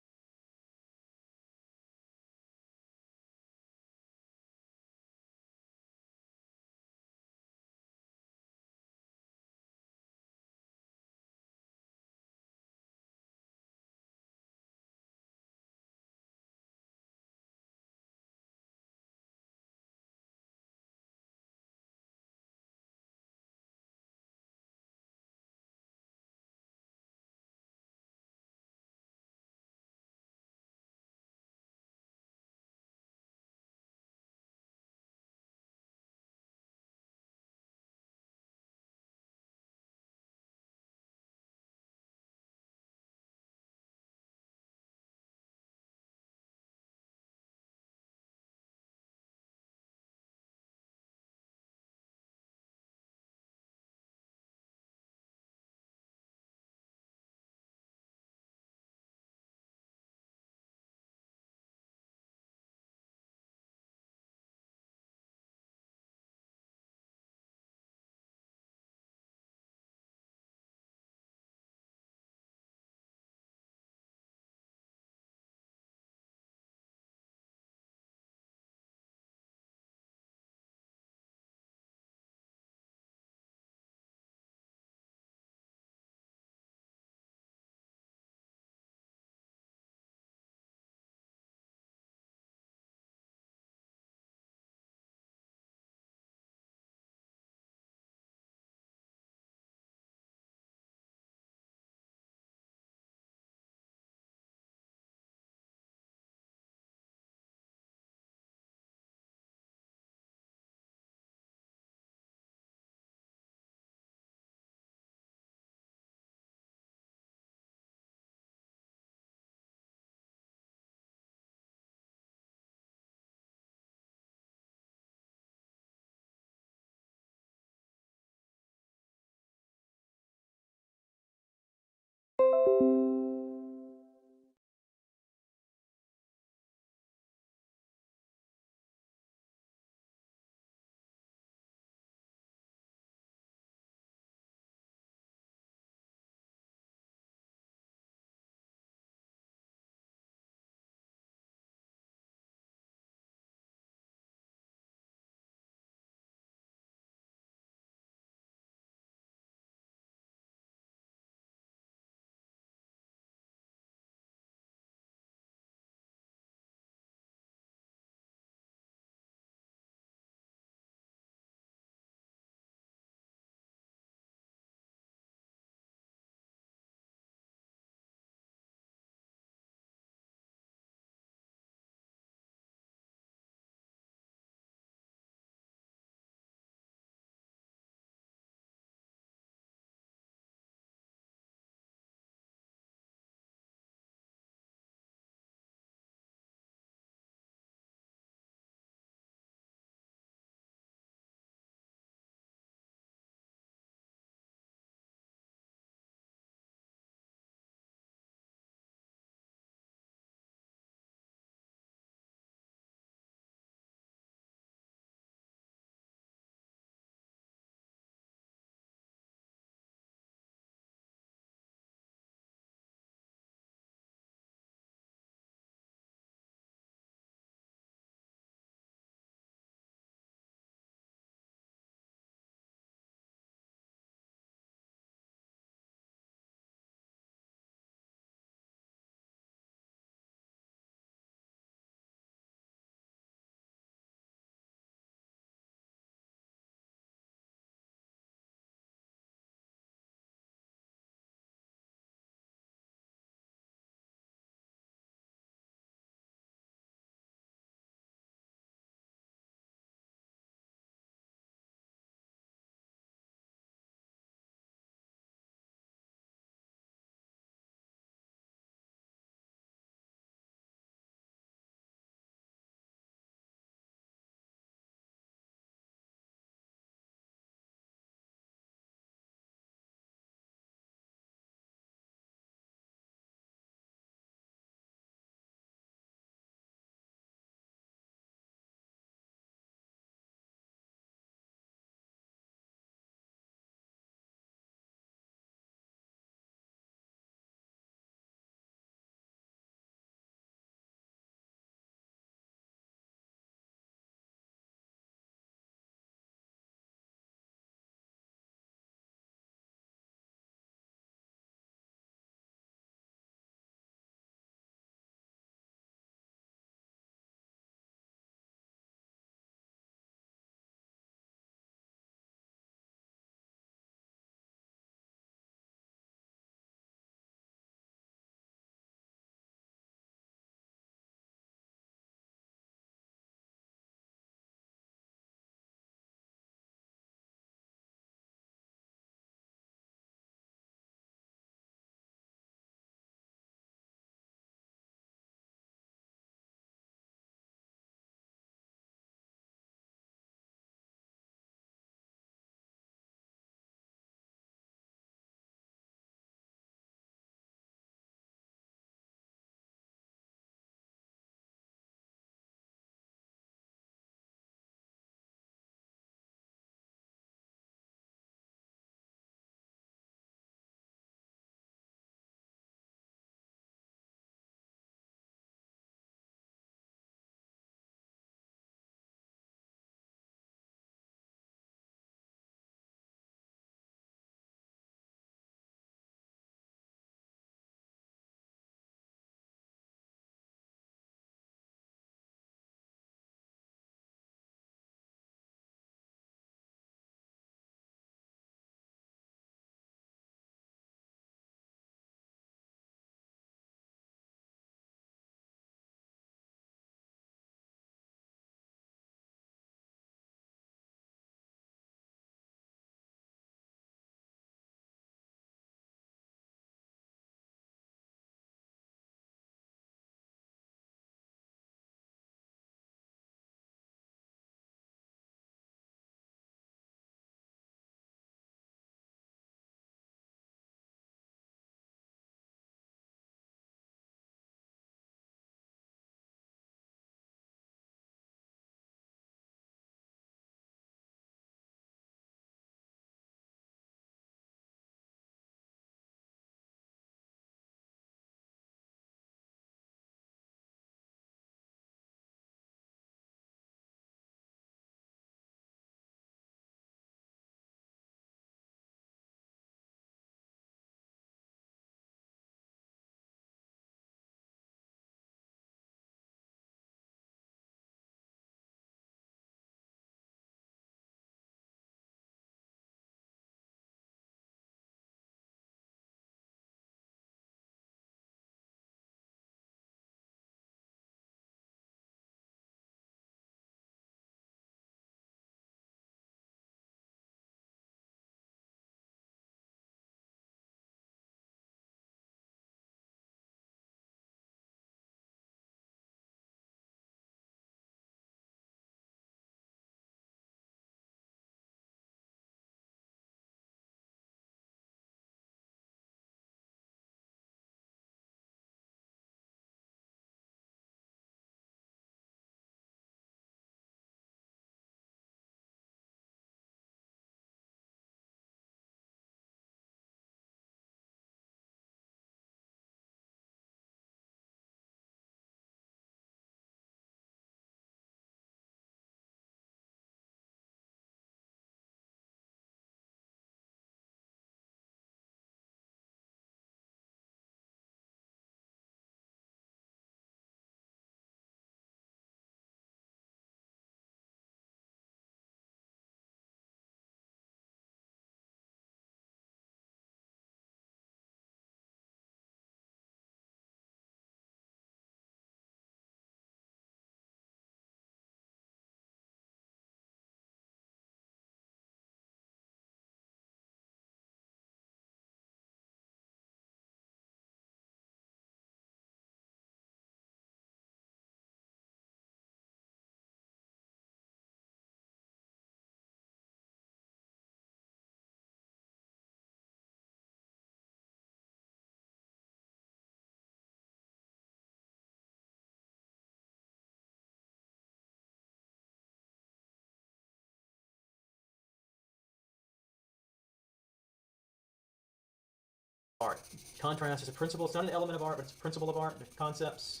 art. Contrast is a principle. It's not an element of art, but it's a principle of art. There's concepts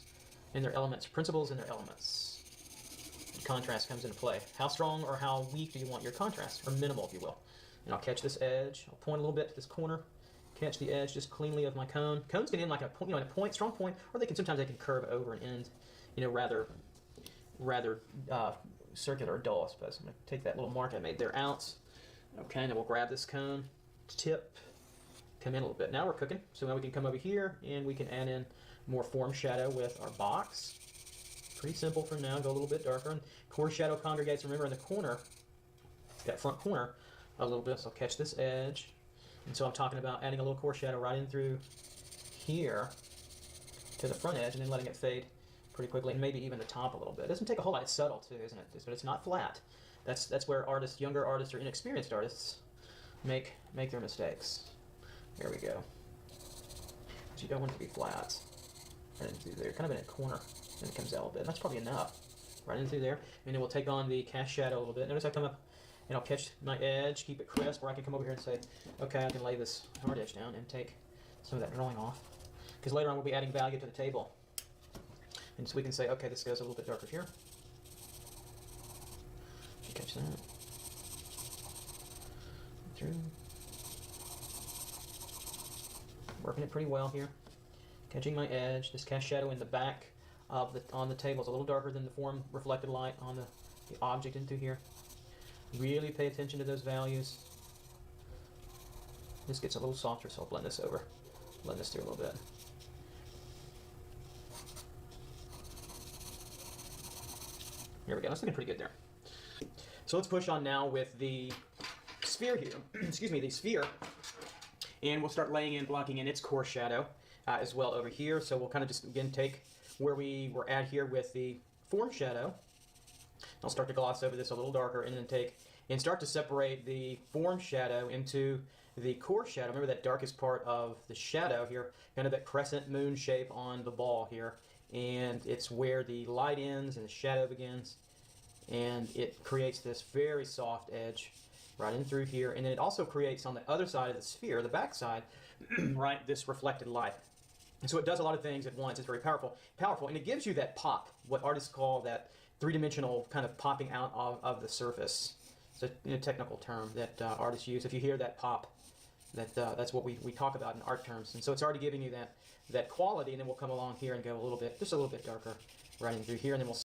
and their elements, principles and their elements. And contrast comes into play. How strong or how weak do you want your contrast, or minimal, if you will? And I'll catch this edge. I'll point a little bit to this corner. Catch the edge just cleanly of my cone. Cones can end like a point, in a point, strong point, or sometimes they can curve over and end, rather circular or dull, I suppose. I'm gonna take that little mark I made there out. Okay, and then we'll grab this cone tip, come in a little bit. Now we're cooking. So now we can come over here and we can add in more form shadow with our box. Pretty simple for now. Go a little bit darker. And core shadow congregates, remember, in the corner, that front corner, a little bit. So I'll catch this edge. And so I'm talking about adding a little core shadow right in through here to the front edge and then letting it fade pretty quickly, and maybe even the top a little bit. It doesn't take a whole lot. It's subtle too, isn't it? But it's not flat. That's where artists, younger artists or inexperienced artists make their mistakes. There we go. But you don't want it to be flat. Right in through there, kind of in a corner, and it comes out a little bit. That's probably enough. Right in through there, and then we'll take on the cast shadow a little bit. Notice I come up and I'll catch my edge, keep it crisp, or I can come over here and say, okay, I can lay this hard edge down and take some of that drawing off. Because later on we'll be adding value to the table. And so we can say, okay, this goes a little bit darker here. Catch that. Through. Working it pretty well here. Catching my edge. This cast shadow in the back of on the table is a little darker than the form reflected light on the object into here. Really pay attention to those values. This gets a little softer, so I'll blend this over. Blend this through a little bit. Here we go. That's looking pretty good there. So let's push on now with the sphere here. Excuse me, the sphere. And we'll start laying in, blocking in its core shadow as well over here. So we'll kind of just, again, take where we were at here with the form shadow. I'll start to gloss over this a little darker and then take and start to separate the form shadow into the core shadow. Remember that darkest part of the shadow here, kind of that crescent moon shape on the ball here. And it's where the light ends and the shadow begins. And it creates this very soft edge right in through here. And then it also creates on the other side of the sphere, the back side, right, this reflected light. And so it does a lot of things at once. It's very powerful, and it gives you that pop, what artists call that three-dimensional kind of popping out of the surface. It's a technical term that artists use. If you hear that pop, that's what we talk about in art terms. And so it's already giving you that quality, and then we'll come along here and go just a little bit darker right in through here, and then we'll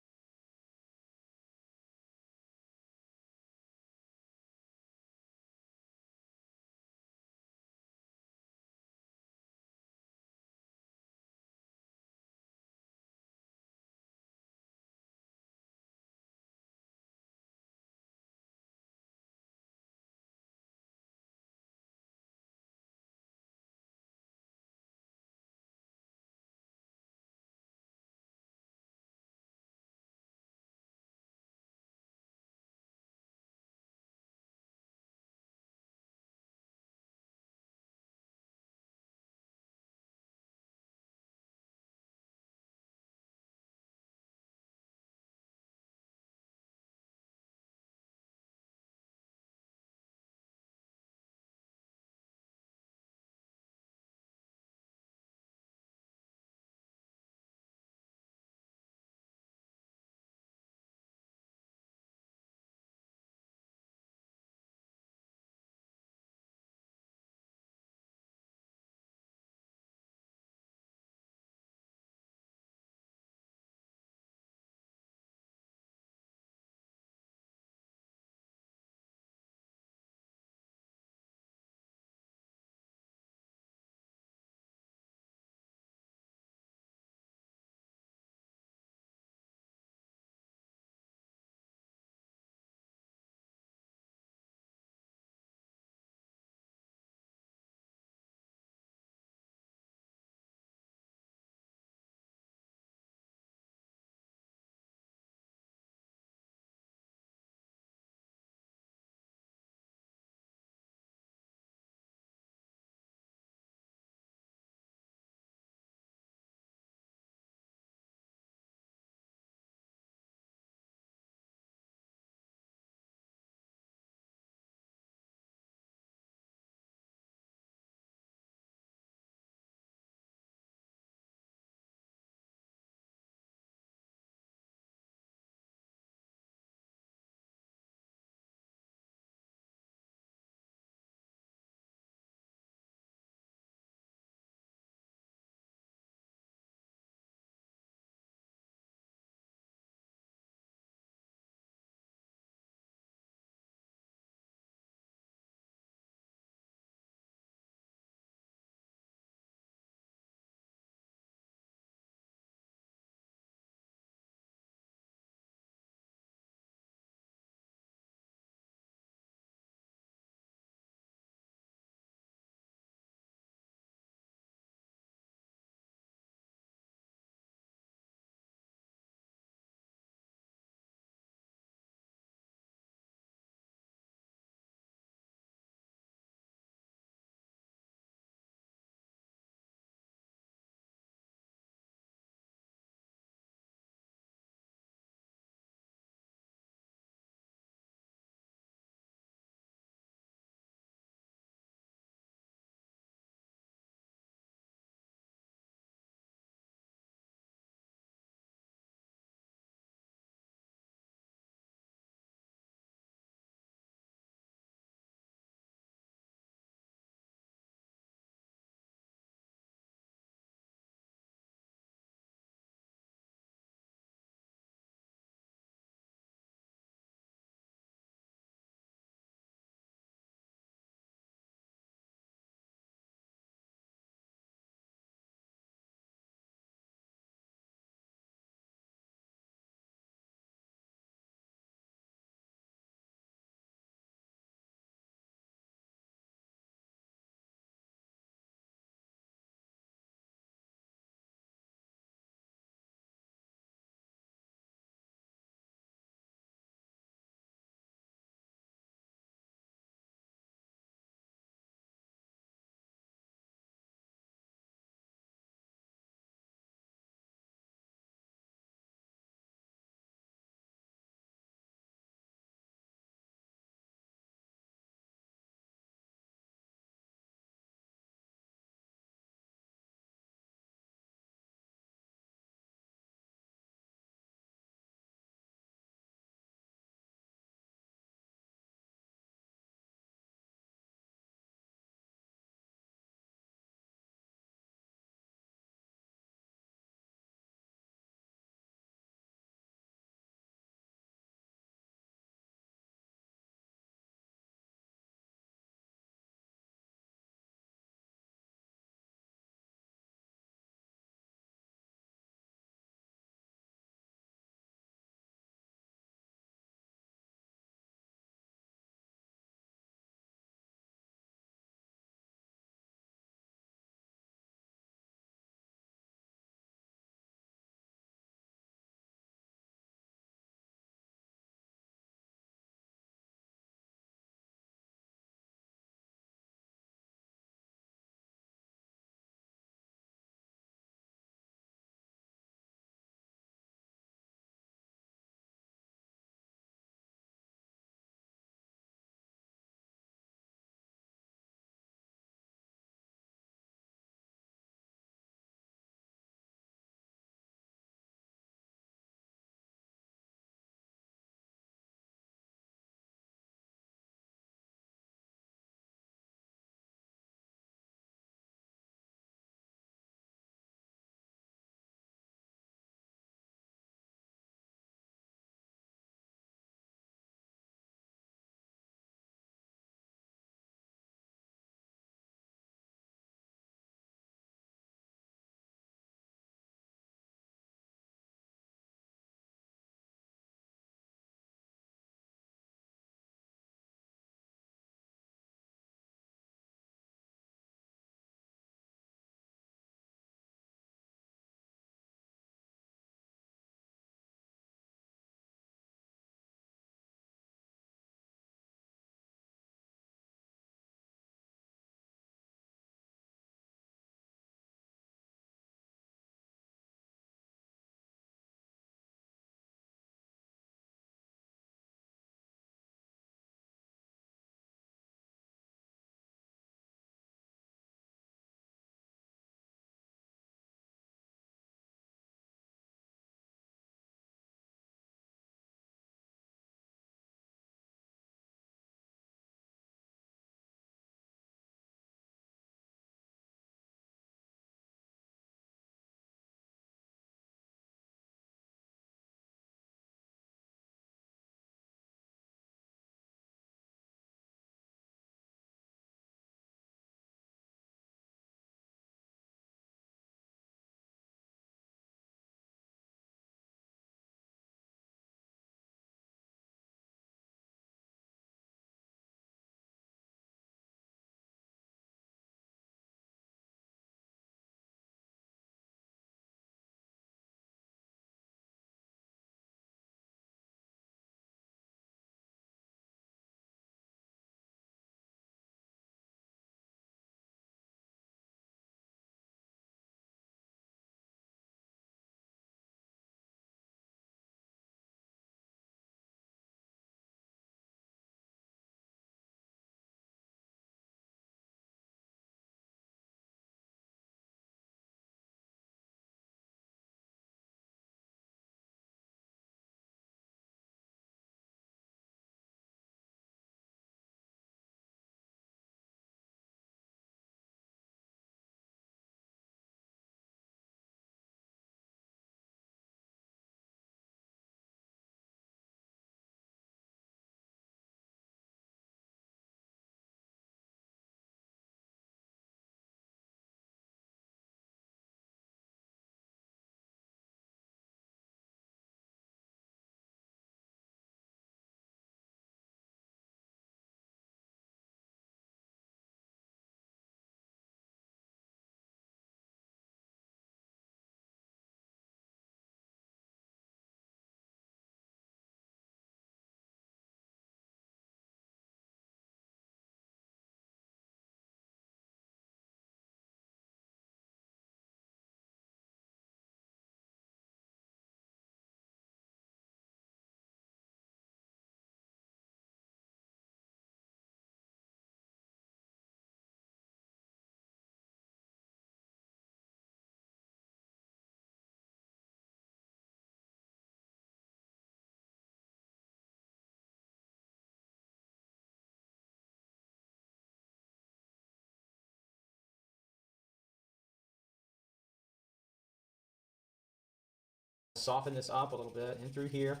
soften this up a little bit in through here,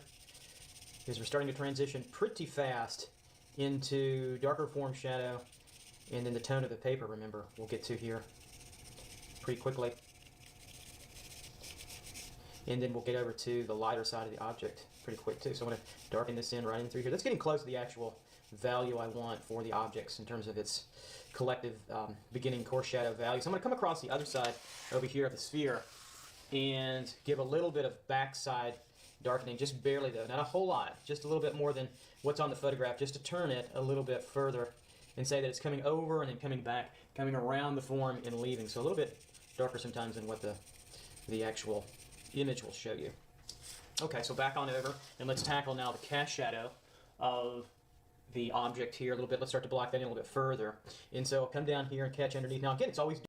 because we're starting to transition pretty fast into darker form shadow, and then the tone of the paper, remember, we'll get to here pretty quickly. And then we'll get over to the lighter side of the object pretty quick too. So I'm going to darken this in right in through here. That's getting close to the actual value I want for the objects in terms of its collective beginning core shadow value. So I'm going to come across the other side over here of the sphere and give a little bit of backside darkening, just barely though, not a whole lot, just a little bit more than what's on the photograph, just to turn it a little bit further and say that it's coming over and then coming back, coming around the form and leaving. So a little bit darker sometimes than what the actual image will show you. Okay, so back on over, and let's tackle now the cast shadow of the object here a little bit. Let's start to block that in a little bit further. And so I'll come down here and catch underneath. Now again, it's always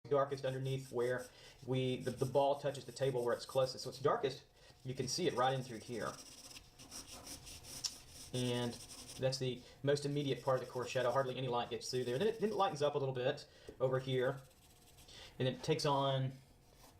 darkest underneath where the ball touches the table where it's closest. So it's darkest, you can see it right in through here. And that's the most immediate part of the core shadow. Hardly any light gets through there. Then it lightens up a little bit over here. And it takes on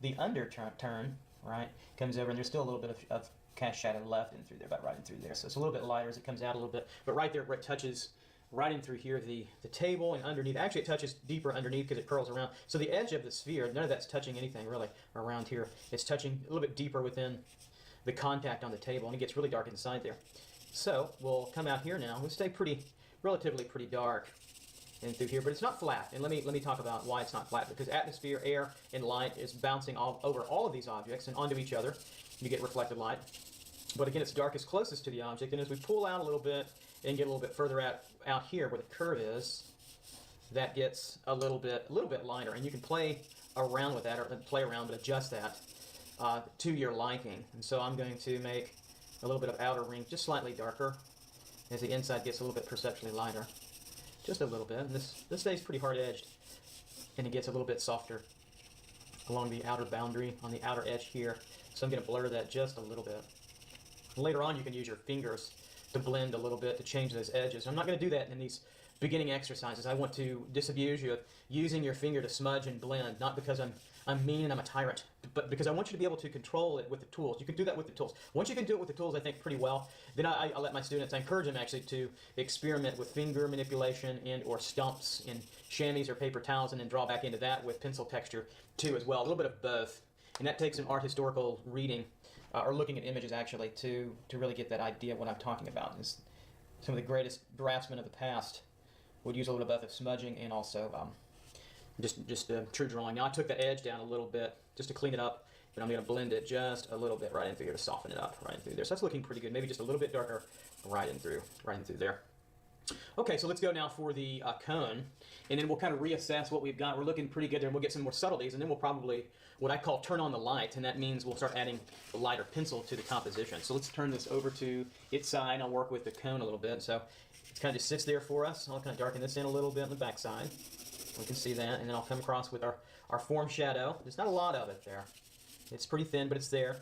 the underturn, right? Comes over, and there's still a little bit of cast shadow left in through there, about right in through there. So it's a little bit lighter as it comes out a little bit. But right there where it touches right in through here, the table and underneath. Actually, it touches deeper underneath because it curls around. So the edge of the sphere, none of that's touching anything really around here. It's touching a little bit deeper within the contact on the table, and it gets really dark inside there. So we'll come out here now. We'll stay relatively pretty dark in through here, but it's not flat. And let me talk about why it's not flat. Because atmosphere, air, and light is bouncing over all of these objects and onto each other. You get reflected light. But again, it's darkest closest to the object, and as we pull out a little bit and get a little bit further out here where the curve is, that gets a little bit lighter, and you can play around with that, or play around, but adjust that to your liking. And so I'm going to make a little bit of outer ring just slightly darker as the inside gets a little bit perceptually lighter, just a little bit. And this stays pretty hard edged, and it gets a little bit softer along the outer boundary on the outer edge here. So I'm going to blur that just a little bit. Later on, you can use your fingers to blend a little bit to change those edges. I'm not going to do that in these beginning exercises. I want to disabuse you of using your finger to smudge and blend, not because I'm mean and I'm a tyrant, but because I want you to be able to control it with the tools. You can do that with the tools. Once you can do it with the tools, I think, pretty well, then I let my students, I encourage them actually to experiment with finger manipulation and or stumps in chamois or paper towels, and then draw back into that with pencil texture too as well. A little bit of both. And that takes some art historical reading, or looking at images actually, to really get that idea of what I'm talking about. Is some of the greatest draftsmen of the past would use a little bit of smudging and also just true drawing. Now I took the edge down a little bit just to clean it up, but I'm going to blend it just a little bit right in through here to soften it up right in through there. So that's looking pretty good. Maybe just a little bit darker right in through there. Okay, so let's go now for the cone, and then we'll kind of reassess what we've got. We're looking pretty good there, and we'll get some more subtleties, and then we'll probably, what I call, turn on the light, and that means we'll start adding the lighter pencil to the composition. So let's turn this over to its side. I'll work with the cone a little bit. So it kind of just sits there for us. I'll kind of darken this in a little bit on the back side. We can see that, and then I'll come across with our form shadow. There's not a lot of it there. It's pretty thin, but it's there.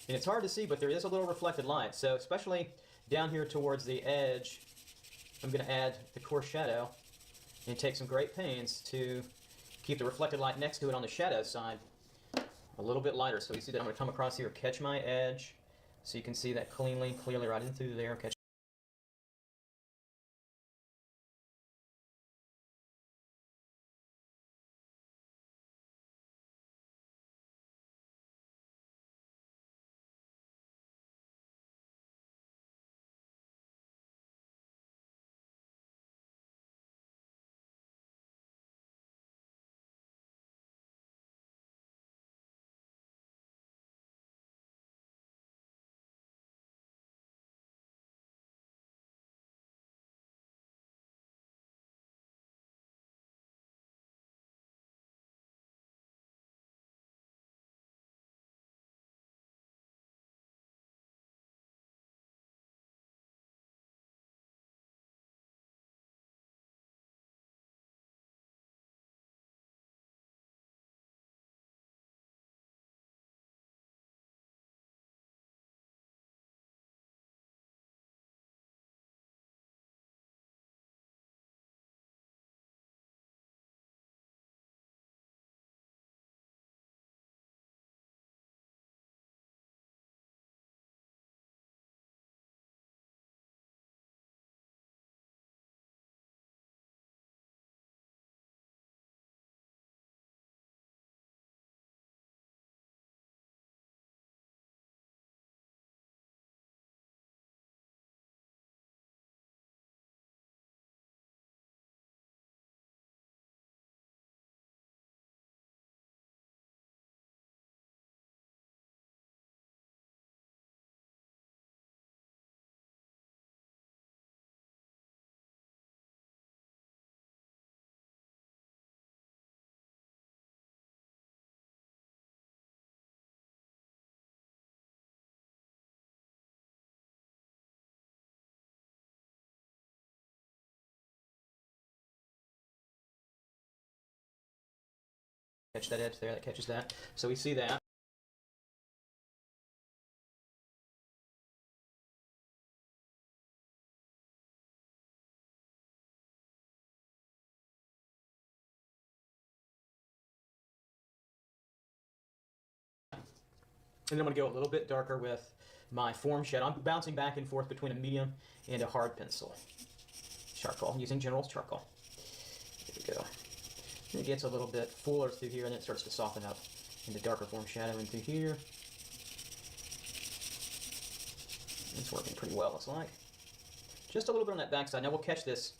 And it's hard to see, but there is a little reflected light. So especially down here towards the edge, I'm going to add the coarse shadow and take some great pains to keep the reflected light next to it on the shadow side a little bit lighter. So you see that I'm going to come across here, catch my edge, so you can see that clearly right in through there. Catch Catch that edge there, that catches that. So we see that. And then I'm going to go a little bit darker with my form shadow. I'm bouncing back and forth between a medium and a hard pencil. Charcoal. I'm using General's charcoal. There we go. And it gets a little bit fuller through here, and then it starts to soften up into darker form shadow into here. It's working pretty well, looks like. Just a little bit on that backside. Now we'll catch this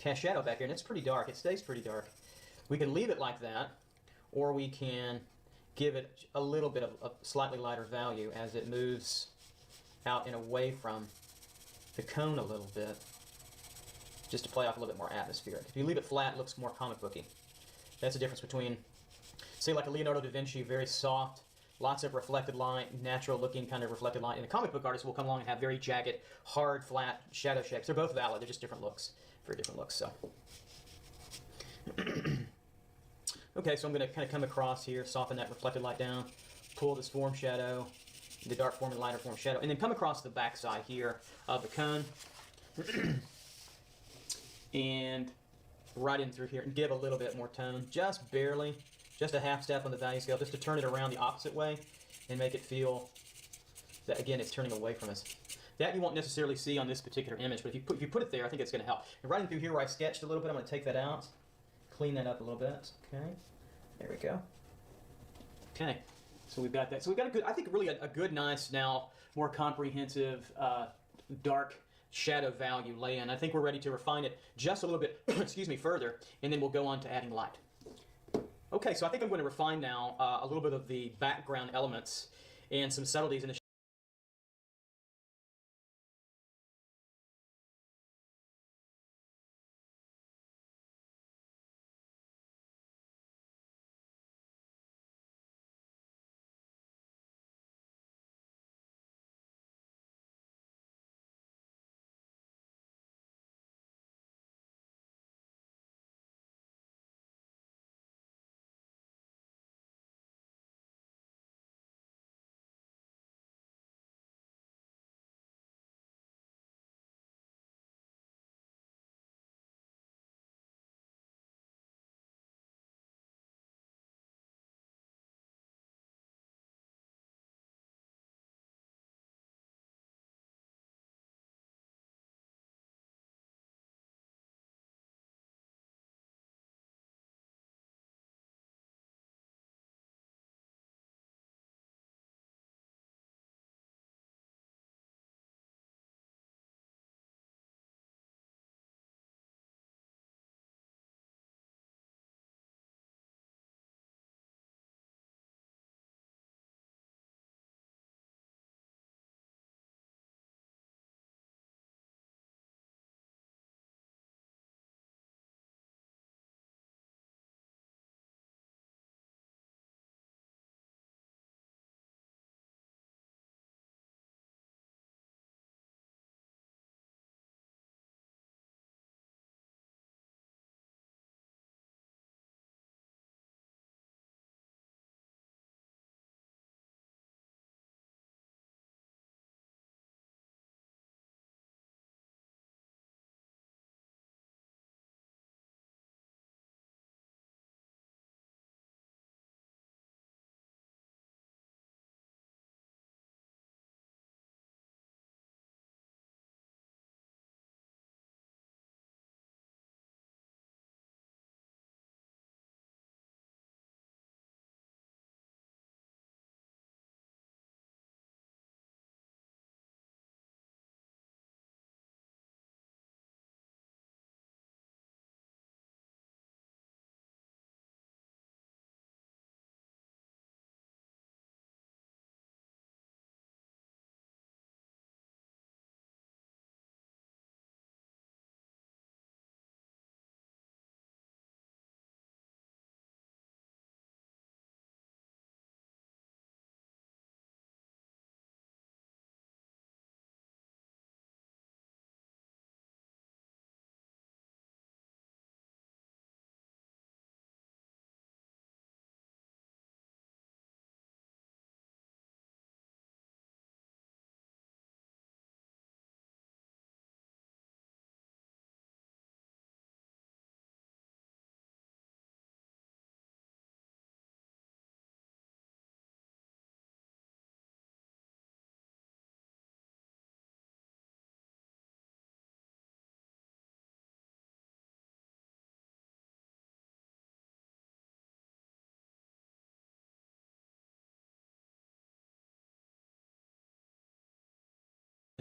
cast shadow back here, and it's pretty dark. It stays pretty dark. We can leave it like that, or we can give it a little bit of a slightly lighter value as it moves out and away from the cone a little bit, just to play off a little bit more atmospheric. If you leave it flat, it looks more comic booky. That's the difference between, say, like a Leonardo da Vinci, very soft, lots of reflected light, natural looking kind of reflected light, and the comic book artist will come along and have very jagged, hard, flat shadow shapes. They're both valid, they're just different looks, very different looks. So. Okay, so I'm going to kind of come across here, soften that reflected light down, pull this form shadow, the dark form and lighter form shadow, and then come across the back side here of the cone, and right in through here, and give a little bit more tone, just barely, just a half step on the value scale, just to turn it around the opposite way and make it feel that, again, it's turning away from us. That you won't necessarily see on this particular image, but if you put it there, I think it's going to help. And right in through here where I sketched a little bit, I'm going to take that out. Clean that up a little bit. Okay, there we go. Okay, so we've got that. So we've got a good, I think, really a good, nice, now more comprehensive, dark shadow value lay-in. I think we're ready to refine it just a little bit, excuse me, further, and then we'll go on to adding light. Okay, so I think I'm going to refine now a little bit of the background elements and some subtleties in the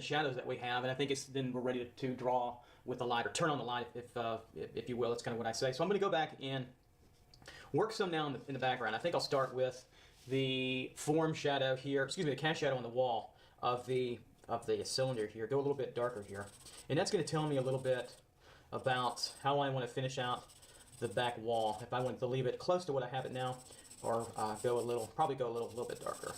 shadows that we have, and I think then we're ready to draw with the light, or turn on the light, if you will. That's kind of what I say. So I'm going to go back and work some now in the background. I think I'll start with the form shadow here, excuse me, the cast shadow on the wall of the cylinder here. Go a little bit darker here. And that's going to tell me a little bit about how I want to finish out the back wall. If I want to leave it close to what I have it now, or probably go a little bit darker.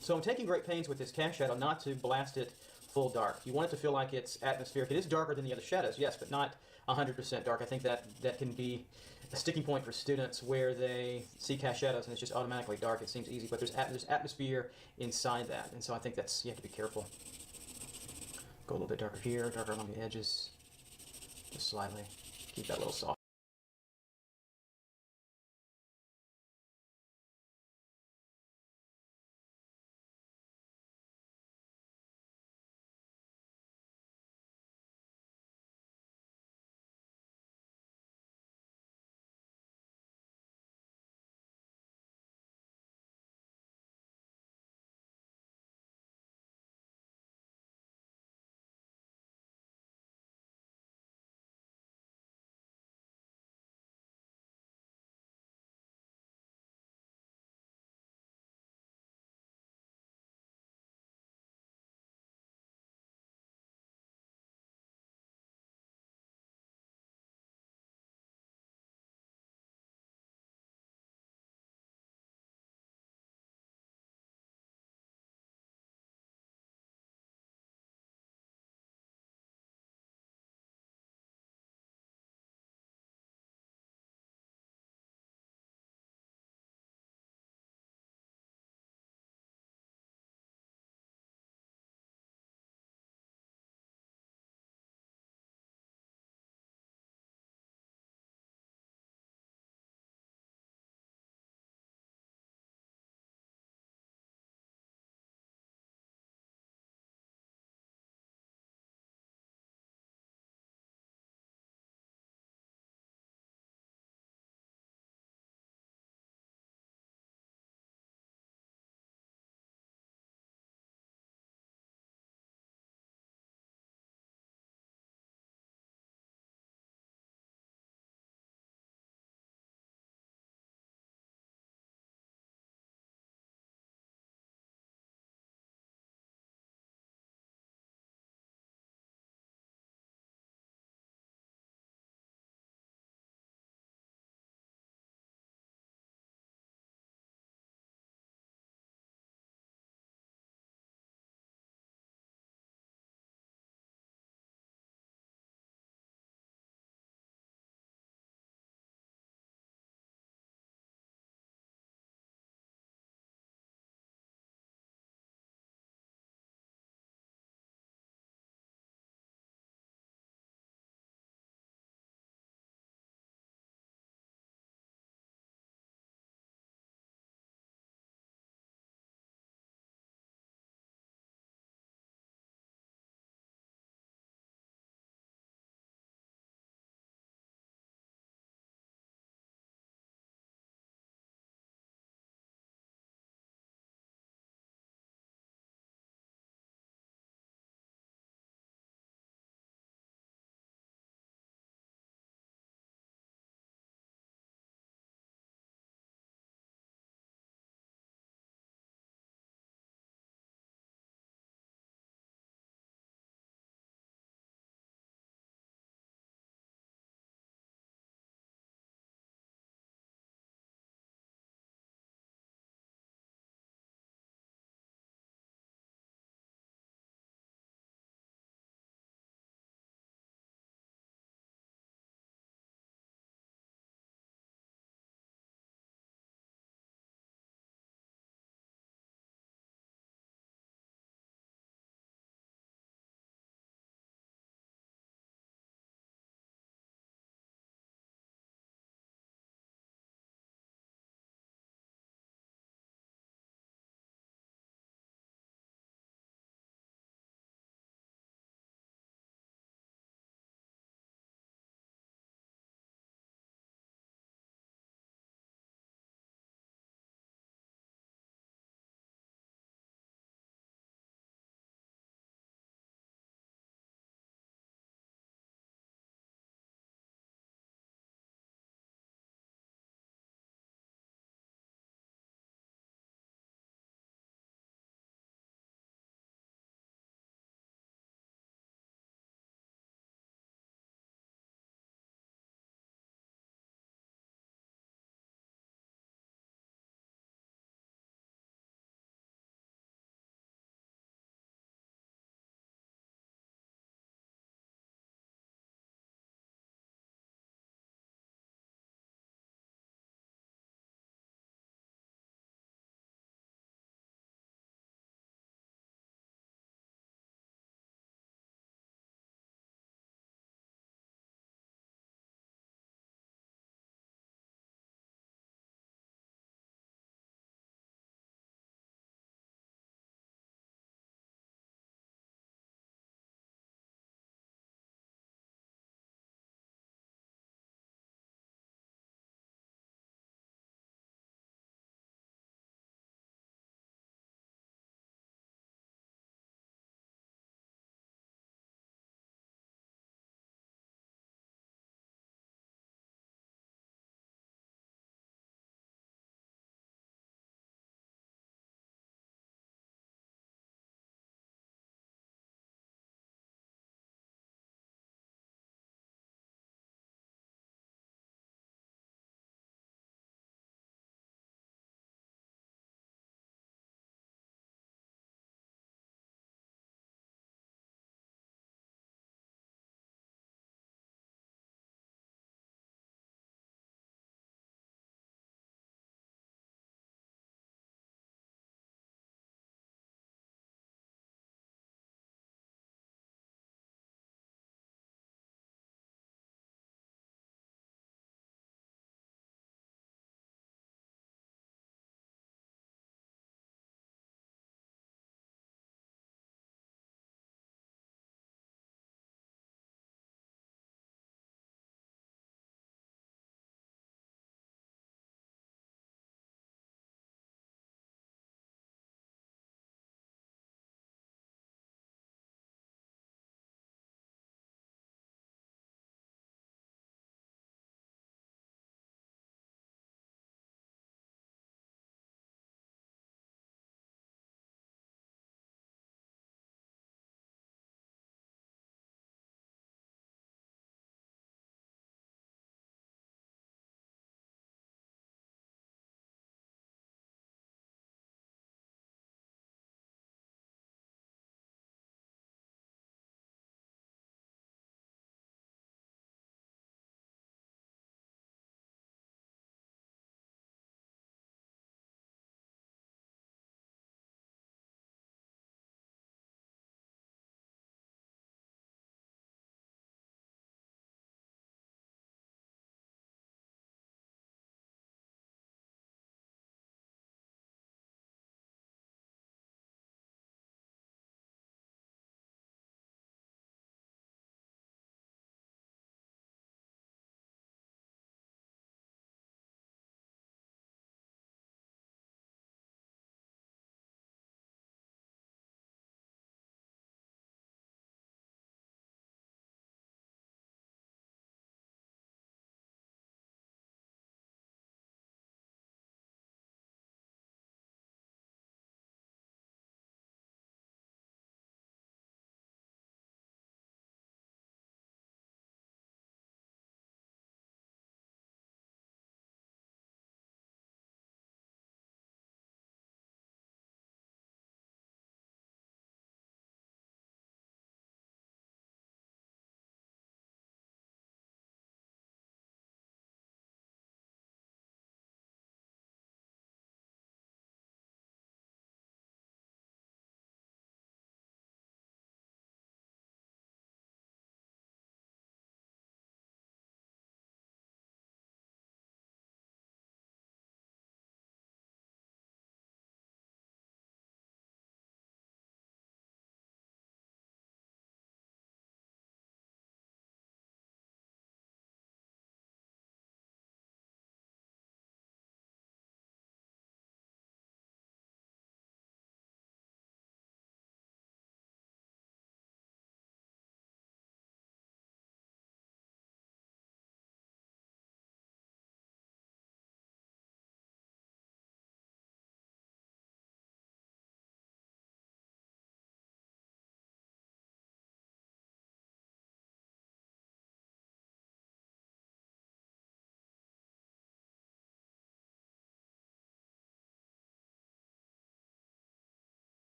So I'm taking great pains with this cast shadow not to blast it full dark. You want it to feel like it's atmospheric. It is darker than the other shadows, yes, but not 100% dark. I think that can be a sticking point for students where they see cast shadows and it's just automatically dark. It seems easy, but there's atmosphere inside that, and so I think you have to be careful. Go a little bit darker here, darker along the edges, just slightly. Keep that a little soft.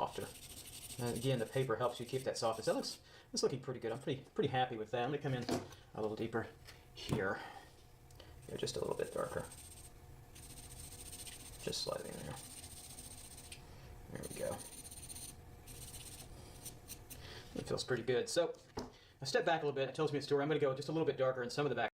softer. And again, the paper helps you keep that softness. It's looking pretty good. I'm pretty happy with that. Let me come in a little deeper here. Yeah, just a little bit darker. Just slightly there. There we go. It feels pretty good. So I step back a little bit. It tells me a story. I'm going to go just a little bit darker in some of the back.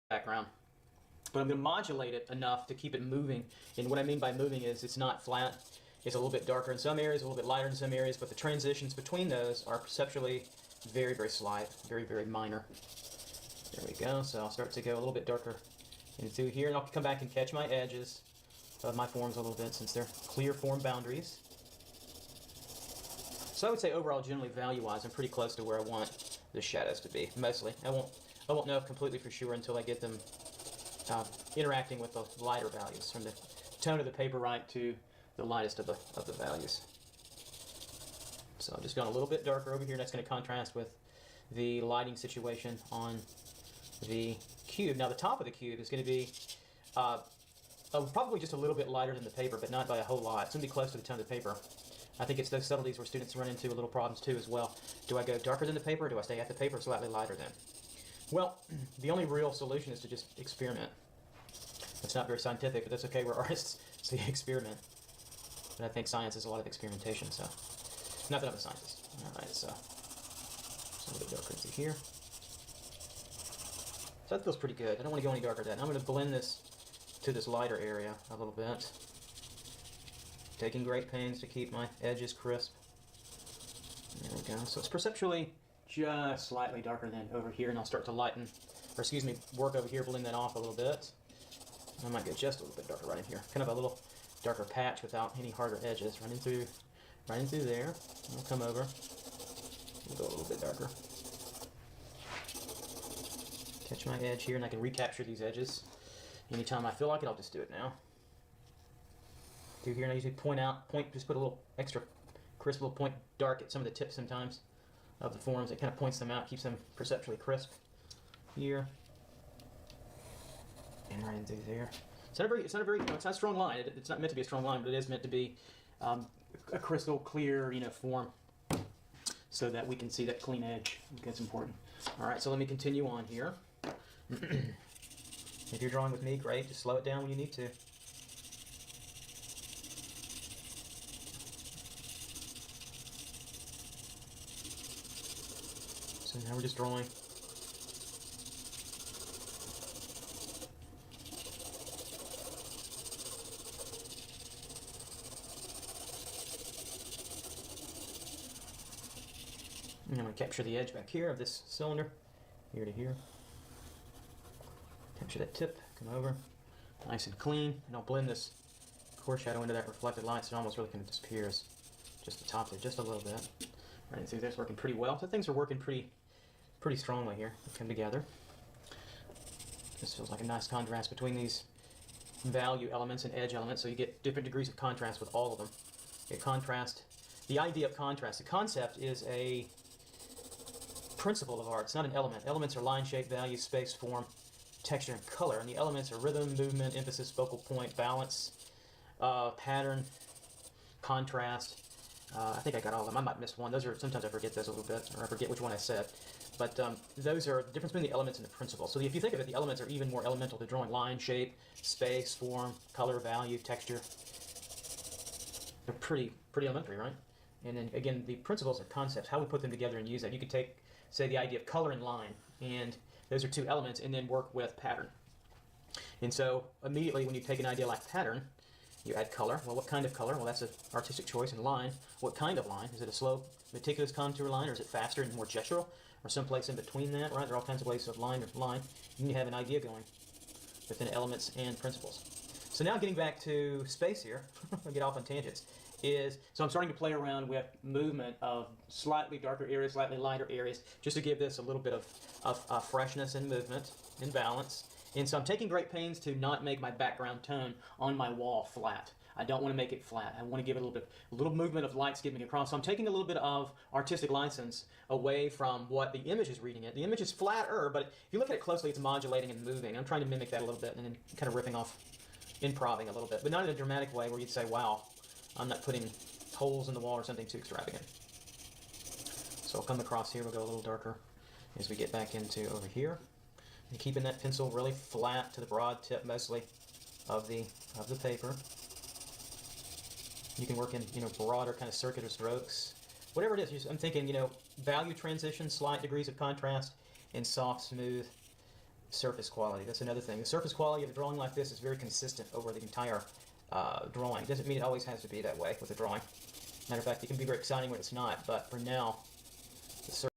background. But I'm going to modulate it enough to keep it moving. And what I mean by moving is it's not flat. It's a little bit darker in some areas, a little bit lighter in some areas, but the transitions between those are perceptually very, very slight, very, very minor. There we go. So I'll start to go a little bit darker in through here, and I'll come back and catch my edges of my forms a little bit since they're clear form boundaries. So I would say overall, generally value-wise, I'm pretty close to where I want the shadows to be, mostly. I won't know completely for sure until I get them interacting with the lighter values, from the tone of the paper right to the lightest of the values. So I've just gone a little bit darker over here. That's going to contrast with the lighting situation on the cube. Now the top of the cube is going to be probably just a little bit lighter than the paper, but not by a whole lot. It's going to be close to the tone of the paper. I think it's those subtleties where students run into little problems too as well. Do I go darker than the paper, or do I stay at the paper slightly lighter than? Well, the only real solution is to just experiment. It's not very scientific, but that's okay. We're artists, so you experiment. But I think science is a lot of experimentation, so. Not that I'm a scientist. Alright, so. Just a little bit darker into here. So that feels pretty good. I don't want to go any darker than that. I'm going to blend this to this lighter area a little bit. Taking great pains to keep my edges crisp. There we go. So it's perceptually just slightly darker than over here, and I'll start to lighten, or excuse me, work over here, blend that off a little bit. I might go just a little bit darker right in here. Kind of a little darker patch without any harder edges. Running through there. I'll come over. We'll go a little bit darker. Catch my edge here, and I can recapture these edges anytime I feel like it. I'll just do it now. Through here, and I usually just put a little extra crisp, little point dark at some of the tips sometimes of the forms. It kind of points them out, keeps them perceptually crisp. Here. And right in through there. It's not a strong line. It's not meant to be a strong line, but it is meant to be a crystal clear, form, so that we can see that clean edge. That's important. All right, so let me continue on here. If you're drawing with me, great. Just slow it down when you need to. So now we're just drawing. And I'm going to capture the edge back here of this cylinder, here to here. Capture that tip, come over, nice and clean, and I'll blend this core shadow into that reflected light so it almost really kind of disappears. Just the top there, just a little bit. Right through there's working pretty well. So things are working pretty strongly here. They come together. This feels like a nice contrast between these value elements and edge elements, so you get different degrees of contrast with all of them. You get contrast. The idea of contrast, the concept is a principle of art. It's not an element. Elements are line, shape, value, space, form, texture, and color. And the elements are rhythm, movement, emphasis, focal point, balance, pattern, contrast. I think I got all of them. I might miss one. Those are, sometimes I forget those a little bit, or I forget which one I said. But those are the difference between the elements and the principle. So if you think of it, the elements are even more elemental to drawing: line, shape, space, form, color, value, texture. They're pretty elementary, right? And then again, the principles are concepts, how we put them together and use that. You could take, say, the idea of color and line, and those are two elements, and then work with pattern. And so immediately when you take an idea like pattern, you add color. Well, what kind of color? Well, that's an artistic choice. And line, what kind of line? Is it a slow, meticulous contour line, or is it faster and more gestural, or someplace in between that, right? There are all kinds of ways of line. And you have an idea going within elements and principles. So now getting back to space here, I'll get off on tangents, so I'm starting to play around with movement of slightly darker areas, slightly lighter areas, just to give this a little bit of freshness and movement and balance. And so I'm taking great pains to not make my background tone on my wall flat. I don't want to make it flat. I want to give it a little movement of light skipping across. So I'm taking a little bit of artistic license away from what the image is reading it. The image is flatter, but if you look at it closely, it's modulating and moving. I'm trying to mimic that a little bit and then kind of ripping off, improving a little bit, but not in a dramatic way where you'd say, wow, I'm not putting holes in the wall or something too extravagant. So I'll come across here, we'll go a little darker as we get back into over here. And keeping that pencil really flat to the broad tip mostly of the paper. You can work in broader kind of circular strokes. Whatever it is, I'm thinking value transition, slight degrees of contrast, and soft, smooth surface quality. That's another thing. The surface quality of a drawing like this is very consistent over the entire drawing. Doesn't mean it always has to be that way with a drawing. Matter of fact, it can be very exciting when it's not, but for now, the surface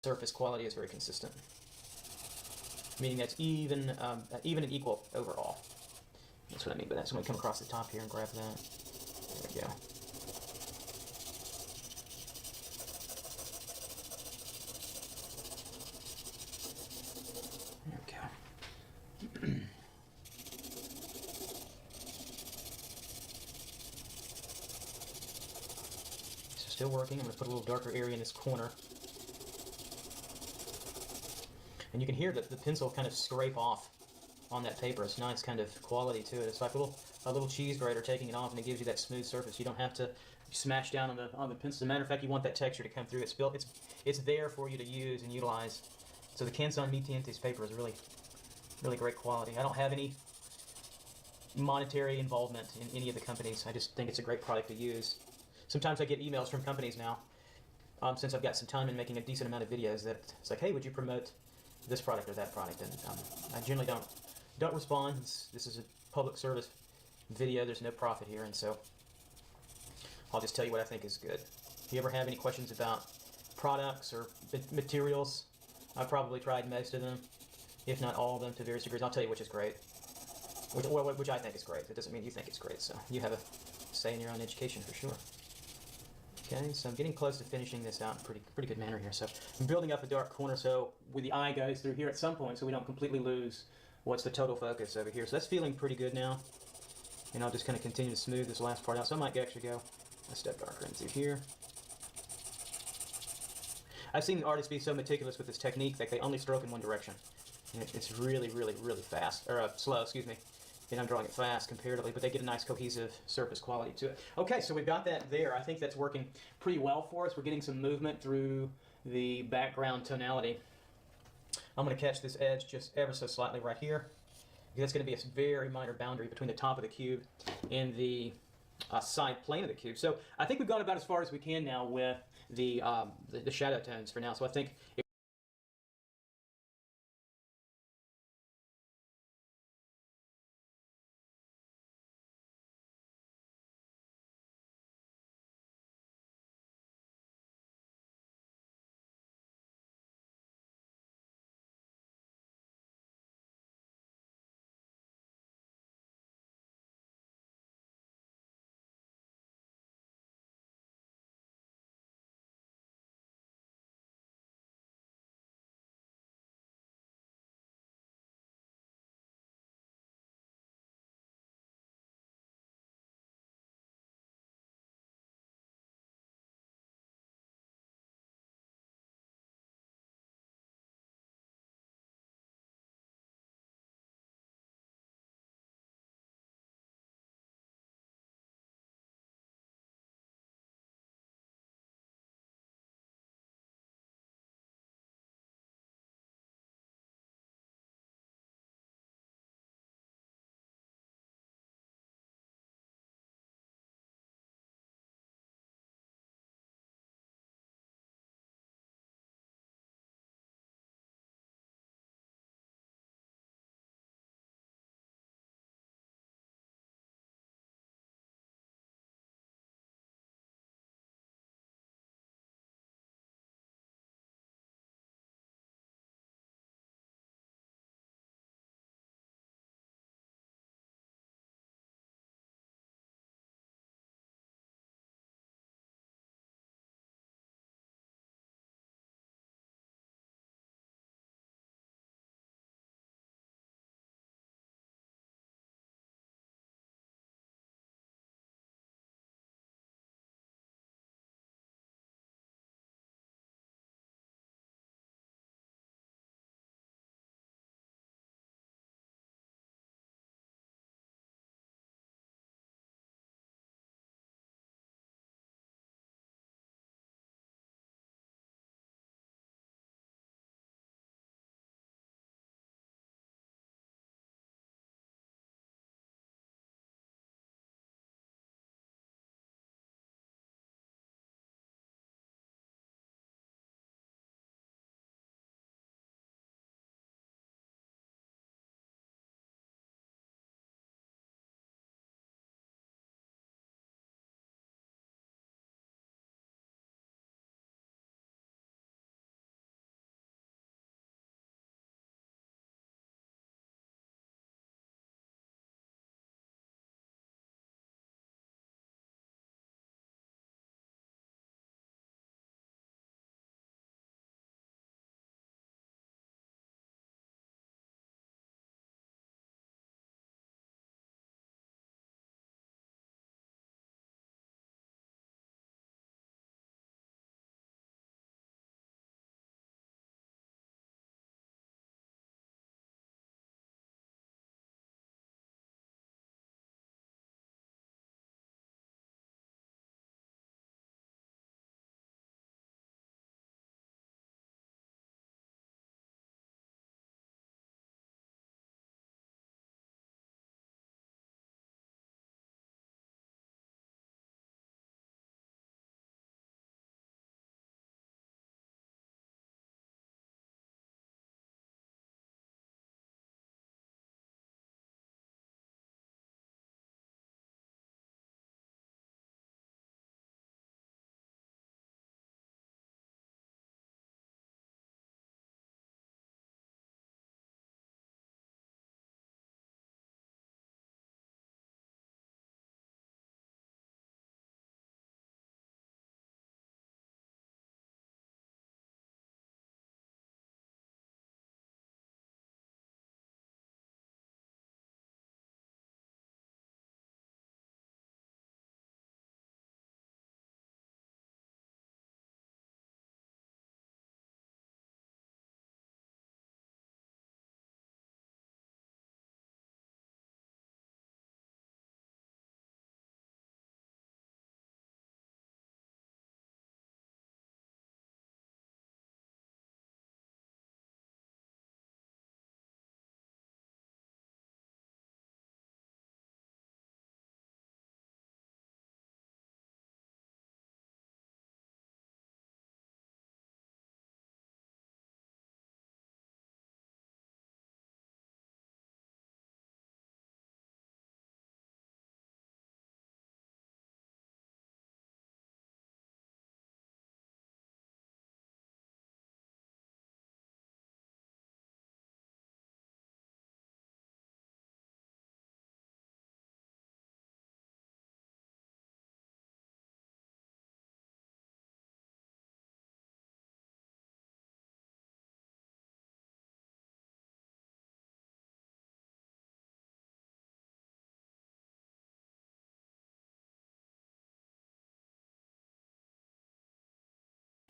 surface quality is very consistent, meaning that's even and equal overall. That's what I mean by that. So I'm going to come across the top here and grab that. There we go. There we go. So still working. I'm going to put a little darker area in this corner. And you can hear the pencil kind of scrape off on that paper. It's nice kind of quality to it. It's like a little cheese grater taking it off, and it gives you that smooth surface. You don't have to smash down on the pencil. As a matter of fact, you want that texture to come through. It's there for you to use and utilize. So the Canson Mi Tiente's paper is really great quality. I don't have any monetary involvement in any of the companies. I just think it's a great product to use. Sometimes I get emails from companies now, since I've got some time in making a decent amount of videos, that it's like, hey, would you promote this product or that product? And I generally don't respond. This is a public service video. There's no profit here, and so I'll just tell you what I think is good. If you ever have any questions about products or materials, I've probably tried most of them, if not all of them, to various degrees. I'll tell you which is great, which I think is great. It doesn't mean you think it's great, so you have a say in your own education for sure. Okay, so I'm getting close to finishing this out in pretty good manner here. So I'm building up a dark corner so where the eye goes through here at some point, so we don't completely lose what's the total focus over here. So that's feeling pretty good now. And I'll just kind of continue to smooth this last part out. So I might actually go a step darker in through here. I've seen artists be so meticulous with this technique that they only stroke in one direction. And it's really fast, or slow, excuse me. And I'm drawing it fast comparatively, but they get a nice cohesive surface quality to it. Okay, so we've got that there. I think that's working pretty well for us. We're getting some movement through the background tonality. I'm going to catch this edge just ever so slightly right here. That's going to be a very minor boundary between the top of the cube and the side plane of the cube. So I think we've gone about as far as we can now with the shadow tones for now. So I think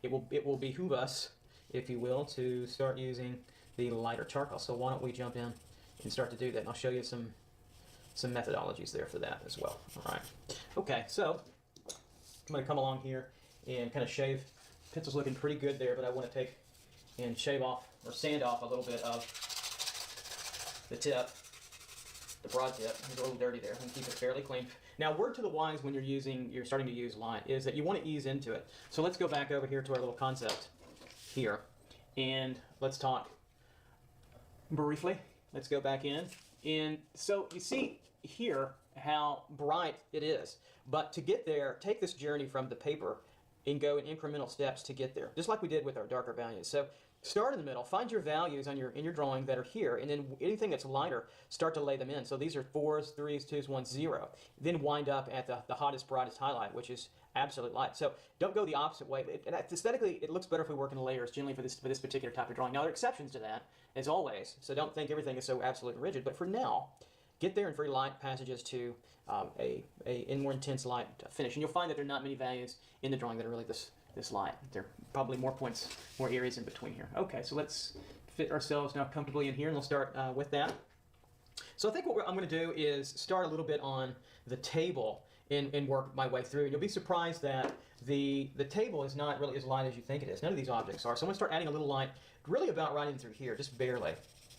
it will behoove us, if you will, to start using the lighter charcoal. So why don't we jump in and start to do that? And I'll show you some methodologies there for that as well. All right. Okay, so I'm going to come along here and kind of shave. Pencil's looking pretty good there, but I want to take and shave off or sand off a little bit of the tip, the broad tip. It's a little dirty there. And keep it fairly clean. Now, word to the wise when you're starting to use light is that you want to ease into it. So let's go back over here to our little concept here, and let's talk briefly. Let's go back in, and so you see here how bright it is. But to get there, take this journey from the paper and go in incremental steps to get there, just like we did with our darker values. So start in the middle, find your values in your drawing that are here, and then anything that's lighter, start to lay them in. So these are 4s, 3s, 2s, 1s, 0. Then wind up at the hottest, brightest highlight, which is absolute light. So don't go the opposite way. And aesthetically, it looks better if we work in layers, generally for this particular type of drawing. Now, there are exceptions to that, as always, so don't think everything is so absolutely rigid. But for now, get there in very light passages to a more intense light finish. And you'll find that there are not many values in the drawing that are really this light. There are probably more points, more areas in between here. Okay, so let's fit ourselves now comfortably in here, and we'll start with that. So I think what I'm going to do is start a little bit on the table and work my way through. And you'll be surprised that the table is not really as light as you think it is. None of these objects are. So I'm going to start adding a little light, really about right in through here, just barely.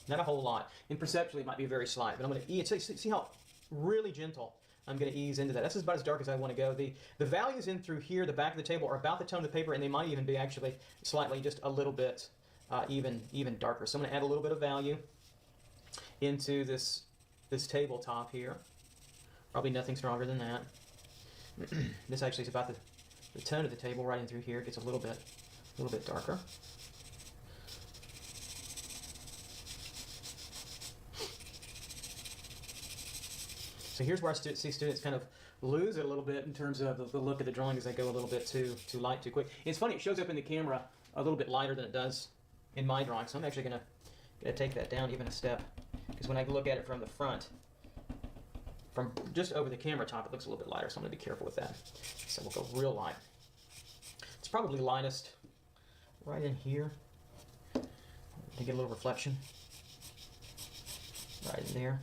Not a whole lot. And perceptually, it might be very slight, but I'm going to ease. See how really gentle I'm going to ease into that. That's about as dark as I want to go. The values in through here, the back of the table, are about the tone of the paper, and they might even be actually slightly just a little bit even darker. So I'm going to add a little bit of value into this tabletop here. Probably nothing stronger than that. This actually is about the tone of the table right in through here. It gets a little bit darker. So here's where I see students kind of lose it a little bit in terms of the look of the drawing as they go a little bit too light, too quick. And it's funny, it shows up in the camera a little bit lighter than it does in my drawing. So I'm actually gonna take that down even a step, because when I look at it from the front, from just over the camera top, it looks a little bit lighter. So I'm gonna be careful with that. So we'll go real light. It's probably lightest right in here to get a little reflection right in there.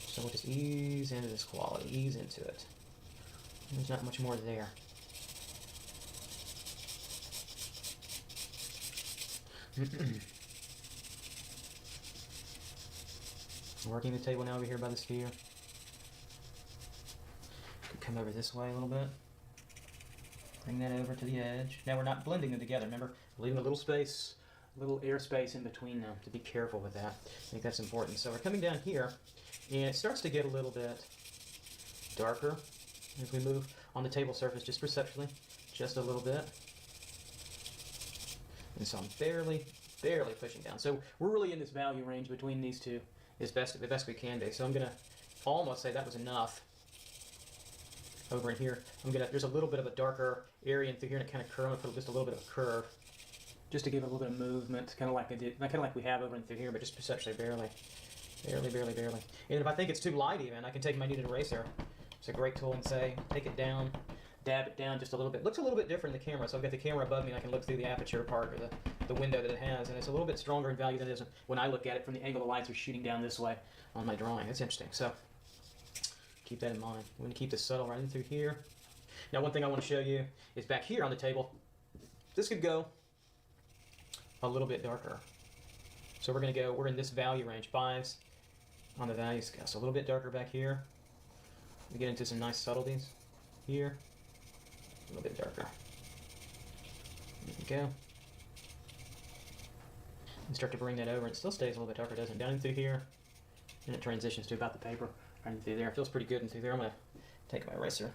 So we'll just ease into this quality, ease into it. There's not much more there. Working the table now over here by the sphere. Could come over this way a little bit. Bring that over to the edge. Now we're not blending them together. Remember, leaving a little space, a little air space in between them. To be careful with that. I think that's important. So we're coming down here, and it starts to get a little bit darker as we move on the table surface, just perceptually, just a little bit. And so I'm barely pushing down. So we're really in this value range between these two as best we can be. So I'm gonna almost say that was enough. Over in here, there's a little bit of a darker area in through here, and it kind of curve. I'm gonna put just a little bit of a curve, just to give it a little bit of movement, kind of like I did, kind of like we have over in through here, but just perceptually barely. And if I think it's too light even, I can take my kneaded eraser. It's a great tool and say, take it down, dab it down just a little bit. It looks a little bit different in the camera, so I've got the camera above me and I can look through the aperture part, or the window that it has, and it's a little bit stronger in value than it is when I look at it from the angle the lights are shooting down this way on my drawing. It's interesting, so keep that in mind. I'm going to keep this subtle right in through here. Now one thing I want to show you is back here on the table. This could go a little bit darker. So we're in this value range, 5s on the value scale. So a little bit darker back here. We get into some nice subtleties here. A little bit darker. There we go. And start to bring that over. It still stays a little bit darker, doesn't it? Down in through here. And it transitions to about the paper right in through there. It feels pretty good in through there. I'm going to take my eraser.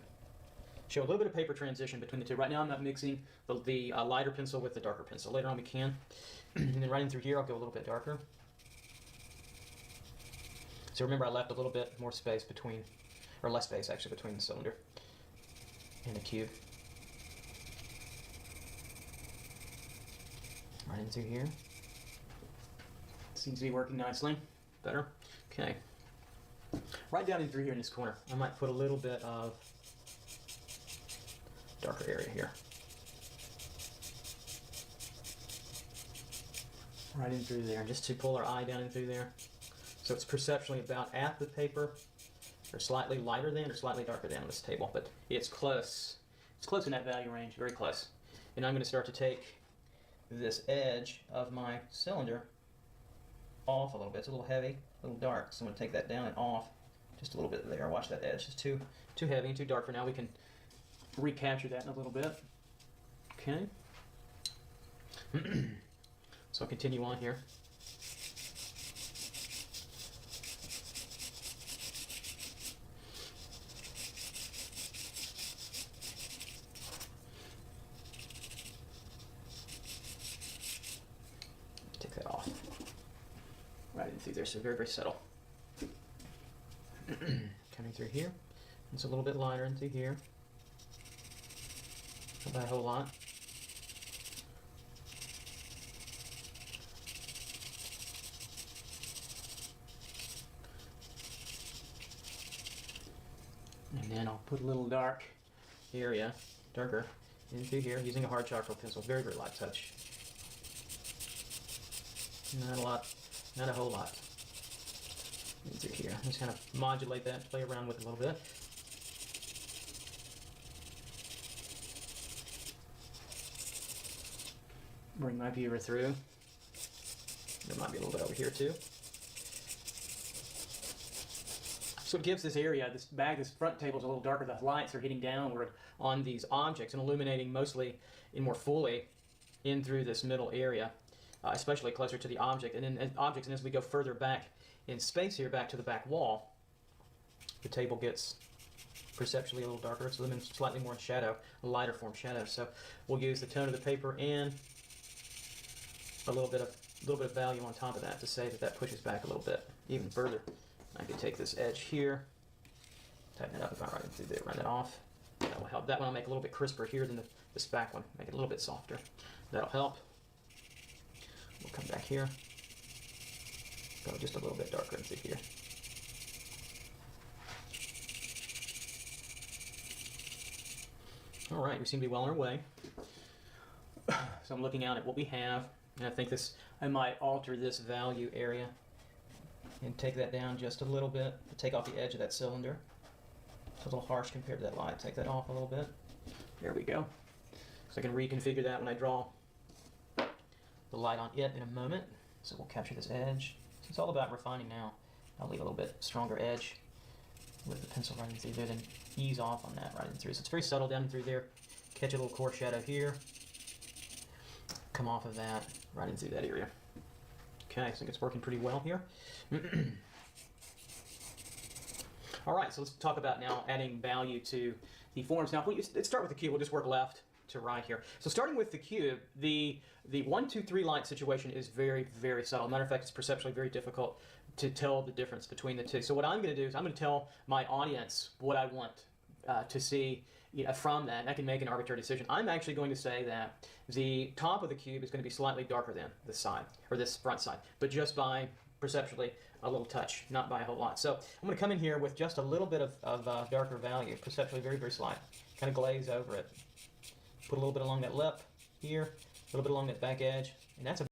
Show a little bit of paper transition between the two. Right now I'm not mixing the lighter pencil with the darker pencil. Later on we can. And then right in through here I'll go a little bit darker. So remember I left a little bit more space between, or less space actually, between the cylinder and the cube. Right in through here. Seems to be working nicely. Better. Okay. right down in through here in this corner, I might put a little bit of darker area here. Right in through there, just to pull our eye down in through there. So it's perceptually about at the paper, or slightly lighter than, or slightly darker than on this table, but it's close. It's close in that value range, very close. And I'm going to start to take this edge of my cylinder off a little bit. It's a little heavy, a little dark, so I'm going to take that down and off just a little bit there. Watch that edge. It's too heavy and too dark for now. We can recapture that in a little bit. Okay. So I'll continue on here. Take that off. Right in through there, so very, very subtle. Coming through here. It's a little bit lighter into here. Not by a whole lot. And then I'll put a little dark area, darker, into here using a hard charcoal pencil. Very, very light touch. Not a lot, not a whole lot. Into here. Just kind of modulate that, play around with it a little bit. Bring my viewer through. There might be a little bit over here too. So it gives this area, this front table is a little darker. The lights are hitting downward on these objects and illuminating mostly and more fully in through this middle area, especially closer to the object. And then objects, and as we go further back in space here, back to the back wall, the table gets perceptually a little darker. It's slightly more in shadow, a lighter form shadow. So we'll use the tone of the paper and a little bit of value on top of that to say that that pushes back a little bit even further. I can take this edge here, tighten it up if I run it off. That will help. That one I'll make a little bit crisper here than this back one. Make it a little bit softer. That'll help. We'll come back here. Go just a little bit darker into here. All right, we seem to be well on our way. So I'm looking out at what we have, and I think I might alter this value area and take that down just a little bit to take off the edge of that cylinder. It's a little harsh compared to that light. Take that off a little bit. There we go. So I can reconfigure that when I draw the light on it in a moment. So we'll capture this edge. So it's all about refining now. I'll leave a little bit stronger edge with the pencil running through there, then ease off on that right in through. So it's very subtle down through there. Catch a little core shadow here. Come off of that, right in through that area. Okay, I think it's working pretty well here. All right, so let's talk about now adding value to the forms. Now, let's start with the cube. We'll just work left to right here. So starting with the cube, the 1, 2, 3 light situation is very, very subtle. Matter of fact, it's perceptually very difficult to tell the difference between the two. So what I'm going to do is I'm going to tell my audience what I want to see from that, and I can make an arbitrary decision. I'm actually going to say that the top of the cube is going to be slightly darker than this side, or this front side, but just by perceptually a little touch, not by a whole lot. So I'm going to come in here with just a little bit of darker value, perceptually very, very slight. Kind of glaze over it. Put a little bit along that lip here, a little bit along that back edge, and that's a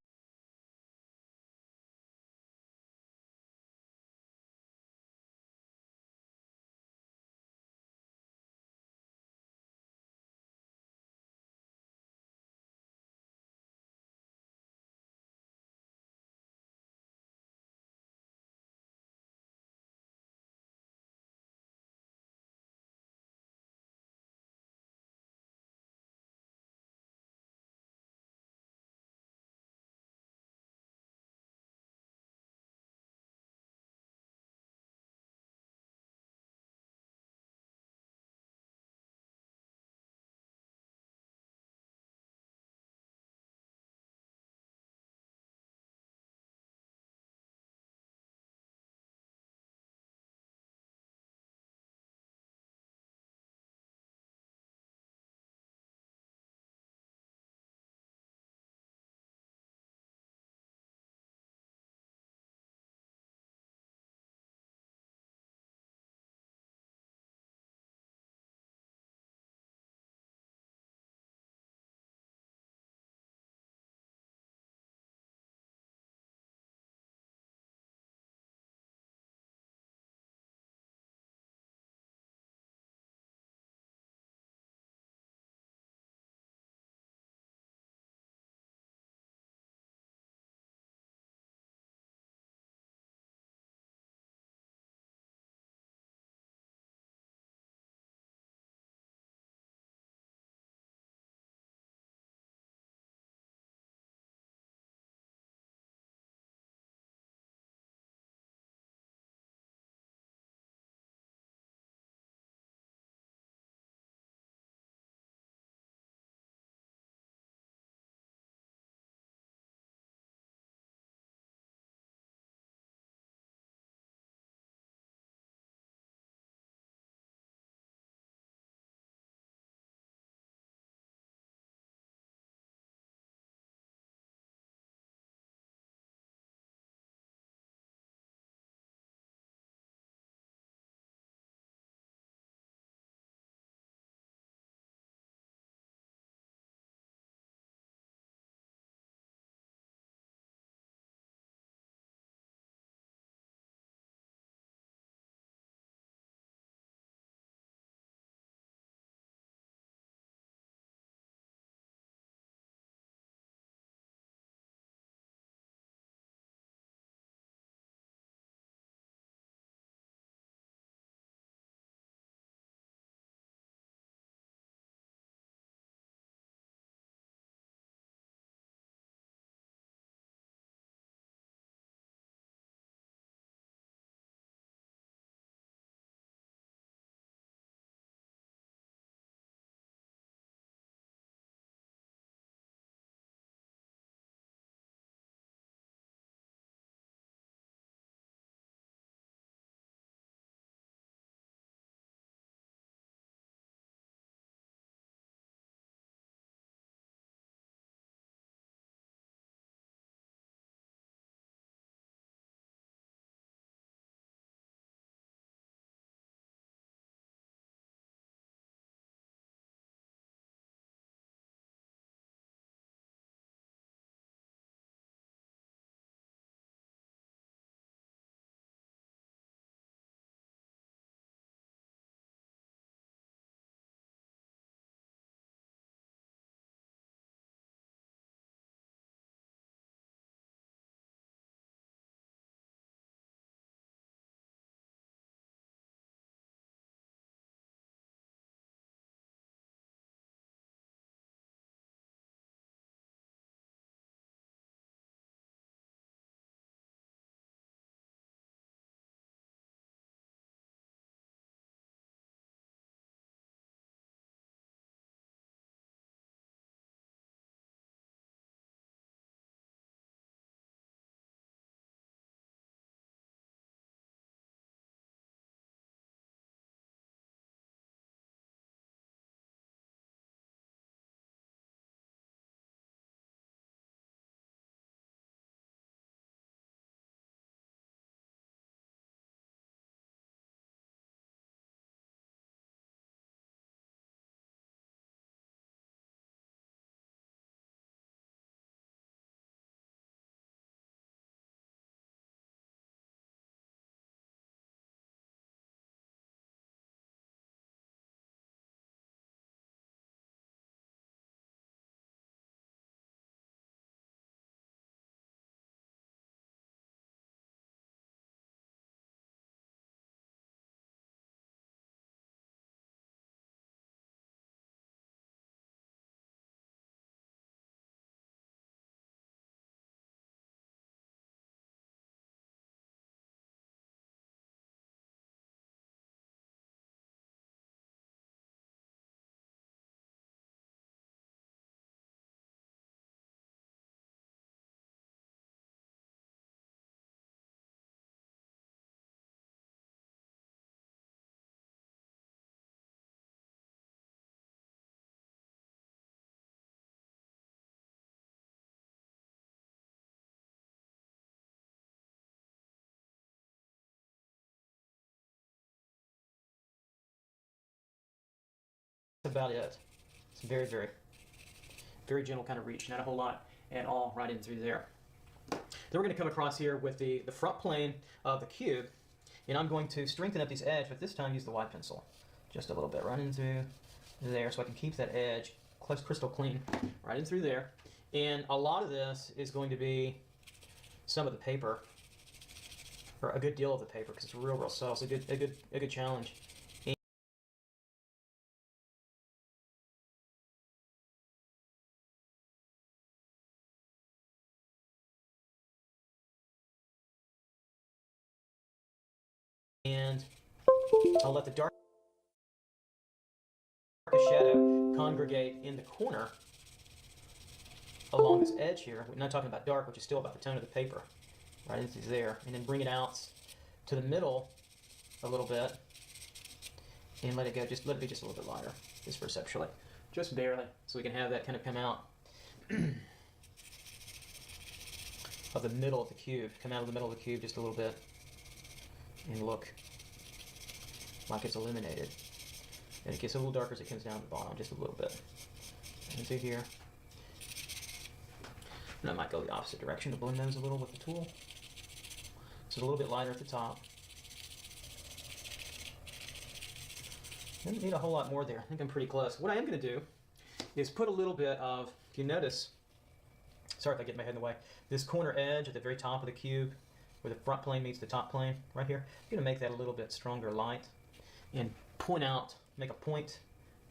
about it. It's very, very, very gentle kind of reach, not a whole lot at all right in through there. Then we're going to come across here with the front plane of the cube, and I'm going to strengthen up these edges, but this time use the wide pencil. Just a little bit, running through there so I can keep that edge close, crystal clean, right in through there. And a lot of this is going to be some of the paper, or a good deal of the paper, because it's real soft. It's a good challenge. And I'll let the darkest shadow congregate in the corner along this edge here. We're not talking about dark, which is still about the tone of the paper, right into there, and then bring it out to the middle a little bit, and let it go. Just let it be just a little bit lighter, just perceptually, just barely, so we can have that kind of come out of the middle of the cube, come out of the middle of the cube just a little bit, and look like it's illuminated. And it gets a little darker as it comes down to the bottom, just a little bit. Into here. And I might go the opposite direction to blend those a little with the tool. So it's a little bit lighter at the top. Doesn't need a whole lot more there. I think I'm pretty close. What I am going to do is put a little bit of, if you notice, sorry if I get my head in the way, this corner edge at the very top of the cube, where the front plane meets the top plane, right here, I'm going to make that a little bit stronger light, and point out, make a point,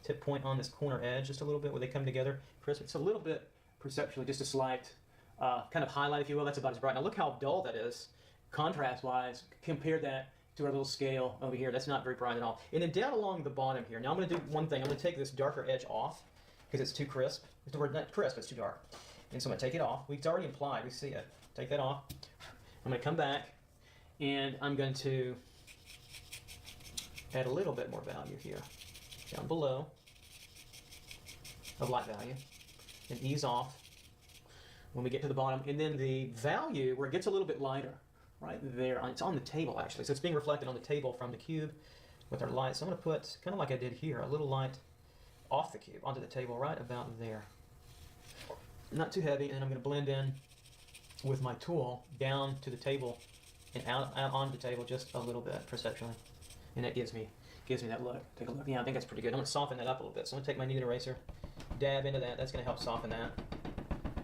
tip point on this corner edge just a little bit where they come together. Crisp. It's a little bit perceptually, just a slight kind of highlight, if you will. That's about as bright. Now look how dull that is, contrast-wise. Compare that to our little scale over here. That's not very bright at all. And then down along the bottom here. Now I'm going to do one thing. I'm going to take this darker edge off because it's too crisp. It's not crisp, it's too dark. And so I'm going to take it off. It's already implied. We see it. Take that off. I'm going to come back, and I'm going to add a little bit more value here, down below, of light value, and ease off when we get to the bottom. And then the value, where it gets a little bit lighter, right there, it's on the table actually, so it's being reflected on the table from the cube with our light. So I'm going to put, kind of like I did here, a little light off the cube, onto the table, right about there. Not too heavy, and then I'm going to blend in with my tool down to the table and out onto the table just a little bit perceptually, and that gives me that look. Take a look. Yeah, I think that's pretty good. I'm going to soften that up a little bit. So I'm going to take my kneaded eraser, dab into that. That's going to help soften that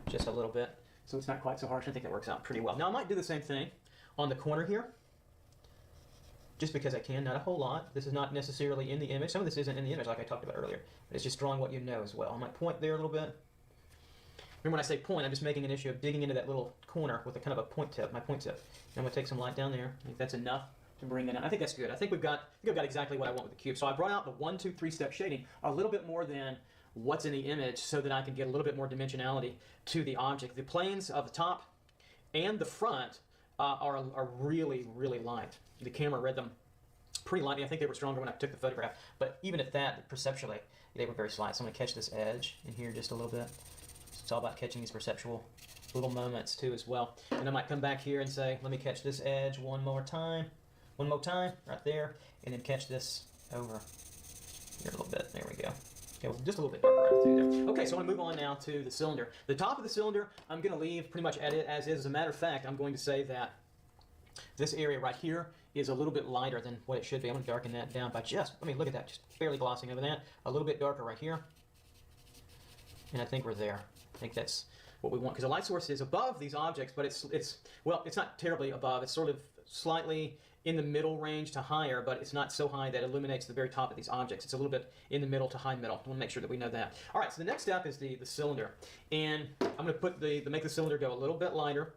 just a little bit, so it's not quite so harsh. I think that works out pretty well. Now I might do the same thing on the corner here, just because I can. Not a whole lot. This is not necessarily in the image. Some of this isn't in the image, like I talked about earlier, but it's just drawing what you know as well. I might point there a little bit. Remember when I say point, I'm just making an issue of digging into that little corner with a kind of a point tip, my point tip. And I'm going to take some light down there. I think that's enough to bring that in. I think that's good. I think I've got exactly what I want with the cube. So I brought out the 1, 2, 3-step shading a little bit more than what's in the image, so that I can get a little bit more dimensionality to the object. The planes of the top and the front are really, really light. The camera read them pretty lightly. I think they were stronger when I took the photograph, but even at that, perceptually, they were very slight. So I'm going to catch this edge in here just a little bit. It's all about catching these perceptual little moments too as well. And I might come back here and say, let me catch this edge one more time, right there, and then catch this over here a little bit. There we go. Okay, well, just a little bit darker right through there. Okay, so I want to move on now to the cylinder. The top of the cylinder, I'm going to leave pretty much as is. As a matter of fact, I'm going to say that this area right here is a little bit lighter than what it should be. I'm going to darken that down by just, I mean, look at that, just barely glossing over that. A little bit darker right here. And I think we're there. I think that's what we want, because the light source is above these objects, but it's not terribly above. It's sort of slightly in the middle range to higher, but it's not so high that it illuminates the very top of these objects. It's a little bit in the middle to high middle. I want to make sure that we know that. All right, so the next step is the cylinder, and I'm going to put make the cylinder go a little bit lighter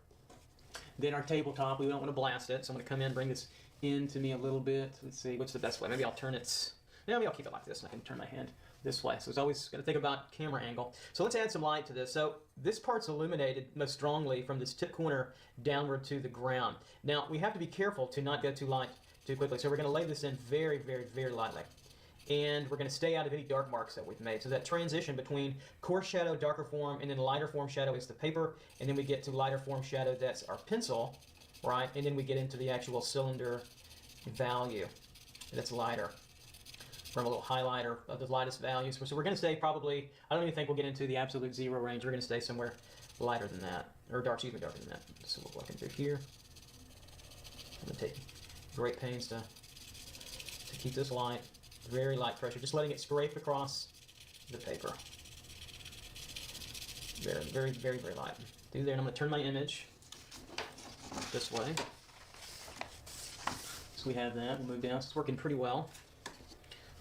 than our tabletop. We don't want to blast it, so I'm going to come in, bring this into me a little bit. Let's see, what's the best way? Maybe I'll turn it. Maybe I'll keep it like this, and I can turn my hand this way. So it's always going to think about camera angle. So let's add some light to this. So this part's illuminated most strongly from this tip corner downward to the ground. Now we have to be careful to not go too light too quickly. So we're going to lay this in very, very, very lightly. And we're going to stay out of any dark marks that we've made. So that transition between coarse shadow, darker form, and then lighter form shadow is the paper. And then we get to lighter form shadow, that's our pencil, right? And then we get into the actual cylinder value that's lighter. from a little highlighter of the lightest values. So we're going to stay probably, I don't even think we'll get into the absolute 0 range. We're going to stay somewhere lighter than that, or dark, excuse me, darker than that. So we'll look into here. I'm going to take great pains to keep this light, very light pressure, just letting it scrape across the paper. Very, very, very, very light. Through there, and I'm going to turn my image this way. So we have that. We'll move down. So it's working pretty well.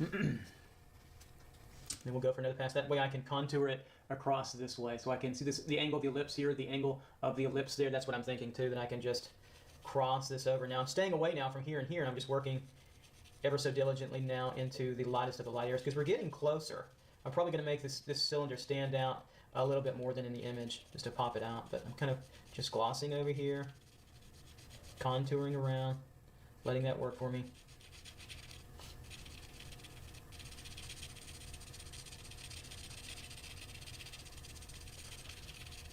Then we'll go for another pass. That way I can contour it across this way. So I can see this, the angle of the ellipse here, the angle of the ellipse there. That's what I'm thinking too. Then I can just cross this over. Now I'm staying away now from here and here, and I'm just working ever so diligently now into the lightest of the light areas because we're getting closer. I'm probably going to make this cylinder stand out a little bit more than in the image just to pop it out. But I'm kind of just glossing over here, contouring around, letting that work for me.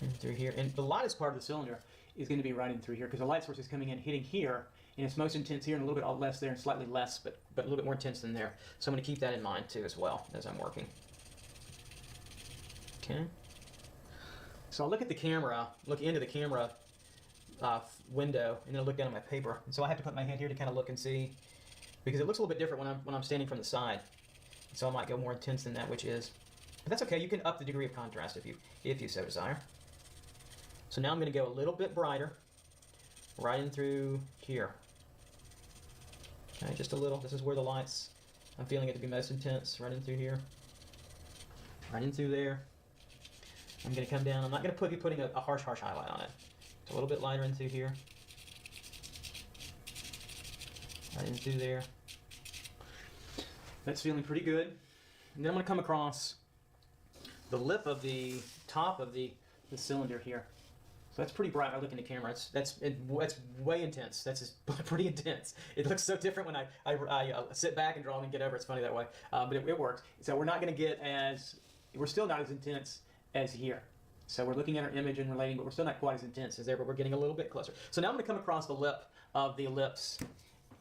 And through here. And the lightest part of the cylinder is going to be right in through here because the light source is coming in, hitting here, and it's most intense here and a little bit less there and slightly less, but a little bit more intense than there. So I'm going to keep that in mind too as well as I'm working. Okay. So I'll look at the camera, look into the camera window, and then I'll look down at my paper. And so I have to put my hand here to kind of look and see, because it looks a little bit different when I'm standing from the side. So I might go more intense than that, which is, but that's okay. You can up the degree of contrast if you so desire. So now I'm going to go a little bit brighter, right in through here. Okay, just a little. This is where the lights, I'm feeling it to be most intense, right in through here, right in through there. I'm going to come down. I'm not going to be putting a harsh highlight on it. It's a little bit lighter in through here, right in through there. That's feeling pretty good. And then I'm going to come across the lip of the top of the cylinder here. So that's pretty bright. I look in the camera. That's way intense. That's just pretty intense. It looks so different when I sit back and draw and get over. It's funny that way, but it works. So we're not going to get we're still not as intense as here. So we're looking at our image and relating, but we're still not quite as intense as there, but we're getting a little bit closer. So now I'm going to come across the lip of the ellipse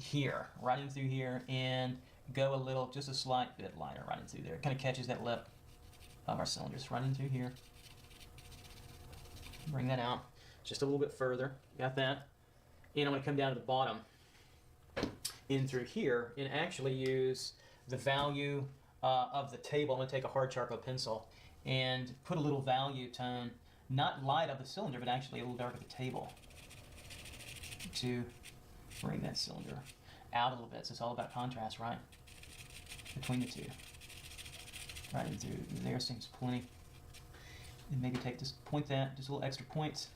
here, right in through here, and go a little, just a slight bit lighter right in through there. It kind of catches that lip of our cylinders right in through here. Bring that out just a little bit further. Got that? And I'm going to come down to the bottom in through here and actually use the value of the table. I'm going to take a hard charcoal pencil and put a little value tone, not light of the cylinder, but actually a little dark of the table to bring that cylinder out a little bit. So it's all about contrast, right? Between the two. Right in through there seems plenty. And maybe point that, just a little extra points.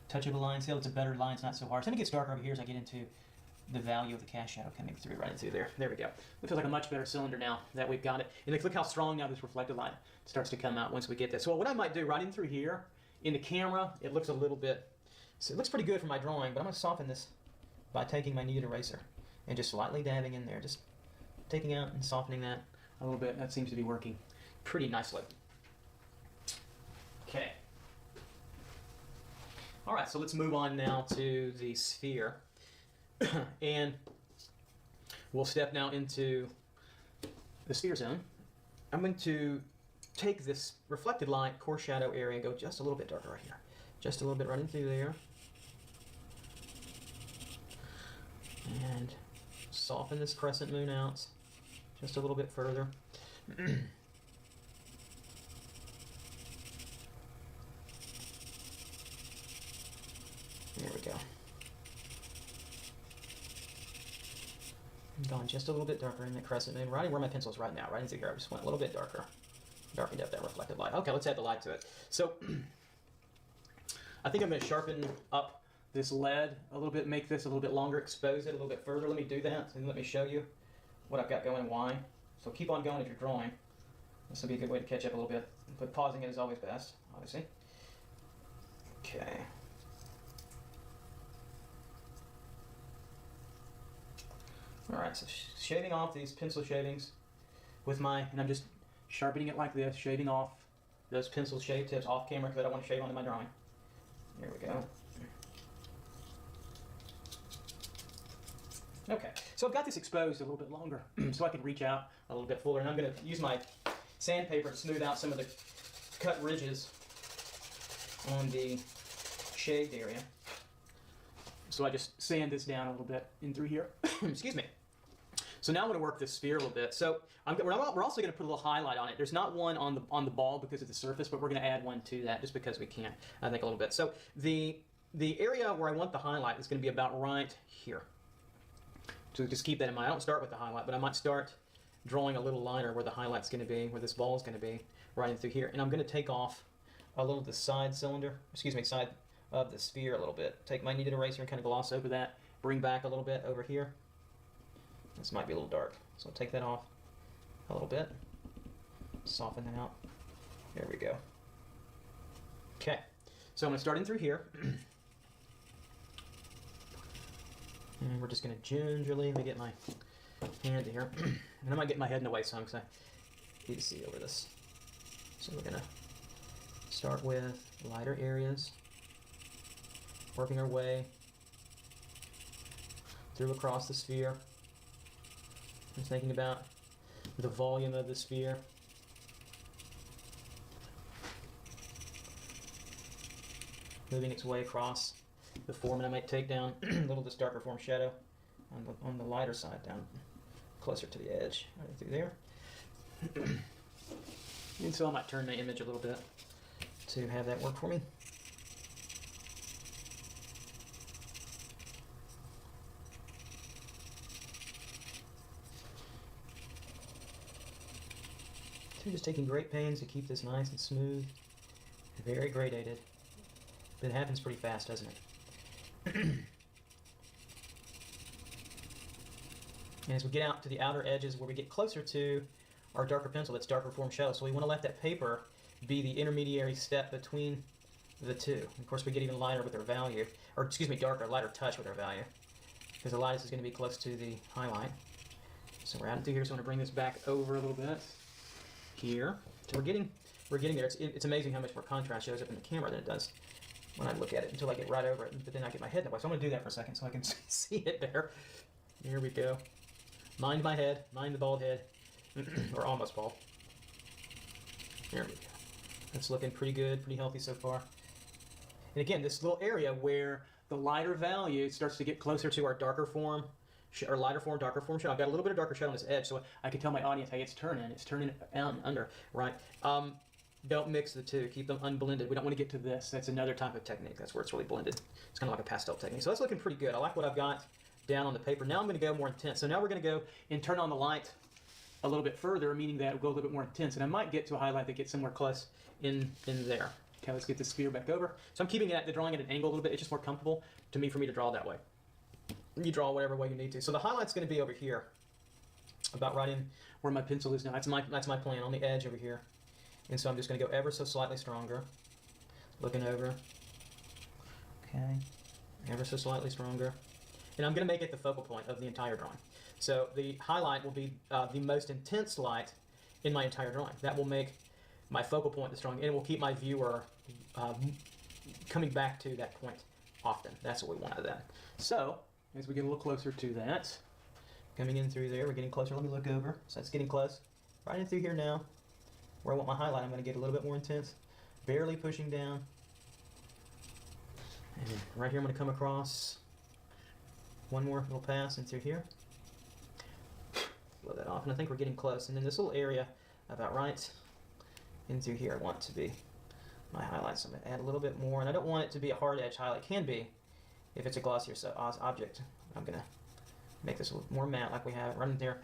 Touch of a line. See how it's a better line, it's not so harsh. Then it gets darker over here as I get into the value of the cast shadow coming through, right in through there. There we go. It feels like a much better cylinder now that we've got it. And look how strong now this reflected light starts to come out once we get this. So what I might do right in through here, in the camera, it looks a little bit, so it looks pretty good for my drawing, but I'm going to soften this by taking my kneaded eraser and just lightly dabbing in there, just taking out and softening that a little bit. That seems to be working pretty nicely. Okay. All right, so let's move on now to the sphere. And we'll step now into the sphere zone. I'm going to take this reflected light core shadow area and go just a little bit darker right here. Just a little bit running through there. And soften this crescent moon out just a little bit further. There we go. I'm going just a little bit darker in the crescent moon, right where my pencil is right now, right into here. I just went a little bit darker. Darkened up that reflected light. Okay, let's add the light to it. So, I think I'm going to sharpen up this lead a little bit, make this a little bit longer, expose it a little bit further. Let me do that, and let me show you what I've got going and why. So keep on going if you're drawing. This will be a good way to catch up a little bit. But pausing it is always best, obviously. Okay. Alright, so shaving off these pencil shavings with and I'm just sharpening it like this, shaving off those pencil shave tips off camera because I don't want to shave onto my drawing. There we go. Okay, so I've got this exposed a little bit longer so I can reach out a little bit fuller, and I'm going to use my sandpaper to smooth out some of the cut ridges on the shaved area. So I just sand this down a little bit in through here. Excuse me. So now I'm going to work this sphere a little bit. So we're also going to put a little highlight on it. There's not one on the ball because of the surface, but we're going to add one to that just because we can, I think, a little bit. So the area where I want the highlight is going to be about right here. So just keep that in mind. I don't start with the highlight, but I might start drawing a little liner where the highlight's going to be, where this ball is going to be, right in through here. And I'm going to take off a little of the side of the sphere a little bit. Take my kneaded eraser and kind of gloss over that. Bring back a little bit over here. This might be a little dark, so I'll take that off a little bit. Soften that out. There we go. Okay, so I'm going to start in through here. And we're just going to gingerly, let me get my hand here. And I might get my head in the way some because I need to see over this. So we're going to start with lighter areas, working our way through across the sphere. Just thinking about the volume of the sphere. Moving its way across the form, and I might take down a little of this darker form shadow on the lighter side, down closer to the edge, right through there. And so I might turn my image a little bit to have that work for me. So just taking great pains to keep this nice and smooth, very gradated. But it happens pretty fast, doesn't it? And as we get out to the outer edges where we get closer to our darker pencil, that's darker form shadow. So we want to let that paper be the intermediary step between the two. Of course, we get even lighter with our value, or excuse me, darker, lighter touch with our value, because the lightest is going to be close to the highlight. So we're out through here, so I'm going to bring this back over a little bit here. So we're getting there. It's amazing how much more contrast shows up in the camera than it does when I look at it until I get right over it, but then I get my head in the way. So I'm going to do that for a second so I can see it there. Here we go. Mind my head, mind the bald head, or almost bald. There we go. That's looking pretty good, pretty healthy so far. And again, this little area where the lighter value starts to get closer to our darker form, or lighter form, darker form shadow. I've got a little bit of darker shadow on this edge, so I can tell my audience, hey, it's turning down under, right? Don't mix the two. Keep them unblended. We don't want to get to this. That's another type of technique. That's where it's really blended. It's kind of like a pastel technique. So that's looking pretty good. I like what I've got down on the paper. Now I'm going to go more intense. So now we're going to go and turn on the light a little bit further, meaning that it'll go a little bit more intense. And I might get to a highlight that gets somewhere close in there. Okay, let's get the sphere back over. So I'm keeping the drawing at an angle a little bit. It's just more comfortable for me to draw that way. You draw whatever way you need to. So the highlight's going to be over here, about right in where my pencil is now. That's my plan, on the edge over here. And so I'm just going to go ever so slightly stronger. Looking over. Okay. Ever so slightly stronger. And I'm going to make it the focal point of the entire drawing. So the highlight will be the most intense light in my entire drawing. That will make my focal point the strong, and it will keep my viewer coming back to that point often. That's what we want out of that. So, as we get a little closer to that, coming in through there, we're getting closer. Let me look over. So it's getting close. Right in through here now. Where I want my highlight, I'm going to get a little bit more intense. Barely pushing down. And right here I'm going to come across one more little pass in through here. Blow that off, and I think we're getting close. And then this little area about right in through here I want to be my highlight. So I'm going to add a little bit more, and I don't want it to be a hard edge highlight. It can be if it's a glossier object. I'm going to make this a little more matte like we have it right in there.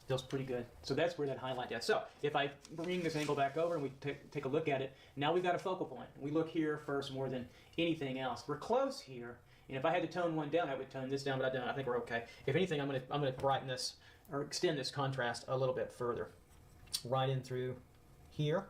Feels pretty good. So that's where that highlight is. So if I bring this angle back over and we take a look at it, now we've got a focal point. We look here first more than anything else. We're close here, and if I had to tone one down, I would tone this down, but I don't. I think we're okay. If anything, I'm going to brighten this or extend this contrast a little bit further. Right in through here.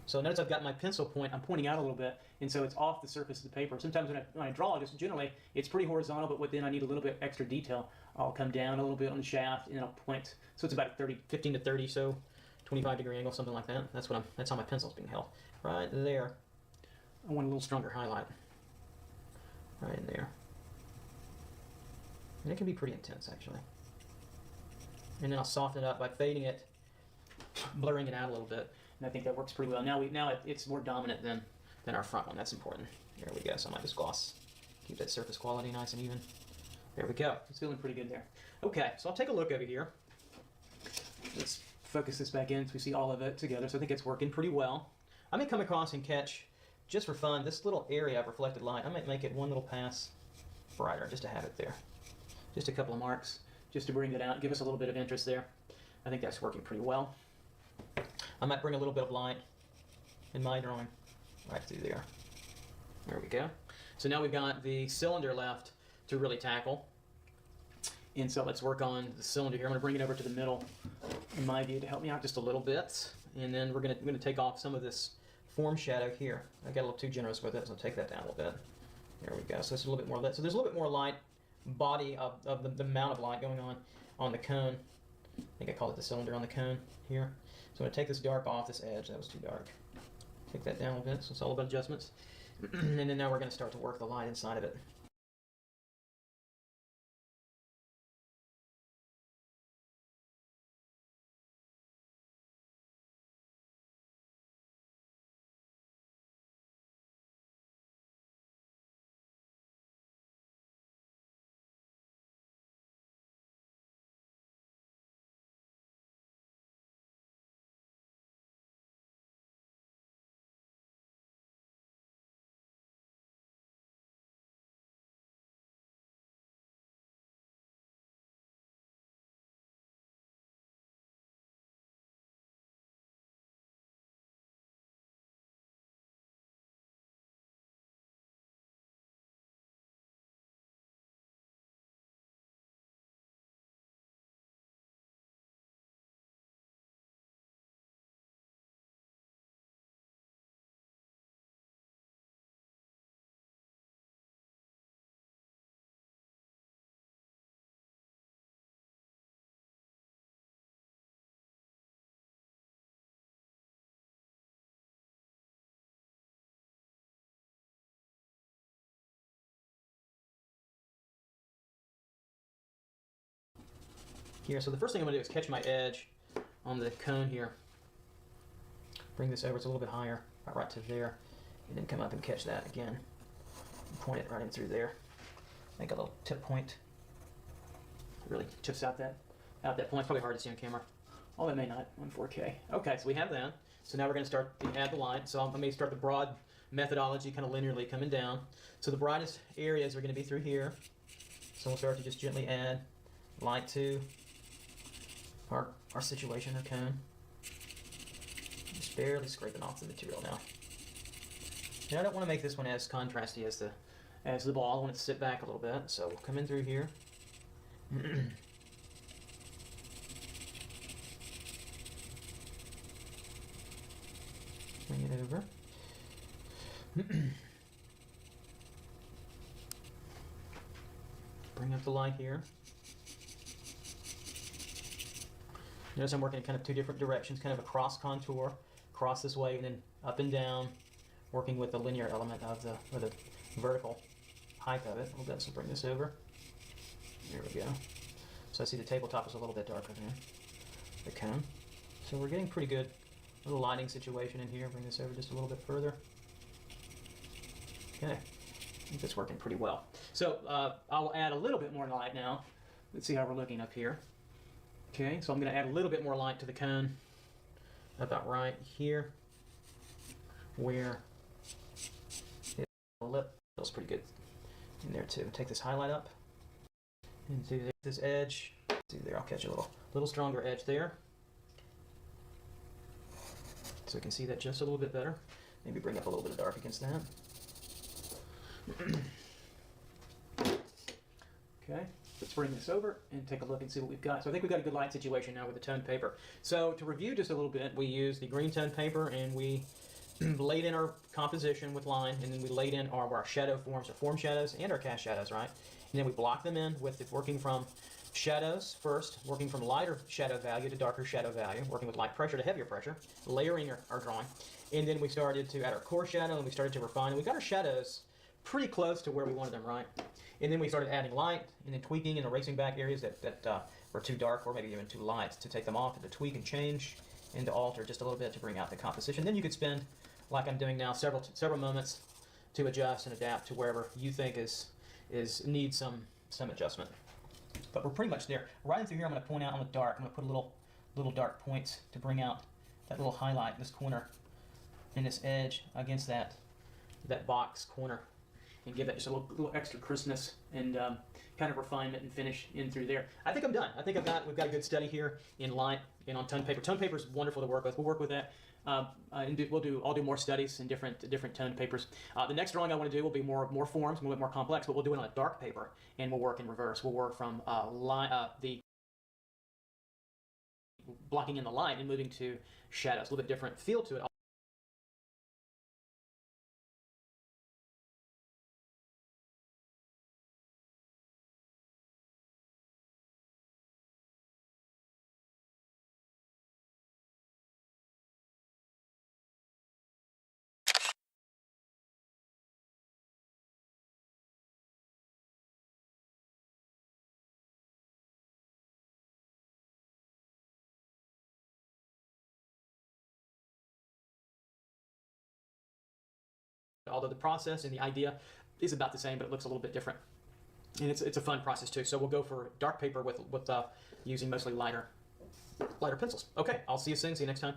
So notice I've got my pencil point, I'm pointing out a little bit, and so it's off the surface of the paper. Sometimes when I draw, just generally, it's pretty horizontal, but then I need a little bit extra detail. I'll come down a little bit on the shaft, and I'll point. So it's about 15 to 30, so 25-degree angle, something like that. That's how my pencil's being held. Right there. I want a little stronger highlight. Right in there. And it can be pretty intense, actually. And then I'll soften it up by fading it, blurring it out a little bit. And I think that works pretty well. Now it's more dominant than our front one. That's important. There we go. So I might just gloss, keep that surface quality nice and even. There we go. It's feeling pretty good there. Okay, so I'll take a look over here. Let's focus this back in so we see all of it together. So I think it's working pretty well. I may come across and catch, just for fun, this little area of reflected light. I might make it one little pass brighter just to have it there. Just a couple of marks, just to bring it out, give us a little bit of interest there. I think that's working pretty well. I might bring a little bit of light in my drawing right through there. There we go. So now we've got the cylinder left to really tackle. And so let's work on the cylinder here. I'm going to bring it over to the middle in my view to help me out just a little bit. And then we're going to take off some of this form shadow here. I got a little too generous with it, so I'll take that down a little bit. There we go. So it's a little bit more lit. So there's a little bit more light body of the amount of light going on the cone. I think I call it the cylinder on the cone here. So I'm going to take this dark off this edge. That was too dark. Take that down a little bit. So it's all about adjustments. And then now we're going to start to work the light inside of it. Here, so the first thing I'm going to do is catch my edge on the cone here. Bring this over, it's a little bit higher, right to there, and then come up and catch that again. And point it right in through there. Make a little tip point. It really chips out that point. It's probably hard to see on camera. Oh, it may not on 4K. Okay, so we have that. So now we're going to start to add the light. So let me start the broad methodology, kind of linearly coming down. So the brightest areas are going to be through here. So we'll start to just gently add light to our situation, our cone. Just barely scraping off the material now. Now I don't want to make this one as contrasty as the ball. I want it to sit back a little bit, so we'll come in through here. Bring it over. Bring up the light here. Notice I'm working in kind of two different directions, kind of a cross contour, cross this way and then up and down, working with the linear element of or the vertical height of it a little bit. So bring this over. There we go. So I see the tabletop is a little bit darker there, the cone. So we're getting pretty good little lighting situation in here. Bring this over just a little bit further. Okay, I think that's working pretty well. So I'll add a little bit more light now. Let's see how we're looking up here. Okay, so I'm going to add a little bit more light to the cone, about right here, where the lip feels pretty good in there too. Take this highlight up and do this edge. See there, I'll catch a little stronger edge there, so we can see that just a little bit better. Maybe bring up a little bit of dark against that. Okay. Let's bring this over and take a look and see what we've got. So I think we've got a good light situation now with the toned paper. So to review just a little bit, we used the green toned paper and we laid in our composition with line, and then we laid in our shadow forms, our form shadows and our cast shadows, right? And then we blocked them in with working from shadows first, working from lighter shadow value to darker shadow value, working with light pressure to heavier pressure, layering our drawing. And then we started to add our core shadow and we started to refine. And we got our shadows pretty close to where we wanted them, right? And then we started adding light and then tweaking and erasing back areas that were too dark or maybe even too light, to take them off and to tweak and change and to alter just a little bit to bring out the composition. Then you could spend, like I'm doing now, several moments to adjust and adapt to wherever you think needs some adjustment. But we're pretty much there. Right through here, I'm going to point out on the dark. I'm going to put little dark points to bring out that little highlight in this corner and this edge against that box corner, and give that just a little extra crispness and kind of refinement and finish in through there. I think I'm done. I think we've got a good study here in light and on tone paper. Tone paper is wonderful to work with. We'll work with that. I'll do more studies in different toned papers. The next drawing I want to do will be more forms, a little bit more complex, but we'll do it on a dark paper, and we'll work in reverse. We'll work from the blocking in the light and moving to shadows. A little bit different feel to it. Although the process and the idea is about the same, but it looks a little bit different. And it's a fun process too. So we'll go for dark paper with using mostly lighter pencils. Okay, I'll see you soon. See you next time.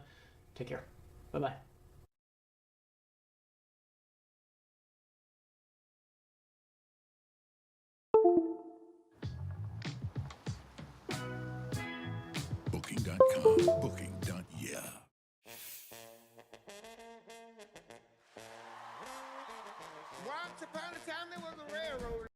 Take care. Bye-bye. Booking.com. Booking.yeah. Once upon a time there was a railroad.